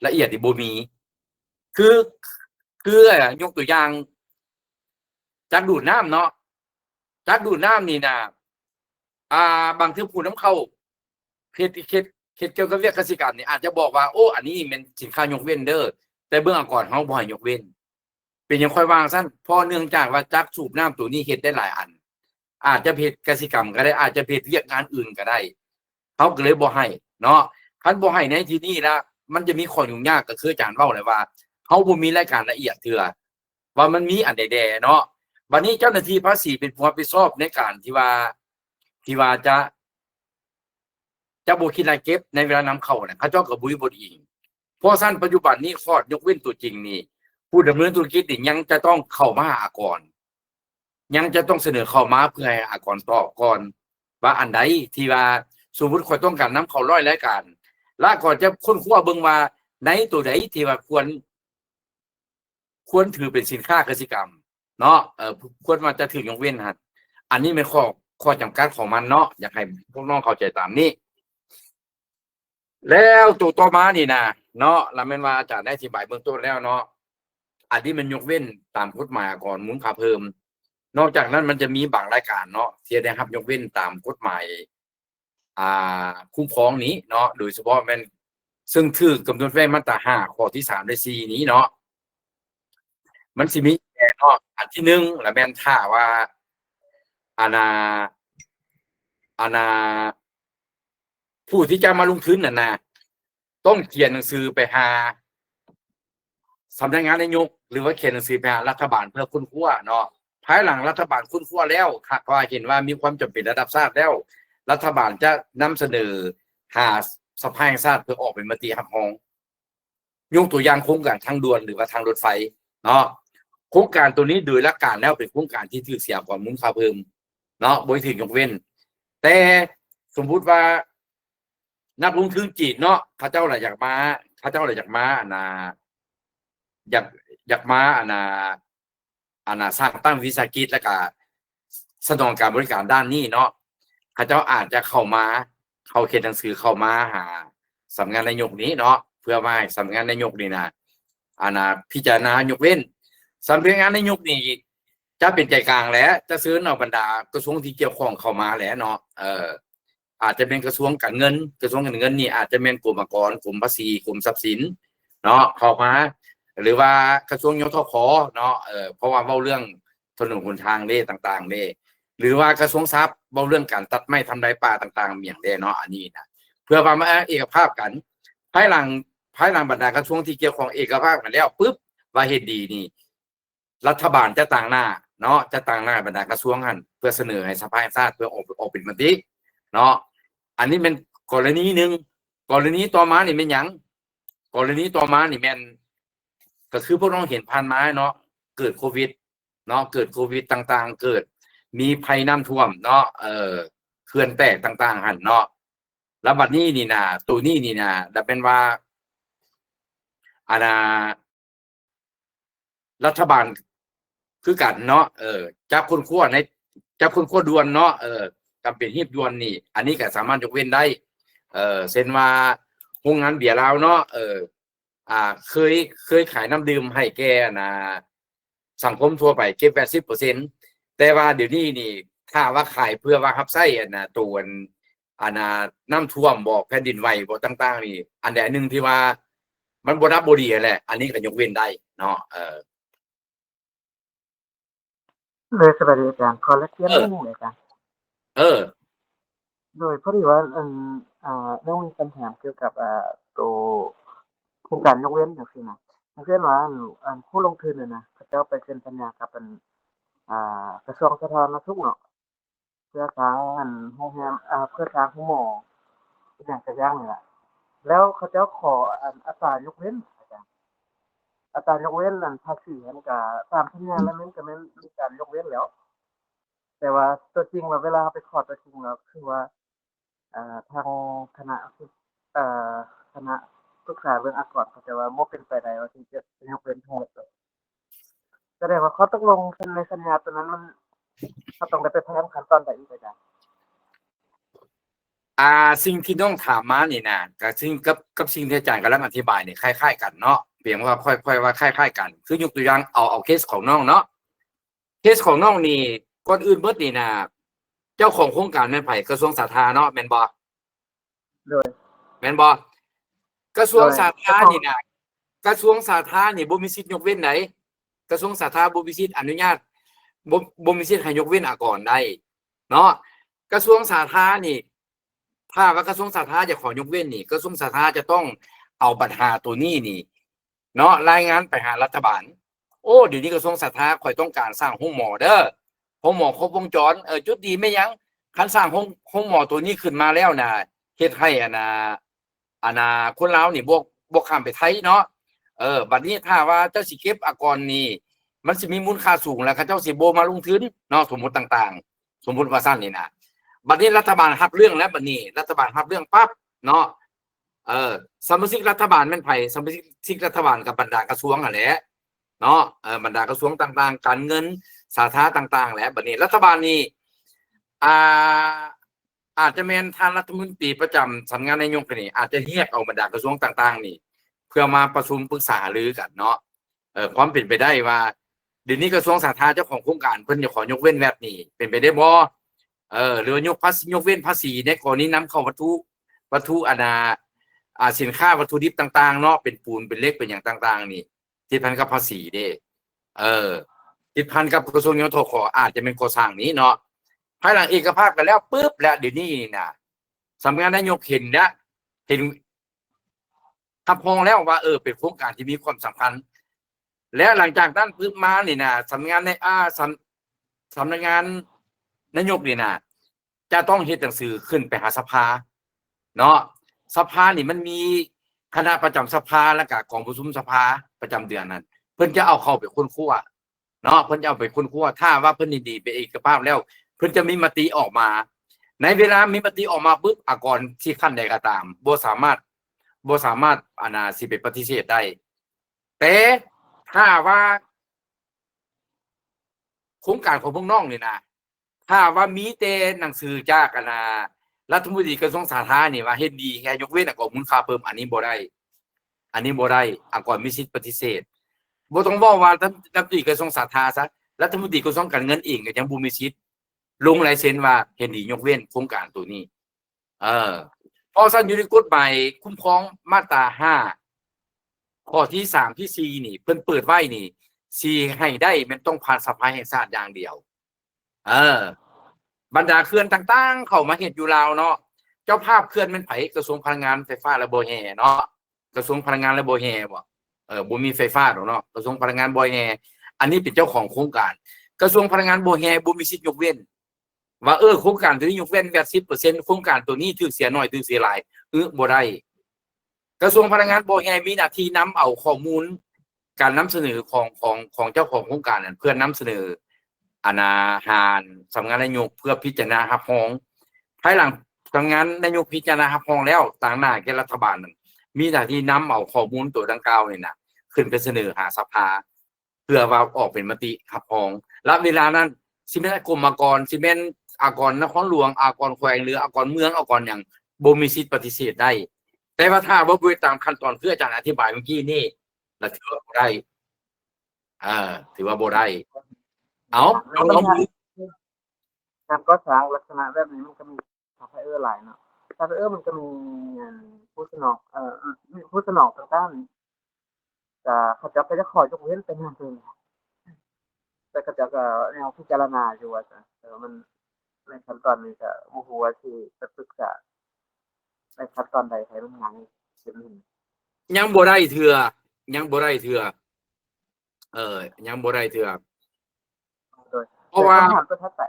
ละเอียดที่บ่มีคือยกตัวอย่างจักดูดน้ำเนาะจักดูดน้ำนี่นะบางทีผู้นำเข้าเฮ็ดเกี่ยวกับเรื่องกสิกรรมนี่อาจจะบอกว่าอันนี้เป็นสินค้ายกเว้นเด้อแต่เบื้องก่อนเฮาบ่ให้ยกเว้นเป็นอย่างค่อยวางซั่นเพราะเนื่องจากว่าจักสูบน้ำตัวนี้เฮ็ดได้หลายอันอาจจะเฮ็ดกสิกรรมก็ได้อาจจะเฮ็ดเวียกงานอื่นก็ได้เฮาก็เลยบ่ให้เนาะคันบ่ให้ในที่นี้ละมันจะมีข้อยุ่งยากก็คืออาจารย์เว้าเลยว่าเฮาบ่มีรายการละเอียดเทื่อว่ามันมีอันใดๆเนาะบัดนี้เจ้าหน้าที่ภาษีเป็นผู้รับผิดชอบในการที่ว่าจะบ่คิดรายเก็บในเวลานำเข้าน่ะเขาเจ้าก็บ่อยู่บ่อีกเพราะซั่นปัจจุบันนี้ข้อยกเว้นตัวจริงนี่ผู้ดำเนินธุรกิจนี่ยังจะต้องเข้ามาหาก่อนยังจะต้องเสนอเข้ามาเพื่อให้อากรตอบก่อนว่าอันใดที่ว่าสมมุติข้อยต้องการนำเข้า100รายการแล้วก่อนจะค้นคว้าเบิ่งว่าในตัวใดที่ว่าควรถือเป็นสินค้ากสิกรรมเนาะควรว่าจะถือยกเว้นฮะอันนี้เป็นข้อจำกัดของมันเนาะอยากให้พวกน้องเข้าใจตามนี้แล้วตัวต่อมานี่นะเนาะแล้วแม่นว่าอาจารย์ได้อธิบายเบื้องต้นแล้วเนาะอันที่มันยกเว้นตามกฎหมายก่อนมูลค่าเพิ่มนอกจากนั้นมันจะมีบางรายการเนาะที่ได้รับยกเว้นตามกฎหมายคุ้มครองนี้เนาะโดยเฉพาะแม่นซึ่งถือกำหนดไว้มาตรา5ข้อที่3และ4นี้เนาะมันสิมีเนาะอันที่1แล้วแม่นถ้าว่าผู้ที่จะมาลงทุนน่ะนะต้องเขียนหนังสือไปหาสำนักงานนายกหรือว่าเขียนหนังสือไปหารัฐบาลเพื่อค้นคว้าเนาะภายหลังรัฐบาลค้นคว้าแล้วหากว่าเห็นว่ามีความจำเป็นระดับชาติแล้วรัฐบาลจะนำเสนอหาสภาแห่งชาติเพื่อออกเป็นมติรับรองยกตัวอย่างโครงการทางด่วนหรือว่าทางรถไฟเนาะ โครงการตัวนี้โดยหลักการแล้วเป็นโครงการที่ถือเสียก่อนมูลค่าเพิ่มเนาะบ่ถือยกเว้นแต่สมมุติว่านักลงทุนจีนเนาะเขาเจ้าอยากมาอยากมาสร้างตั้งวิสาหกิจแล้วก็สนองการบริการด้านนี้เนาะเขาเจ้าอาจจะเข้าเขียนหนังสือเข้ามาหาสำนักงานนายกนี้เนาะเพื่อว่าสำนักงานนายกนี่นะพิจารณายกเว้นสำนักงานนายกนี่จะเป็นใจกลางแล้วจะซื้อเอาบรรดากระทรวงที่เกี่ยวข้องเข้ามาแล้วเนาะอาจจะเป็นกระทรวงการเงินนี่อาจจะเป็นกรมกรมภาษีกรมทรัพย์สินเนาะเข้ามาหรือว่ากระทรวงยทคเนาะเพราะว่าเว้าเรื่องถนนหนทางเด้ต่างๆเด้หรือว่ากระทรวงทรัพย์เว้าเรื่องการตัดไม้ทำลายป่าต่างๆอย่างเด้เนาะอันนี้นะเพื่อว่ามาเอกภาพกันภายหลังบรรดากระทรวงที่เกี่ยวข้องเอกภาพกันแล้วปุ๊บว่าเฮ็ดดีนี่รัฐบาลจะต่างหน้าเนาะจะต่างหน้าบรรดากระทรวงหั่นเพื่อเสนอให้สภาแห่งชาติเพื่อออกเป็นมติเนาะอันนี้เป็นกรณีหนึ่งกรณีต่อมานี่เป็นหยังกรณีต่อมานี่แม่นก็คือพวกน้องเห็นผ่านมาเนาะเกิดโควิดเนาะเกิดโควิดต่างๆเกิดมีภัยน้ำท่วมเนาะเขื่อนแตกต่างๆหั่นเนาะแล้วบัดนี้นี่นะตัวนี้นี่นะแต่เป็นว่ารัฐบาลคือกันเนาะจับคนขั้วด่วนเนาะจำเป็นฮีบด่วนนี่อันนี้ก็สามารถยกเว้นได้เช่นว่าโรงงานเบียร์ลาวเนาะเคยขายน้ำดื่มให้แก่สังคมทั่วไปเก็บ 80% แต่ว่าเดี๋ยวนี้นี่ถ้าว่าขายเพื่อว่ารับใช้ตัวน้ำท่วมบ่แผ่นดินไหวบ่ต่างๆนี่อันใดอันหนึ่งที่ว่ามันบ่รับบ่ดีแหละอันนี้ก็ยกเว้นได้เนาะเลยสวัสดีอาจารย์ขอเรียนนิดนึงเลยอาจารย์โดยพอดีว่าต้องมีคำถามเกี่ยวกับตัวโครงการยกเว้นอย่างนี้นะอย่างเช่นว่าผู้ลงทุนเนี่ยนะเขาจะไปเซ็นสัญญากับเป็นกระทรวงสาธารณสุขเนาะเพื่อสร้างโรงแรมเพื่อสร้างห้องหมอเป็นอย่างจะย่างนี่แหละแล้วเขาจะขออัตรายกเว้นอาจารย์อัตรายกเว้นภาษีมันก็ตามสัญญาแล้วมันก็เป็นมีการยกเว้นแล้วแต่ว่าตัวจริงว่าเวลาไปขอตัวจริงแล้วคือว่าทางคณะคณะศึกษาเรื่องอากรเขาจะว่าบ่เป็นไปได้ว่าที่จะยกเว้นทั้งหมดเลยแสดงว่าข้อตกลงในสัญญาตัวนั้นมันเขาต้องได้ไปแทนขั้นตอนใดอีกอาจารย์สิ่งที่น้องถามมานี่นะกับสิ่งกับสิ่งที่อาจารย์กำลังอธิบายนี่คล้ายๆกันเนาะเพียงว่าค่อยๆว่าคล้ายๆกันคือยกตัวอย่างเอาเคสของน้องเนาะเคสของน้องนี่ก่อนอื่นเบิดนี่นะเจ้าของโครงการแม่นไผกระทรวงสาธารณสุขเนาะแม่นบ่โดยแม่นบ่กระทรวงสาธารณสุขนี่นะกระทรวงสาธารณสุขนี่บ่มีสิทธิ์ยกเว้นไหนกระทรวงสาธารณสุขบ่มีสิทธิ์อนุญาตบ่มีสิทธิ์ให้ยกเว้นก่อนได้เนาะกระทรวงสาธารณสุขนี่ถ้าว่ากระทรวงสาธารณสุขจะขอยกเว้นนี่กระทรวงสาธารณสุขจะต้องเอาปัญหาตัวนี้นี่เนาะรายงานไปหารัฐบาลโอ้เดี๋ยวนี้กระทรวงสาธารณสุขข่อยต้องการสร้างโรงหมอเด้อโรงหมอครบวงจรจุดดีไม่ยั้งคันสร้างโรงหมอตัวนี้ขึ้นมาแล้วนะเฮ็ดให้คนลาวนี่บ่ข้ามไปไทยเนาะบัดนี้ถ้าว่าเจ้าสิเก็บอากรนี่มันสิมีมูลค่าสูงแล้วเขาเจ้าสิบ่มาลงทุนเนาะสมมุติต่างๆสมมุติว่าซั่นนี่นะบัดนี้รัฐบาลรับเรื่องแล้วบัดนี้รัฐบาลรับเรื่องปั๊บเนาะสมาชิกรัฐบาลแม่นไผสมาชิกรัฐบาลกับบรรดากระทรวงนั่นแหละเนาะบรรดากระทรวงต่างๆการเงินสาธารณต่างๆแหละบัดนี้รัฐบาลนี่อาจจะแม่นท่านรัฐมนตรีประจำสำนักงานนายกนี่อาจจะเรียกเอาบรรดากระทรวงต่างๆนี่เพื่อมาประชุมปรึกษาหารือกันเนาะความเป็นไปได้ว่าเดี๋ยวนี้กระทรวงสาธารณสุขเจ้าของโครงการเพิ่นจะขอยกเว้นแวดนี่เป็นไปได้บ่หรือยกเว้นภาษีในกรณีนำเข้าวัตถุสินค้าวัตถุดิบต่างๆเนาะเป็นปูนเป็นเหล็กเป็นอย่างต่างๆนี่ติดพันกับภาษีเด้ติดพันกับกระทรวงยทคอาจจะเป็นโครงสร้างนี้เนาะภายหลังเอกภาพกันแล้วปุ๊บแล้วเดี๋ยวนี้นะสำนักงานนายกเห็นคำพองแล้วว่าเป็นโครงการที่มีความสำคัญแล้วหลังจากนั้นปุ๊บมานี่นะสำนักงานสำนักงานนายกนี่นะจะต้องเฮ็ดหนังสือขึ้นไปหาสภาเนาะสภานี่มันมีคณะประจำสภาแล้วก็กองประชุมสภาประจำเดือนนั้นเพิ่นจะเอาเข้าไปค้นคว้า เนาะเพิ่นจะเอาไปคุ้นคั่วถ้าว่าเพิ่นดีๆเป็นเอกภาพแล้วเพิ่นจะมีมติออกมา ในเวลามีมติออกมาปุ๊บอากรที่ขั้นใดก็ตามบ่สามารถสิไปปฏิเสธได้แต่ถ้าว่าโครงการของพวกน้องนี่นะถ้าว่ามีแต่หนังสือจากรัฐมนตรีกระทรวงสาธารณสุขนี่ว่าเฮ็ดดีแค่ยกเว้นอากรมูลค่าเพิ่มอันนี้บ่ได้อากรมีสิทธิ์ปฏิเสธบ่ต้องบอกว่ารัฐมนตรีกระทรวงสาธารณสุขซะรัฐมนตรีกระทรวงการเงินเองก็ยังบ่มีสิทธิ์ลงลายเซ็นว่าเฮ็ดดียกเว้นโครงการตัวนี้เพราะซั่นอยู่ในกฎหมายคุ้มครองมาตรา5ข้อที่3ที่4นี่เพิ่นเปิดไว้นี่สิให้ได้มันต้องผ่านสภาแห่งชาติอย่างเดียวบรรดาเขื่อนต่างๆเข้ามาเฮ็ดอยู่ลาวเนาะเจ้าภาพเขื่อนมันไผกระทรวงพลังงานไฟฟ้าและบ่แห่เนาะกระทรวงพลังงานและบ่แห่บ่บ่มีไฟฟ้าหรอกเนาะกระทรวงพลังงานบ่แห่อันนี้เป็นเจ้าของโครงการกระทรวงพลังงานบ่แห่บ่มีสิทธิ์ยกเว้นว่าโครงการตัวนี้ยกเว้นแวด 10% โครงการตัวนี้ถูกเสียน้อยถูกเสียหลายบ่ได้กระทรวงพลังงานบ่แห่มีหน้าที่นำเอาข้อมูลการนำเสนอของเจ้าของโครงการนั้นเพื่อนำเสนอหารสำนักงานนายกเพื่อพิจารณารับรองภายหลังสำนักงานนายกพิจารณารับรองแล้วต่างหน้าแก่รัฐบาลนั้นมีหน้าที่นำเอาข้อมูลตัวดังกล่าวนี่นะขึ้นไปเสนอหาสภาเพื่อว่าออกเป็นมติรับรองและเวลานั้นสิแม่นกรมอากรสิแม่นอากรนครหลวงอากรแขวงหรืออากรเมืองอากรหยังบ่มีสิทธิ์ปฏิเสธได้แต่ว่าถ้าบ่เป็นตามขั้นตอนคืออาจารย์อธิบายเมื่อกี้นี่ละถือว่าบ่ได้ถือว่าบ่ได้เอาลองดู การก่อสร้างลักษณะแบบนี้มันก็มีซัพพลายเออร์หลายเนาะซัพพลายเออร์มันก็มีผู้สนองผู้สนองต่างๆเขาจะไปจะขอยกเว้นเป็นอย่างอื่นแต่ก็จะแนวพิจารณาอยู่ว่ามันในขั้นตอนนี้ก็บ่ฮู้ว่าสิจะปรึกษาในขั้นตอนใดให้มันง่ายขึ้น ยังบ่ได้เทื่อยังบ่ได้เทื่อยังบ่ได้เทื่อ โดย เพราะว่า คำถามตัวถัดไป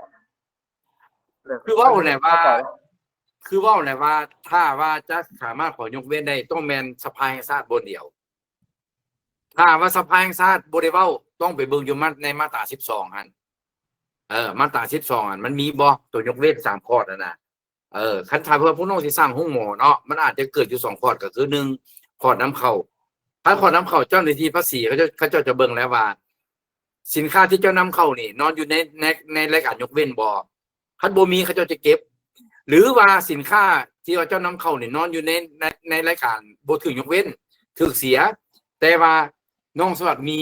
คือเว้าแหละว่าถ้าว่าจะสามารถขอยกเว้นได้ต้องแม่นสภาแห่งชาติบนเดียวถ้าว่าสภาแห่งชาติบ่ได้เว้าต้องไปเบิ่งอยู่ในมาตรา12หั่นมาตรา12หั่นมันมีบ่ตัวยกเว้น3ข้อนั่นน่ะคันถ้าเพื่อผู้น้องสิสร้างโรงหมอเนาะมันอาจจะเกิดอยู่2ข้อก็คือ1ข้อนำเข้าถ้าข้อนำเข้าเจ้าหน้าที่ภาษีเขาจะเบิ่งแล้วว่าสินค้าที่เจ้านำเข้านี่นอนอยู่ในรายการยกเว้นบ่คันบ่มีเขาจะเก็บหรือว่าสินค้าที่ว่าเจ้านำเข้านี่นอนอยู่ในรายการบ่ถูกยกเว้นถูกเสียแต่ว่าน้องสวัสดิ์มี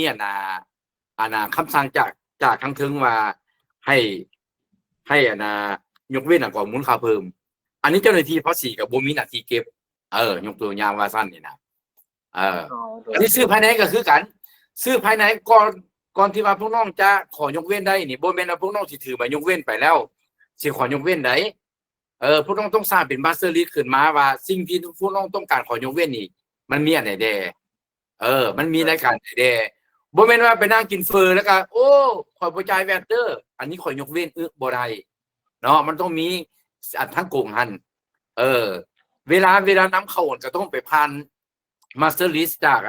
คำสั่งจากทางถึงว่าให้ยกเว้นก่อนมูลค่าเพิ่มอันนี้เจ้าหน้าที่ภาษีก็บ่มีหน้าที่เก็บยกตัวอย่างว่าซั่นนี่นะอันนี้ซื้อภายในก็คือกันซื้อภายในก่อนที่ว่าพวกน้องจะขอยกเว้นได้นี่บ่แม่นว่าพวกน้องสิถือใบยกเว้นไปแล้วสิขอยกเว้นได้พวกน้องต้องสร้างเป็นมาสเตอร์ลิสต์ขึ้นมาว่าสิ่งที่พวกน้องต้องการขอยกเว้นนี่มันมีอันไหนแด่มันมีรายการไหนแด่บ่แม่นว่าไปนั่งกินเฟอแล้วก็โอ้ขอยบ่จ่ายแวตเด้ออันนี้ขอยกเว้นบ่ได้เนาะมันต้องมีทั้งโกงหันเวลานำเข้าก็ต้องไปผ่านมาสเตอร์ลิสต์จาก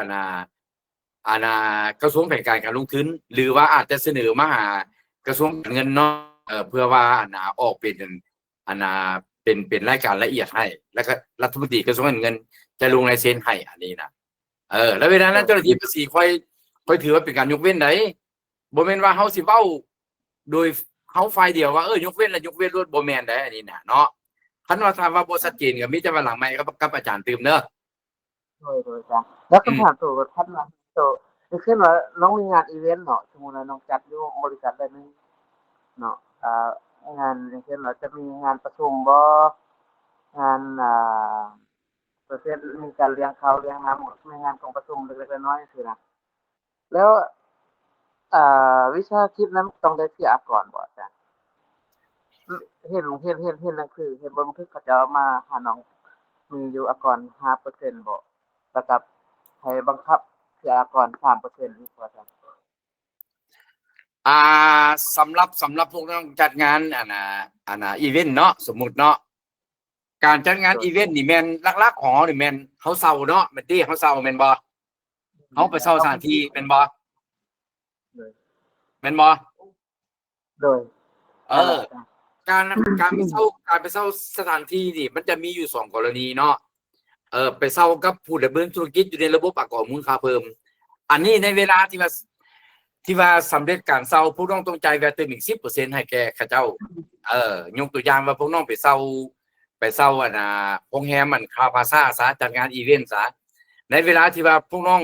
กระทรวงแผนการลงทุนหรือว่าอาจจะเสนอมาหากระทรวงการเงินเนาะเพื่อว่าออกเป็นเป็นรายการละเอียดให้แล้วก็รัฐมนตรีกระทรวงการเงินจะลงลายเซ็นให้อันนี้นะแล้วเวลานั้นเจ้าหน้าที่ภาษีค่อยถือว่าเป็นการยกเว้นได้บ่แม่นว่าเฮาสิเว้าโดยเฮาฝ่ายเดียวว่ายกเว้นแล้วยกเว้นรวดบ่แม่นได้อันนี้นะเนาะคันว่าถามว่าบ่ชัดเจนก็มีแต่ว่าหลังไมค์กับอาจารย์ตืมเด้อโดยจ้ะแล้วคำถามตัวถัดมาอย่างเช่นว่าน้องมีงานอีเวนต์เนาะสมมุติว่าน้องจัดอยู่บริษัทใดนึงเนาะงานอย่างเช่นว่าจะมีงานประชุมบ่งานประเภทมีการเลี้ยงข้าวเลี้ยงน้ำมีงานของประชุมเล็กๆน้อยๆจังซี่นะแล้ววิชาคิดนั้นต้องได้เสียก่อนบ่จ้ะเห็นหนังสือเห็นบ่บันทึกเขาจะมาหาน้องมีอยู่ก่อน 5% บ่แล้วก็ให้บังคับเสียก่อน 3% อีกว่าซั่นสำหรับพวกน้องจัดงานอีเวนต์เนาะสมมุติเนาะการจัดงานอีเวนต์นี่แม่นหลักๆของนี่แม่นเฮาเซาเนาะแม่นติเฮาเซาแม่นบ่เฮาไปเซาสถานที่แม่นบ่ แม่นบ่ โดย เออ การไปเช่าสถานที่นี่มันจะมีอยู่สองกรณีเนาะไปเช่ากับผู้ดำเนินธุรกิจอยู่ในระบบประกอบมูลค่าเพิ่ม อันนี้ในเวลาที่ว่าสำเร็จการเช่าผู้น้องต้องจ่ายแวตเติมอีก 10% ให้แก่ข้าเจ้ายกตัวอย่างว่าพวกน้องไปเช่าโรงแรมมันคาพาซ่าซะจัดงานอีเวนต์ซะในเวลาที่ว่าพวกน้อง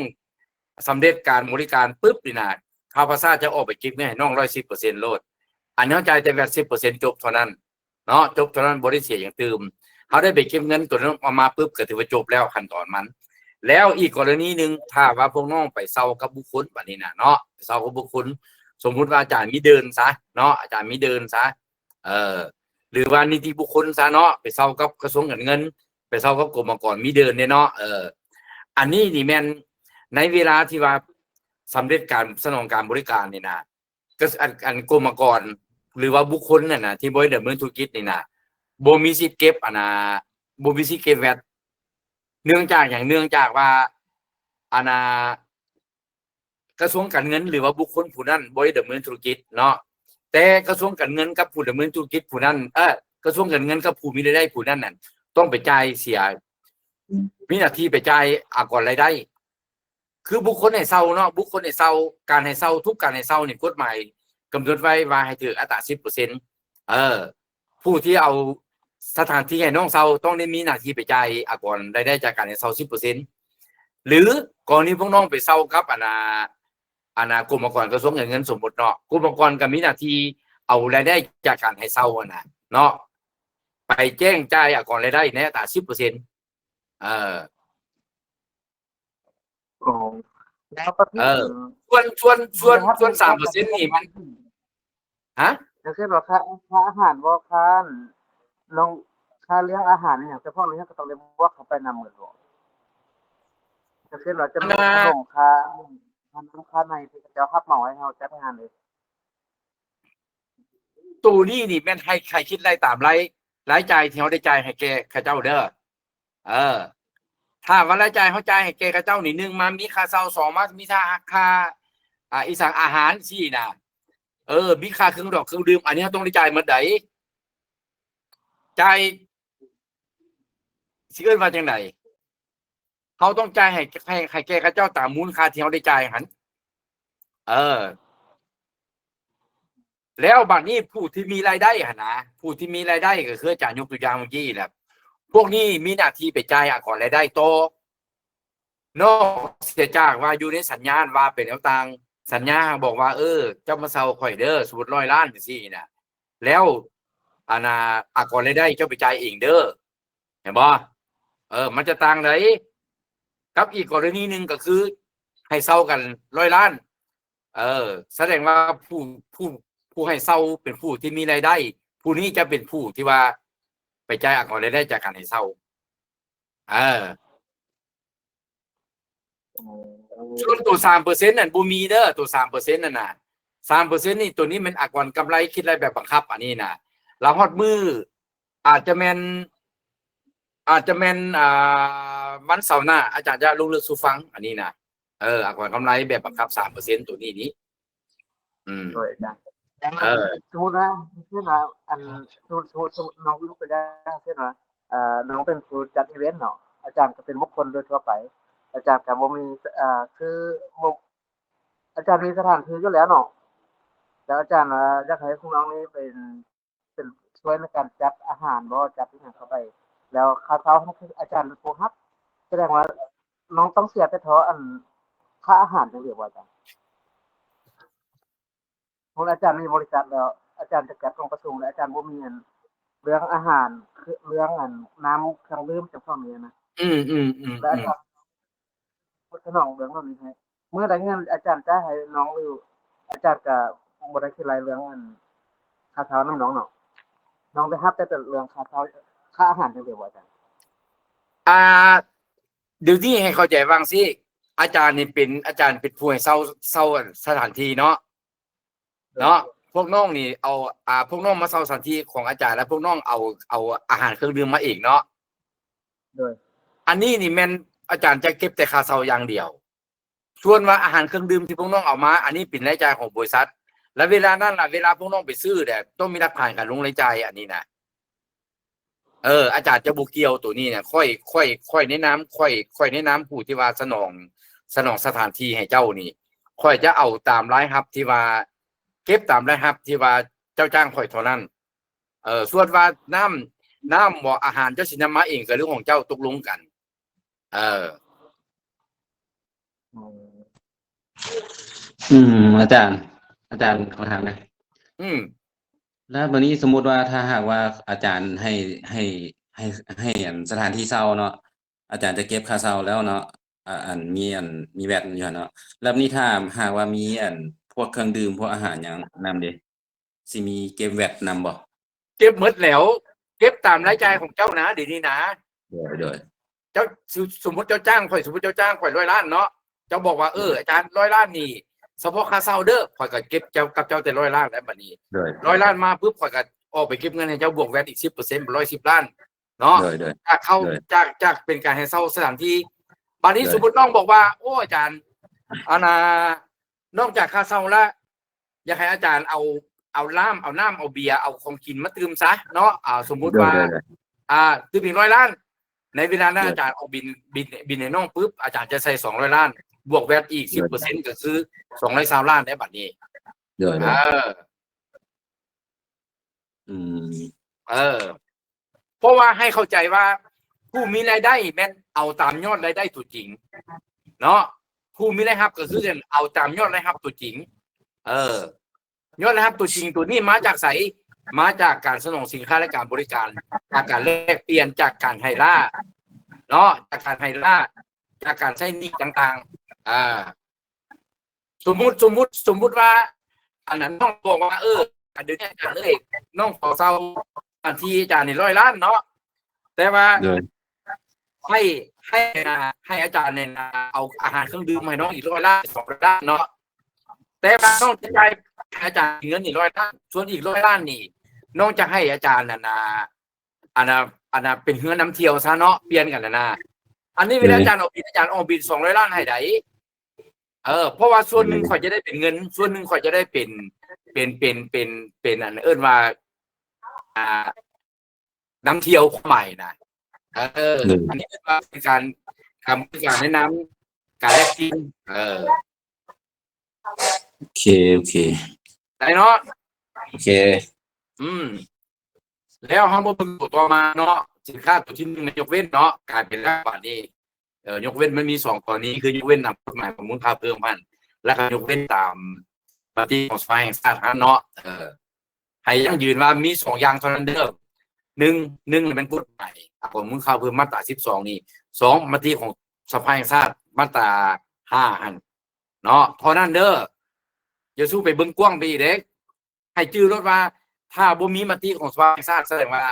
สำเร็จการบริการปุ๊บนี่นะคาพาซ่าจะออกไปคิดเงินให้น้อง 110% โลดอันนี้จ่ายแต่แวต 10% จบเท่านั้นเนาะจบเท่านั้นบ่ได้เสียอย่างตื่มเขาได้ไปเก็บเงินตัวนั้นออกมาปุ๊บก็ถือว่าจบแล้วขั้นตอนมัน แล้วอีกกรณีหนึ่งถ้าว่าพวกน้องไปเช่ากับบุคคลแบบนี้นะเนาะไปเช่ากับบุคคลสมมุติว่าอาจารย์มีเดินซะเนาะอาจารย์มีเดินซะหรือว่านิติบุคคลซะเนาะไปเช่ากับกระทรวงการเงินไปเช่ากับกรมกรมีเดินเนี่ยเนาะอันนี้นี่แม่นในเวลาที่ว่าสำเร็จการสนองการบริการนี่นะก็อันกรมกรหรือว่าบุคคลน่ะนะที่บริดำเนินธุรกิจนี่นะบ่มีสิทธิ์เก็บบ่มีสิทธิ์เก็บแวตเนื่องจากว่ากระทรวงการเงินหรือว่าบุคคลผู้นั้นบ่ได้ดำเนินธุรกิจเนาะแต่กระทรวงการเงินกับผู้ดำเนินธุรกิจผู้นั้นกระทรวงการเงินกับผู้มีรายได้ผู้นั้นน่ะต้องไปจ่ายเสียมีหน้าที่ไปจ่ายอากรรายได้คือบุคคลให้เช่าเนาะบุคคลให้เช่าการให้เช่าทุกการให้เช่านี่กฎหมายกำหนดไว้ว่าให้ถืออัตรา 10% ผู้ที่เอาสถานที่ให้น้องเช่าต้องได้มีหน้าที่ไปจ่ายอากรรายได้จากการให้เช่า 10%หรือกรณีพวกน้องไปเช่ากับกรมกรกระทรวงการเงินสมมติเนาะกรมกรก็มีหน้าที่เอารายได้จากการให้เช่าเนาะไปแจ้งจ่ายอากรรายได้ในอัตรา 10%โอ้แล้วประเภท ส่วน 3% นี่มันฮะ อย่างเช่นว่าค่าอาหารบ่น้องค่าเลี้ยงอาหารเนี่ยเฉพาะเลี้ยงก็ต้องเรียกว่าเขาไปนำหมดบ่อย่างเช่นว่าจะมีขนมค่าน้ำค่าในที่จะรับเหมาให้เราจัดงานเลย ตู้นี่แม่นให้ใครคิดรายตามรายจ่ายที่เขาได้จ่ายให้แกข้าเจ้าเด้อถ้าว่ารายจ่ายเขาจ่ายให้แกข้าเจ้านี่1มามีค่าเช่า2มามีค่าอีสังอาหาร4น่ะมีค่าเครื่องดอกเครื่องดื่มอันนี้ต้องได้จ่ายหมดใดจ่ายสิเอิ้นว่าจังได๋เขาต้องจ่ายให้แกข้าเจ้าตามมูลค่าที่เขาได้จ่ายหั่นแล้วบัดนี้ผู้ที่มีรายได้ผู้ที่มีรายได้ก็คืออาจารย์ยกตัวอย่างเมื่อกี้แหละพวกนี้มีหน้าที่ไปจ่ายก่อนรายได้ต่อนอกเสียจากว่าอยู่ในสัญญาณว่าเป็นแนวต่างสัญญาบอกว่าเจ้ามาเซาข่อยเด้อสมมุติ100 ล้านจังซี่น่ะแล้วก่อนรายได้เจ้าไปจ่ายเองเด้อเห็นบ่มันจะต่างไหนกับอีกกรณีหนึงก็คือให้เซากัน100 ล้านแสดงว่าผู้ให้เช่าเป็นผู้ที่มีรายได้ผู้นี้จะเป็นผู้ที่ว่าไปจ่ายก่อนรายได้จากการให้เช่าส่วนตัว 3% นั่นบ่มีเด้อตัว 3% นั่นน่ะ 3% นี่ตัวนี้มันอากรกำไรคิดรายแบบบังคับอันนี้น่ะแล้วฮอดมืออาจจะแม่นวันเสาร์หน้าอาจารย์จะลงเรื่องสู่ฟังอันนี้น่ะอากรกำไรแบบบังคับ 3% ตัวนี้โดยอาจารย์สมมติว่าเช่นว่าสมมติน้องลูกไปได้เช่นว่าน้องเป็นครูจัดอีเวนต์เนาะอาจารย์ก็เป็นบุคคลโดยทั่วไปอาจารย์ก็บ่มีคืออาจารย์มีสถานที่อยู่แล้วเนาะแล้วอาจารย์อยากให้คุณน้องนี่เป็นช่วยในการจัดอาหารบ่จัดที่หยังเข้าไปแล้วค่าเช่าคืออาจารย์เป็นผู้รับแสดงว่าน้องต้องเสียแต่เท่าค่าอาหารจังซี่บ่อาจารย์พออาจารย์มีบริษัทแล้วอาจารย์จะจัดองค์ประชุมแล้วอาจารย์บ่มีเรื่องอาหารคือเรื่องน้ำเครื่องดื่มจังพวกนี้นะแล้วอาจารย์พุทธน้องเรื่องนี้ให้เมื่อใดเงินอาจารย์จะให้น้องอยู่อาจารย์ก็บ่ได้คิดหลายเรื่องค่าเช่านำน้องเนาะน้องได้รับแต่เรื่องค่าเช่าค่าอาหารจังซี่บ่อาจารย์เดี๋ยวนี้ให้เข้าใจว่าสิอาจารย์นี่เป็นผู้ให้เช่าสถานที่เนาะพวกน้องนี่เอาพวกน้องมาเช่าสถานที่ของอาจารย์แล้วพวกน้องเอาอาหารเครื่องดื่มมาเองเนาะโดยอันนี้นี่แม่นอาจารย์จะเก็บแต่ค่าเช่าอย่างเดียวส่วนว่าอาหารเครื่องดื่มที่พวกน้องเอามาอันนี้เป็นรายจ่ายของบริษัท แล้วเวลานั้นล่ะเวลาพวกน้องไปซื้อเนี่ยต้องมีหลักฐานการลงรายจ่ายอันนี้นะอาจารย์จะบุเกี่ยวตัวนี้เนี่ยค่อยแนะนำค่อยแนะนำผู้ที่ว่าสนองสถานที่ให้เจ้านี่ค่อยจะเอาตามรายรับที่ว่าเก็บตามรายรับที่ว่าเจ้าจ้างค่อยเท่านั้นส่วนว่าน้ำบ่อาหารเจ้าสินำมาเองก็เรื่องของเจ้าตกลงกันอาจารย์ขอถามนะแล้ววันนี้สมมุติว่าถ้าหากว่าอาจารย์ให้สถานที่เช่าเนาะอาจารย์จะเก็บค่าเช่าแล้วเนาะมีแวตอยู่เนาะแล้วนี่ถ้าหากว่ามีพวกเครื่องดื่มพวกอาหารอย่างนำเด้สิมีเก็บแวตนำบ่เก็บหมดแล้วเก็บตามรายจ่ายของเจ้านะเดี๋ยวนี้นะโดยเจ้าสมมติเจ้าจ้างข่อย100 ล้านเนาะเจ้าบอกว่าอาจารย์100 ล้านนี่เฉพาะค่าเช่าเด้อข่อยก็เก็บเจ้ากับเจ้าแต่100 ล้านแล้วบัดนี้100 ล้านมาปุ๊บข่อยก็ออกไปเก็บเงินให้เจ้าบวกแวตอีก 10% 110 ล้านเนาะจากเป็นการให้เช่าสถานที่บัดนี้สมมุติน้องบอกว่าโอ้อาจารย์นอกจากค่าเช่าแล้วอยากให้อาจารย์เอาน้ำเอาเบียร์เอาของกินมาดื่มซะเนาะสมมุติว่าดื่มอีก100 ล้านในเวลานั้นอาจารย์เอาบินให้น้องปุ๊บอาจารย์จะใส่200 ล้านบวกแวตอีก 10% ก็คือ220 ล้านได้บัดนี้เพราะว่าให้เข้าใจว่าผู้มีรายได้แม่นเอาตามยอดรายได้ตัวจริงเนาะผู้มีรายรับก็คือเอาตามยอดรายรับตัวจริงยอดรายรับตัวจริงตัวนี้มาจากไสมาจากการสนองสินค้าและการบริการจากการแลกเปลี่ยนจากการให้ล่าเนาะจากการให้ล่าจากการใช้หนี้ต่างๆสมมุติว่าอันนั้นน้องบอกว่าเดี๋ยวนี้อาจารย์น้องขอเช่าอันที่อาจารย์นี่100 ล้านเนาะแต่ว่าให้อาจารย์เนี่ยเอาอาหารเครื่องดื่มให้น้องอีก100 ล้าน200 ล้านเนาะแต่ว่าน้องจะจ่ายอาจารย์เงินอีก100 ล้านส่วนอีก100 ล้านนี่น้องจะให้อาจารย์อันน่ะเป็นเฮือน้ำเที่ยวซะเนาะเปลี่ยนกันนะอันนี้เวลาอาจารย์ออกบิน200 ล้านให้ได้เพราะว่าส่วนหนึ่งข่อยจะได้เป็นเงินส่วนหนึ่งข่อยจะได้เป็นอันว่าน้ำเที่ยวใหม่นะอันนี้เป็นการแนะนำการแลกเปลี่ยนโอเคได้เนาะโอเคแล้วเฮาบ่เบิ่งตัวต่อมาเนาะสินค้าตัวที่1ยกเว้นเนาะกลายเป็นแล้วบัดนี้ยกเว้นมันมี2กรณีคือยกเว้นนำกฎหมายของมูลค่าเพิ่มมันแล้วก็ยกเว้นตามปฏิของสภาแห่งชาติเนาะให้ยังยืนว่ามี2อย่างเท่านั้นเด้อ1เป็นกฎหมายของมูลค่าเพิ่มมาตรา12นี่2มติของสภาแห่งชาติมาตรา5หั่นเนาะเท่านั้นเด้ออย่าสู้ไปเบิ่งกว้างไปอีกเด้ให้จื้อรถว่าถ้าบ่มีมติของสภาแห่งชาติแสดงว่า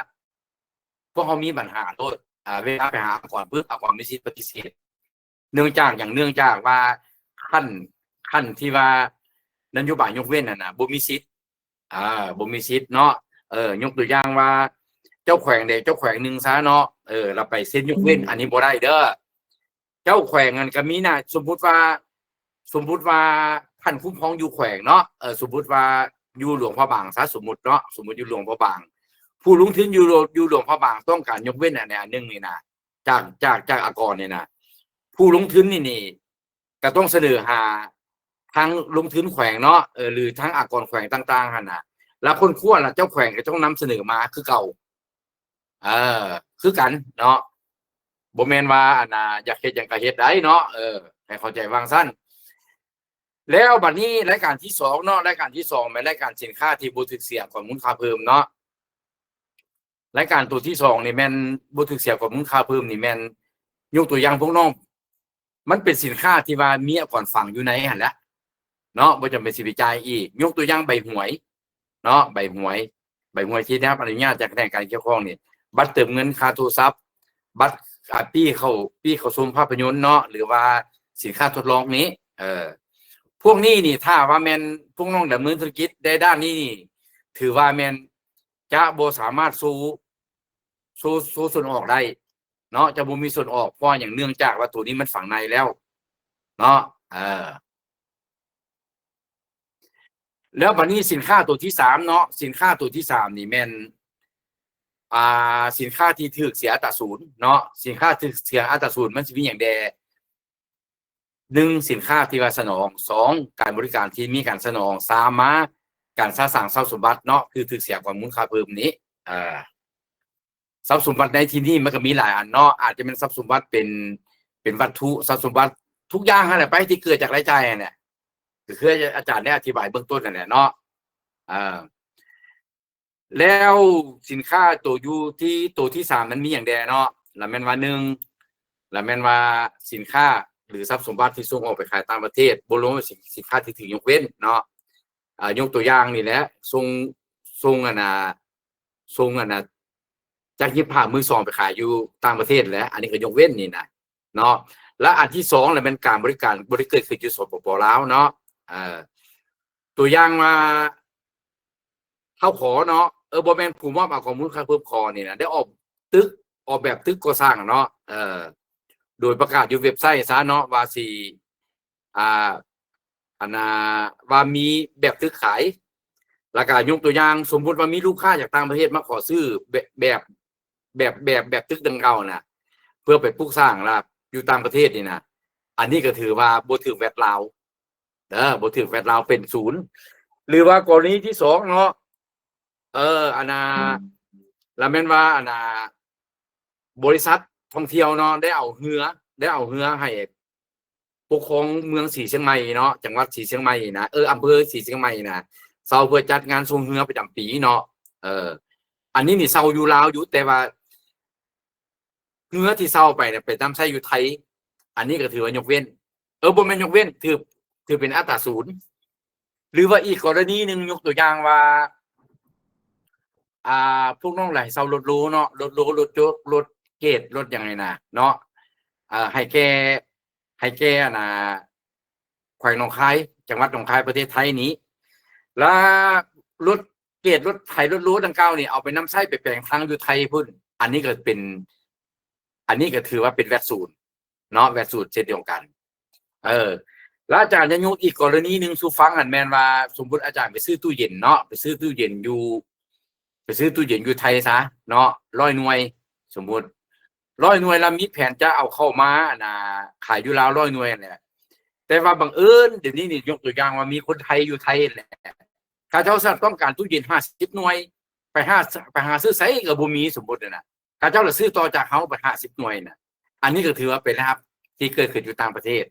พวกเขามีปัญหาโลดเวลาไปหาก่อนปุ๊บก่อนมีสิทธิ์ปฏิเสธเนื่องจากว่าขั้นที่ว่านโยบายยกเว้นน่ะบ่มีสิทธิ์บ่มีสิทธิ์เนาะยกตัวอย่างว่าเจ้าแขวงใดเจ้าแขวงหนึ่งซะเนาะเราไปเซ็นยกเว้นอันนี้บ่ได้เด้อเจ้าแขวงอันก็มีน่ะสมมุติว่าท่านคุ้มครองอยู่แขวงเนาะสมมุติว่าอยู่หลวงพระบางซะสมมุติเนาะสมมุติอยู่หลวงพระบางผู้ลงทุนอยู่หลวงพระบางต้องการยกเว้นอันนึงนี่นะจากอากรเนี่ยนะผู้ลงทุนนี่ก็ต้องเสนอหาทางลงทุนแขวงเนาะหรือทั้งอากรแขวงต่างๆหั่นน่ะแล้วคนขั้วล่ะเจ้าแขวงก็ต้องนำเสนอมาคือเก่าคือกันเนาะบ่แม่นว่าอันน่ะอยากเฮ็ดหยังก็เฮ็ดได้เนาะให้เข้าใจวางซั่นแล้วบัดนี้รายการที่2เนาะรายการที่2เป็นรายการสินค้าที่บ่ถูกเสียของมูลค่าเพิ่มเนาะรายการตัวที่2นี่แม่นบ่ถูกเสียของมูลค่าเพิ่มนี่แม่นยกตัวอย่างพวกน้องมันเป็นสินค้าที่ว่ามีก่อนฝังอยู่ในหั่นแหละเนาะบ่จำเป็นสิไปจ่ายอีกยกตัวอย่างใบหวยเนาะใบหวยที่ได้รับอนุญาตจากคณะการเกี่ยวข้องนี่บัตรเติมเงินค่าโทรศัพท์บัตรปีเข้าชมภาพยนตร์เนาะหรือว่าสินค้าทดลองนี้พวกนี้นี่ถ้าว่าแม่นพวกน้องดำเนินธุรกิจได้ด้านนี้ถือว่าแม่นจะบ่สามารถสู้ส่วนออกได้เนาะจะบ่มีส่วนออกเพราะอย่างเนื่องจากว่าตัวนี้มันฝังในแล้วเนาะ แล้วบัดนี้สินค้าตัวที่3เนาะสินค้าตัวที่3นี่แม่นสินค้าที่ถูกเสียอัตราศูนย์เนาะสินค้าที่เสียอัตราศูนย์มันสิมีหยังแด1สินค้าที่ว่าสนอง2การบริการที่มีการสนอง3มาการสร้างทรัพย์สมบัติเนาะคือถูกเสียความมูลค่าเพิ่มนี้ทรัพย์สมบัติในที่นี้มันก็มีหลายอันเนาะอาจจะเป็นทรัพย์สมบัติเป็นวัตถุทรัพย์สมบัติทุกอย่างนั่นแหละไปที่เกิดจากรายจ่ายเนี่ยคืออาจารย์ได้อธิบายเบื้องต้นนั่นแหละเนาะแล้วสินค้าตัวที่3นั้นมีอย่างใดเนาะแล้วแม่นว่า1แล้วแม่นว่าสินค้าหรือทรัพย์สมบัติที่ส่งออกไปขายต่างประเทศบ่รวมสินค้าที่ถูกยกเว้นเนาะยกตัวอย่างนี่แหละส่งจากยิบผ้ามือ2ไปขายอยู่ต่างประเทศแล้วอันนี้ก็ยกเว้นนี่นะเนาะและอันที่2แล้วเป็นการบริการเกิดขึ้นอยู่สปป.ลาวเนาะตัวอย่างมาเข้าขอเนาะบ่แม่นผู้มอบเอาข้อมูลค่าเพิ่มคอนี่นะได้ออกแบบตึกก่อสร้างเนาะโดยประกาศอยู่เว็บไซต์ซะเนาะว่าสิว่ามีแบบตึกขายแล้วก็ยกตัวอย่างสมมุติว่ามีลูกค้าจากต่างประเทศมาขอซื้อแบบตึกดังเก่าน่ะเพื่อไปปลูกสร้างล่ะอยู่ต่างประเทศนี่นะอันนี้ก็ถือว่าบ่ถูกแวดลาวบ่ถูกแวดลาวเป็นศูนย์หรือว่ากรณีที่2เนาะแล้วแม่นว่าบริษัทท่องเที่ยวเนาะได้เอาเรือให้ปกครองเมืองศรีเชียงใหม่เนาะจังหวัดศรีเชียงใหม่นะอำเภอศรีเชียงใหม่นะเซาเพื่อจัดงานส่งเรือประจำปีเนาะอันนี้นี่เซาอยู่ลาวอยู่แต่ว่าเรือที่เซาไปเนี่ยไปนำใช้อยู่ไทยอันนี้ก็ถือว่ายกเว้นบ่แม่นยกเว้นถือเป็นอัตราศูนย์หรือว่าอีกกรณีนึงยกตัวอย่างว่าพวกน้องหลายเซารถรู้เนาะรถโจ๊กรถเกตรถยังไงนะเนาะให้แก่แขวงหนองคายจังหวัดหนองคายประเทศไทยนี้แล้วรถเกตรถไถรถรู้ดังกล่าวนี่เอาไปนำใช้ไปแปลงทางอยู่ไทยพุ่นอันนี้ก็ถือว่าเป็นแวดศูนย์เนาะแวดศูนย์เช่นเดียวกันแล้วอาจารย์จะยกอีกกรณีนึงสู่ฟังอันแม่นว่าสมมุติอาจารย์ไปซื้อตู้เย็นเนาะไปซื้อตู้เย็นอยู่ไทยซะเนาะ100หน่วยสมมุติ100หน่วยแล้วมีแผนจะเอาเข้ามาขายอยู่ลาว100หน่วยเนี่ยแต่ว่าบังเอิญเดี๋ยวนี้นี่ยกตัวอย่างว่ามีคนไทยอยู่ไทยแหละถ้าเจ้าสัตว์ต้องการตู้เย็น50หน่วยไปหาซื้อไสก็บ่มีสมมุตินะถ้าเจ้าละซื้อต่อจากเฮาไป50หน่วยน่ะอันนี้ก็ถือว่าเป็นนะครับที่เกิดขึ้นอยู่ต่างประเทศ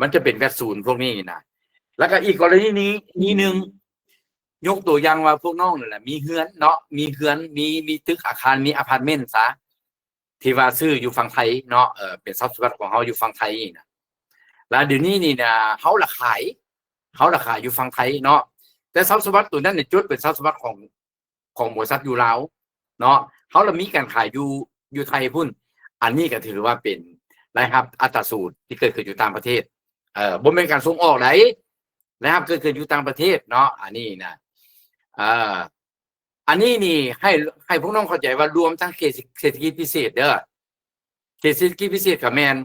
มันจะเป็นแวดศูนย์พวกนี้นะแล้วก็อีกกรณีนี้นึงยกตัวอย่างว่าพวกน้องนั่นแหละมีเฮือนเนาะมีตึกอาคารมีอพาร์ตเมนต์ซะที่ว่าซื้ออยู่ฝั่งไทยเนาะเป็นทรัพย์สมบัติของเฮาอยู่ฝั่งไทยนะแล้วเดี๋ยวนี้นี่นะเฮาละขายอยู่ฝั่งไทยเนาะแต่ทรัพย์สมบัติตัวนั้นเนี่ยจุดเป็นทรัพย์สมบัติของบริษัทอยู่ลาวเนาะเฮาละมีการขายอยู่ไทยพุ่นอันนี้ก็ถือว่าเป็นนะครับอัตราสูตรที่เกิดขึ้นอยู่ต่างประเทศบ่แม่นการส่งออกไหนนะครับเกิดขึ้นอยู่ต่างประเทศเนาะอันนี้นะอันนี้นี่ให้พวกน้องเข้าใจว่ารวมทั้งเขตเศรษฐกิจพิเศษเด้อเขตเศรษฐกิจพิเศษกับแมน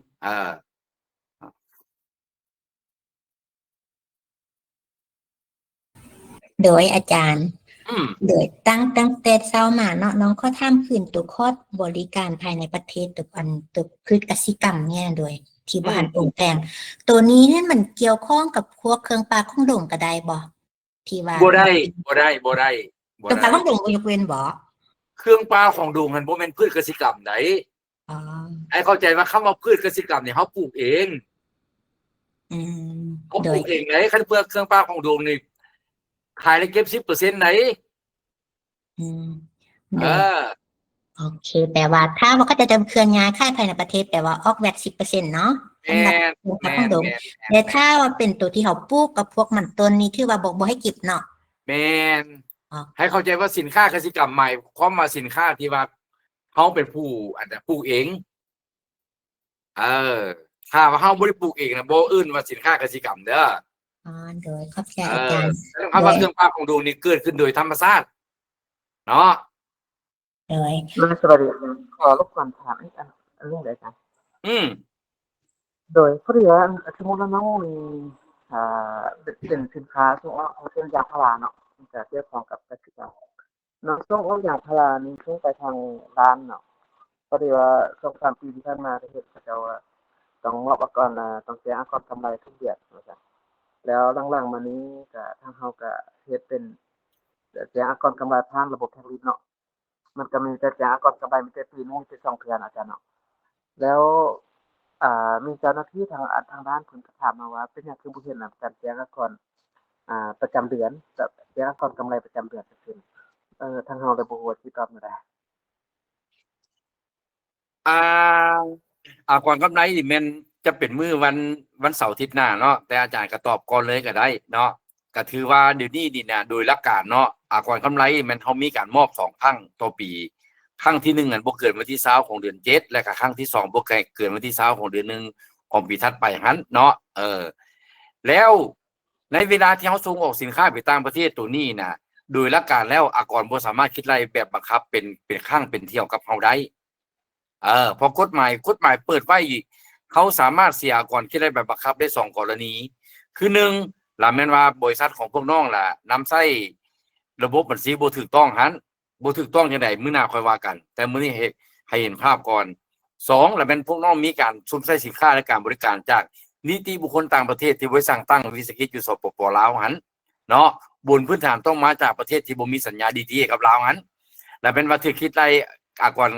โดยอาจารย์โดยตั้งแต่เช้ามาเนาะน้องก็ทำคืนตัวคอดบริการภายในประเทศตัวพืชกสิกรรมเนี่ยโดยที่บ้านองค์แปลงตัวนี้เนี่ยมันเกี่ยวข้องกับพวกเครื่องปลาข้องดงก็ได้บ่ที่ว่าบ่ได้เครื่องปลาข้องดงบ่ยกเว้นบ่เครื่องปลาของดงมันบ่แม่นพืชกสิกรรมไดไอ้เข้าใจว่าคำว่าพืชกสิกรรมเนี่ยเฮาปลูกเองเขาปลูกเองไงคันเพื่อเครื่องปลาของดงนี่ขายได้เก็บ 10% ไหนโอเคแปลว่าถ้าว่าก็จะดำเคลื่อนย้ายค่ายภายในประเทศแปลว่าออกแวด 10% เนาะแต่ถ้าว่าเป็นตัวที่เขาปลูกกับพวกมันต้นนี้ถือว่าบ่ให้เก็บเนาะแม่นให้เข้าใจว่าสินค้ากสิกรรมใหม่ความว่าสินค้าที่ว่าเขาเป็นผู้ปลูกเองถ้าว่าเขาบ่ได้ปลูกเองนะบ่อื่นว่าสินค้ากสิกรรมเด้อโดยเข้าใจอาจารย์คำว่าเครื่องปลาของดงนี่เกิดขึ้นโดยธรรมชาติเนาะโดยสวัสดีขอรบกวนถามอีกเรื่องอะไรกันโดยพอดีว่าสมมุติว่าน้องมี เป็นสินค้าส่งออกของเช่นยางพาราเนาะมันจะเกี่ยวข้องกับเกษตรกรรมเนาะส่งออกยางพารานี่ส่งไปทางร้านเนาะพอดีว่า2-3 ปีที่ผ่านมาประเทศเขาเจ้าว่าต้องมอบอากรต้องแจ้งอากรกำไรทุกเดือนว่าซั่นแล้วหลังๆมานี้ก็ทางเฮาก็เฮ็ดเป็นแจ้งอากรกำไรผ่านระบบแท็กลิสเนาะมันก็มีแต่แจ้งอากรกำไรมีแต่ปีหนึงมีแต่2เทื่อนะอาจารย์เนาะแล้วมีเจ้าหน้าที่ทางด้านเพิ่นก็ถามมาว่าเป็นหยังคือบ่เห็นการแจ้งอากรประจำเดือนกับแจ้งอากรกำไรประจำเดือนจังซี่ทางเฮาเลยบ่ฮู้ว่าสิตอบแนวใด อ่ก่อนกำไรนี่แม่นจะเป็นมื้อวันเสาร์อาทิตย์หน้าเนาะแต่อาจารย์ก็ตอบก่อนเลยก็ได้เนาะก็ถือว่าเดี๋ยวนี้นี่นะโดยหลักการเนาะก่อนกำไรมันเฮามีการมอบ2ครั้งต่อปีครั้งที่1อันบ่เกินวันที่20ของเดือน7และก็ครั้งที่2บ่เกินวันที่20ของเดือน1ของปีถัดไปหั่นเนาะแล้วในเวลาที่เฮาส่งออกสินค้าไปต่างประเทศตัวนี้นะโดยหลักการแล้วก่อนบ่สามารถคิดรายแบบบังคับเป็นครั้งเป็นเที่ยวกับเฮาได้พอกฎหมายเปิดไว้เขาสามารถเสียก่อนคิดได้แบบบังคับได้2กรณีคือ1ล่ะแม่นว่าบริษัทของพวกน้องล่ะนำใช้ระบบบัญชีบ่ถูกต้องหั้นบ่ถูกต้องจังได๋มื้อหน้าค่อยว่ากันแต่มื้อนี้ให้เห็นภาพก่อน2ล่ะแม่นพวกน้องมีการซุ่มใช้สินค้าและการบริการจากนิติบุคคลต่างประเทศที่บริษัทตั้งวิสาหกิจอยู่สปป.ลาวหั้นเนาะบนพื้นฐานต้องมาจากประเทศที่บ่มีสัญญาดีๆกับลาวหั้นและเป็นว่าถูกคิดได้ก่อน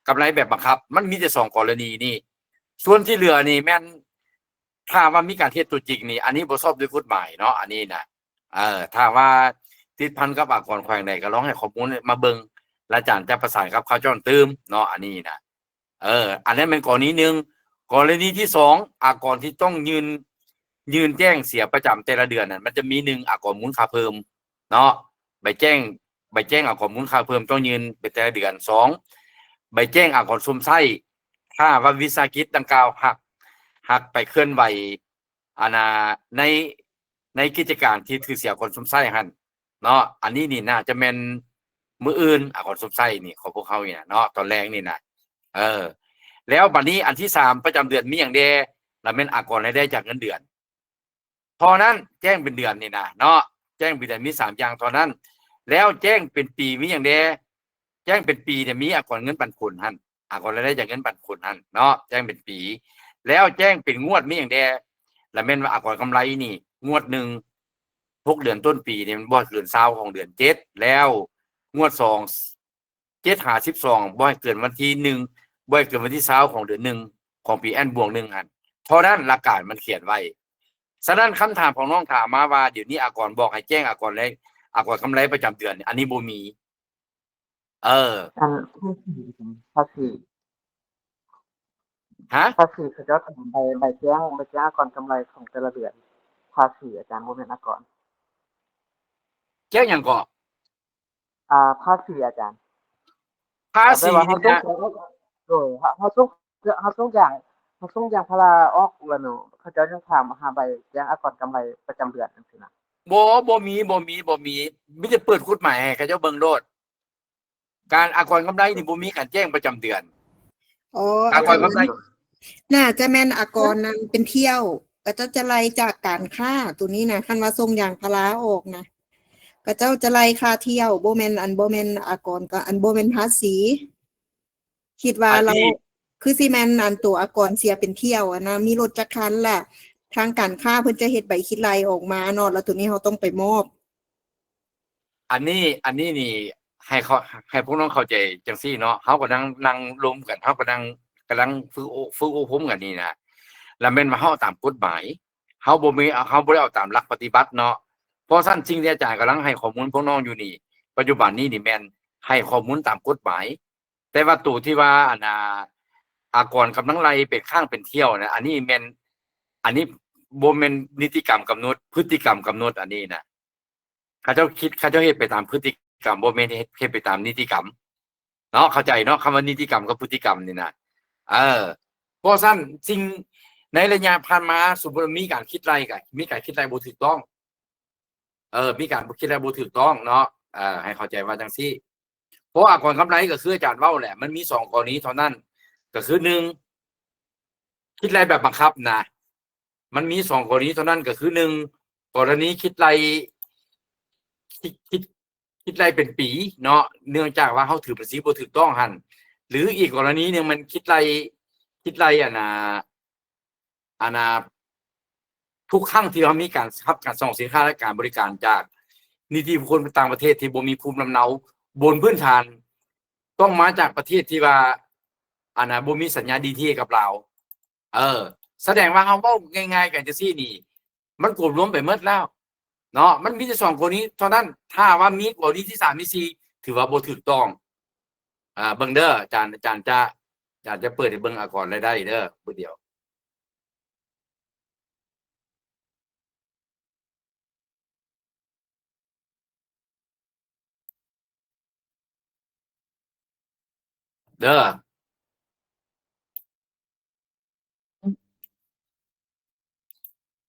กำไรแบบบังคับมันมีแต่2กรณีนี่ส่วนที่เหลือนี่แม่นถ้าว่ามีการเท็จตัวจริงนี่อันนี้บ่ชอบด้วยกฎหมายเนาะอันนี้นะถ้าว่าติดพันกับก่อนแขวงใดก็ลองให้ข้อมูลมาเบิ่งและอาจารย์จะประสานกับเขาจ้อนตืมเนาะอันนี้นะอันนั้นเป็นกรณีนึงกรณีที่2ก่อนที่ต้องยืนแจ้งเสียประจำแต่ละเดือนน่ะมันจะมี1ก่อนมูลค่าเพิ่มเนาะใบแจ้งก่อนมูลค่าเพิ่มต้องยืนเป็นแต่ละเดือน2ใบแจ้งก่อนซุมไส้ถ้าว่าวิสาหกิจดังกล่าวหักไปเคลื่อนไหวในกิจการที่ถือเสียก่อนซุมไส้หั่นเนาะอันนี้นี่น่าจะแม่นมื้ออื่นก่อนซุมไส้นี่ของพวกเขานี่นะเนาะตอนแรกนี่นะแล้วบัดนี้อันที่3ประจำเดือนมีหยังแดแล้วแม่นก่อนรายได้จากเงินเดือนพอนั้นแจ้งเป็นเดือนนี่นะเนาะแจ้งเป็นเดือนมี3อย่างตอนนั้นแล้วแจ้งเป็นปีมีหยังแดแจ้งเป็นปีเนี่ยมีก่อนเงินปันผลหั่นก่อนรายได้จากเงินปันผลหั่นเนาะแจ้งเป็นปีแล้วแจ้งเป็นงวดมีหยังแดแล้วแม่นว่าก่อนกำไรนี่งวด1 6เดือนต้นปีนี่มันบ่เกิน20ของเดือน7แล้วงวด2 7 5 12บ่เกินวันที่1บ่เกินวันที่20ของเดือน1ของปีแอนบวก1หั่นเพราะนั้นหลักการมันเขียนไว้ฉะนั้นคำถามของน้องถามมาว่าเดี๋ยวนี้ก่อนบอกให้แจ้งก่อนเลยก่อนกำไรประจำเดือนอันนี้บ่มีภาษีเขาจะทำใบแจ้งก่อนกำไรของแต่ละเดือนภาษีอาจารย์บ่แม่นก่อน แจ้งหยังก่อนภาษีอาจารย์ ภาษีนี่นะโดยเฮาส่งอย่างพาราออกแล้วเนาะเขาจะยังถามหาใบแจ้งก่อนกำไรประจำเดือนจังซี่นะบ่มีมีแต่เปิดกฎหมายให้เขาเจ้าเบิ่งโลดการก่อนกำไรนี่บ่มีการแจ้งประจำเดือนก่อนกำไรน่าจะแม่นนั้นเป็นเที่ยวก็จะไล่จากการค่าตัวนี้นะคันว่าส่งยางพาราออกนะก็เจ้าจะไล่ค่าเที่ยวบ่แม่นบ่แม่นก็บ่แม่นภาษีคิดว่าเราคือสิแม่นตัวเสียเป็นเที่ยวนะมีรถจักรคันล่ะทางการค้าเพิ่นจะเฮ็ดใบคิดไล่ออกมาเนาะแล้วตัวนี้เราต้องไปมอบอันนี้นี่ให้พวกน้องเข้าใจจังซี่เนาะเฮาก็นั่งรวมกันเฮาก็นั่งกำลังฝึกอบรมกันนี่นะแล้วแม่นว่าเฮาตามกฎหมายเฮาบ่ได้เอาตามหลักปฏิบัติเนาะเพราะซั่นสิ่งที่อาจารย์กำลังให้ข้อมูลพวกน้องอยู่นี่ปัจจุบันนี้นี่แม่นให้ข้อมูลตามกฎหมายแต่ว่าตัวที่ว่าก่อนกำลังไล่เป็นข้างเป็นเที่ยวนะอันนี้บ่แม่นนิติกรรมกำหนดพฤติกรรมกำหนดอันนี้นะเขาเจ้าเฮ็ดไปตามพฤติกรรมบ่แม่นเฮ็ดไปตามนิติกรรมเนาะเข้าใจเนาะคำว่านิติกรรมกับพฤติกรรมนี่นะเพราะซั่นสิ่งในระยะผ่านมาสมมุติมีการคิดไล่ก็มีการคิดไล่บ่ถูกต้องมีการคิดไล่บ่ถูกต้องเนาะให้เข้าใจว่าจังซี่เพราะก่อนกำไรก็คืออาจารย์เว้าแหละมันมี2กรณีเท่านั้นก็คือ1คิดไล่แบบบังคับนะ มันมีสองกรณีเท่านั้นก็คือหนึ่งกรณีคิดไรคิดไรเป็นปีเนาะเนื่องจากว่าเขาถือภาษีบ่ถูกต้องหันหรืออีกกรณีหนึ่งมันคิดไรทุกครั้งที่เรามีการรับการส่งสินค้าและการบริการจากนิติบุคคลต่างประเทศที่บ่มีภูมิลำเนาบนพื้นฐานต้องมาจากประเทศที่ว่าบ่มีสัญญาดีที่กับเราแสดงว่าเขาเว้าง่ายๆกันจังซี่นี่มันกลุ่มรวมไปหมดแล้วเนาะมันมีแต่2คนนี้เท่านั้นถ้าว่ามีกรณีที่3ที่4ถือว่าบ่ถูกต้องเบิ่งเด้ออาจารย์จะเปิดให้เบิ่งก่อนได้เด้อบ่เดียวเด้อ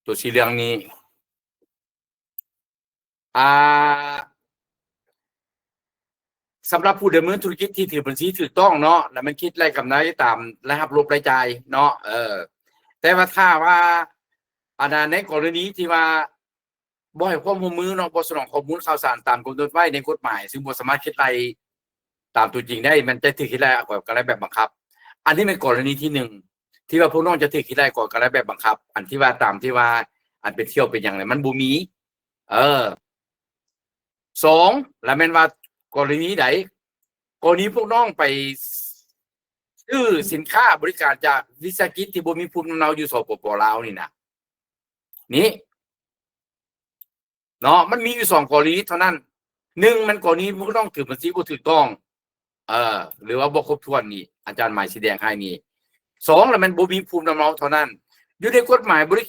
ตัวสีเหลืองนี้สำหรับผู้ดำเนินธุรกิจที่ถือภาษีถูกต้องเนาะแล้วมันคิดรายกำไรตามรายรับรบรายจ่ายเนาะแต่ว่าถ้าว่าในกรณีที่ว่าบ่ให้ความร่วมมือเนาะบ่สนองข้อมูลข่าวสารตามกำหนดไว้ในกฎหมายซึ่งบ่สามารถคิดรายตามตัวจริงได้มันจะถูกคิดรายก่อนการแบบบังคับอันนี้เป็นกรณีที่1ที่ว่าพวกน้องจะถูกคิดรายก่อนการแบบบังคับอันที่ว่าตามที่ว่าอันเป็นเที่ยวเป็นอย่างไรมันบ่มี2แล้วแม่นว่ากรณีใดกรณีพวกน้องไปซื้อสินค้าบริการจากวิสาหกิจที่บ่มีภูมิลำเนาอยู่สปป.ลาวนี่นะนี่เนาะมันมีอยู่2กรณีเท่านั้น1มันกรณีพวกน้องถือภาษีบ่ถูกต้องหรือว่าบ่ครบถ้วนนี่อาจารย์หมายสีแดงให้นี่2แล้วมันบ่มีภูมิลำเนาเท่านั้นอยู่ในกฎหมายบริ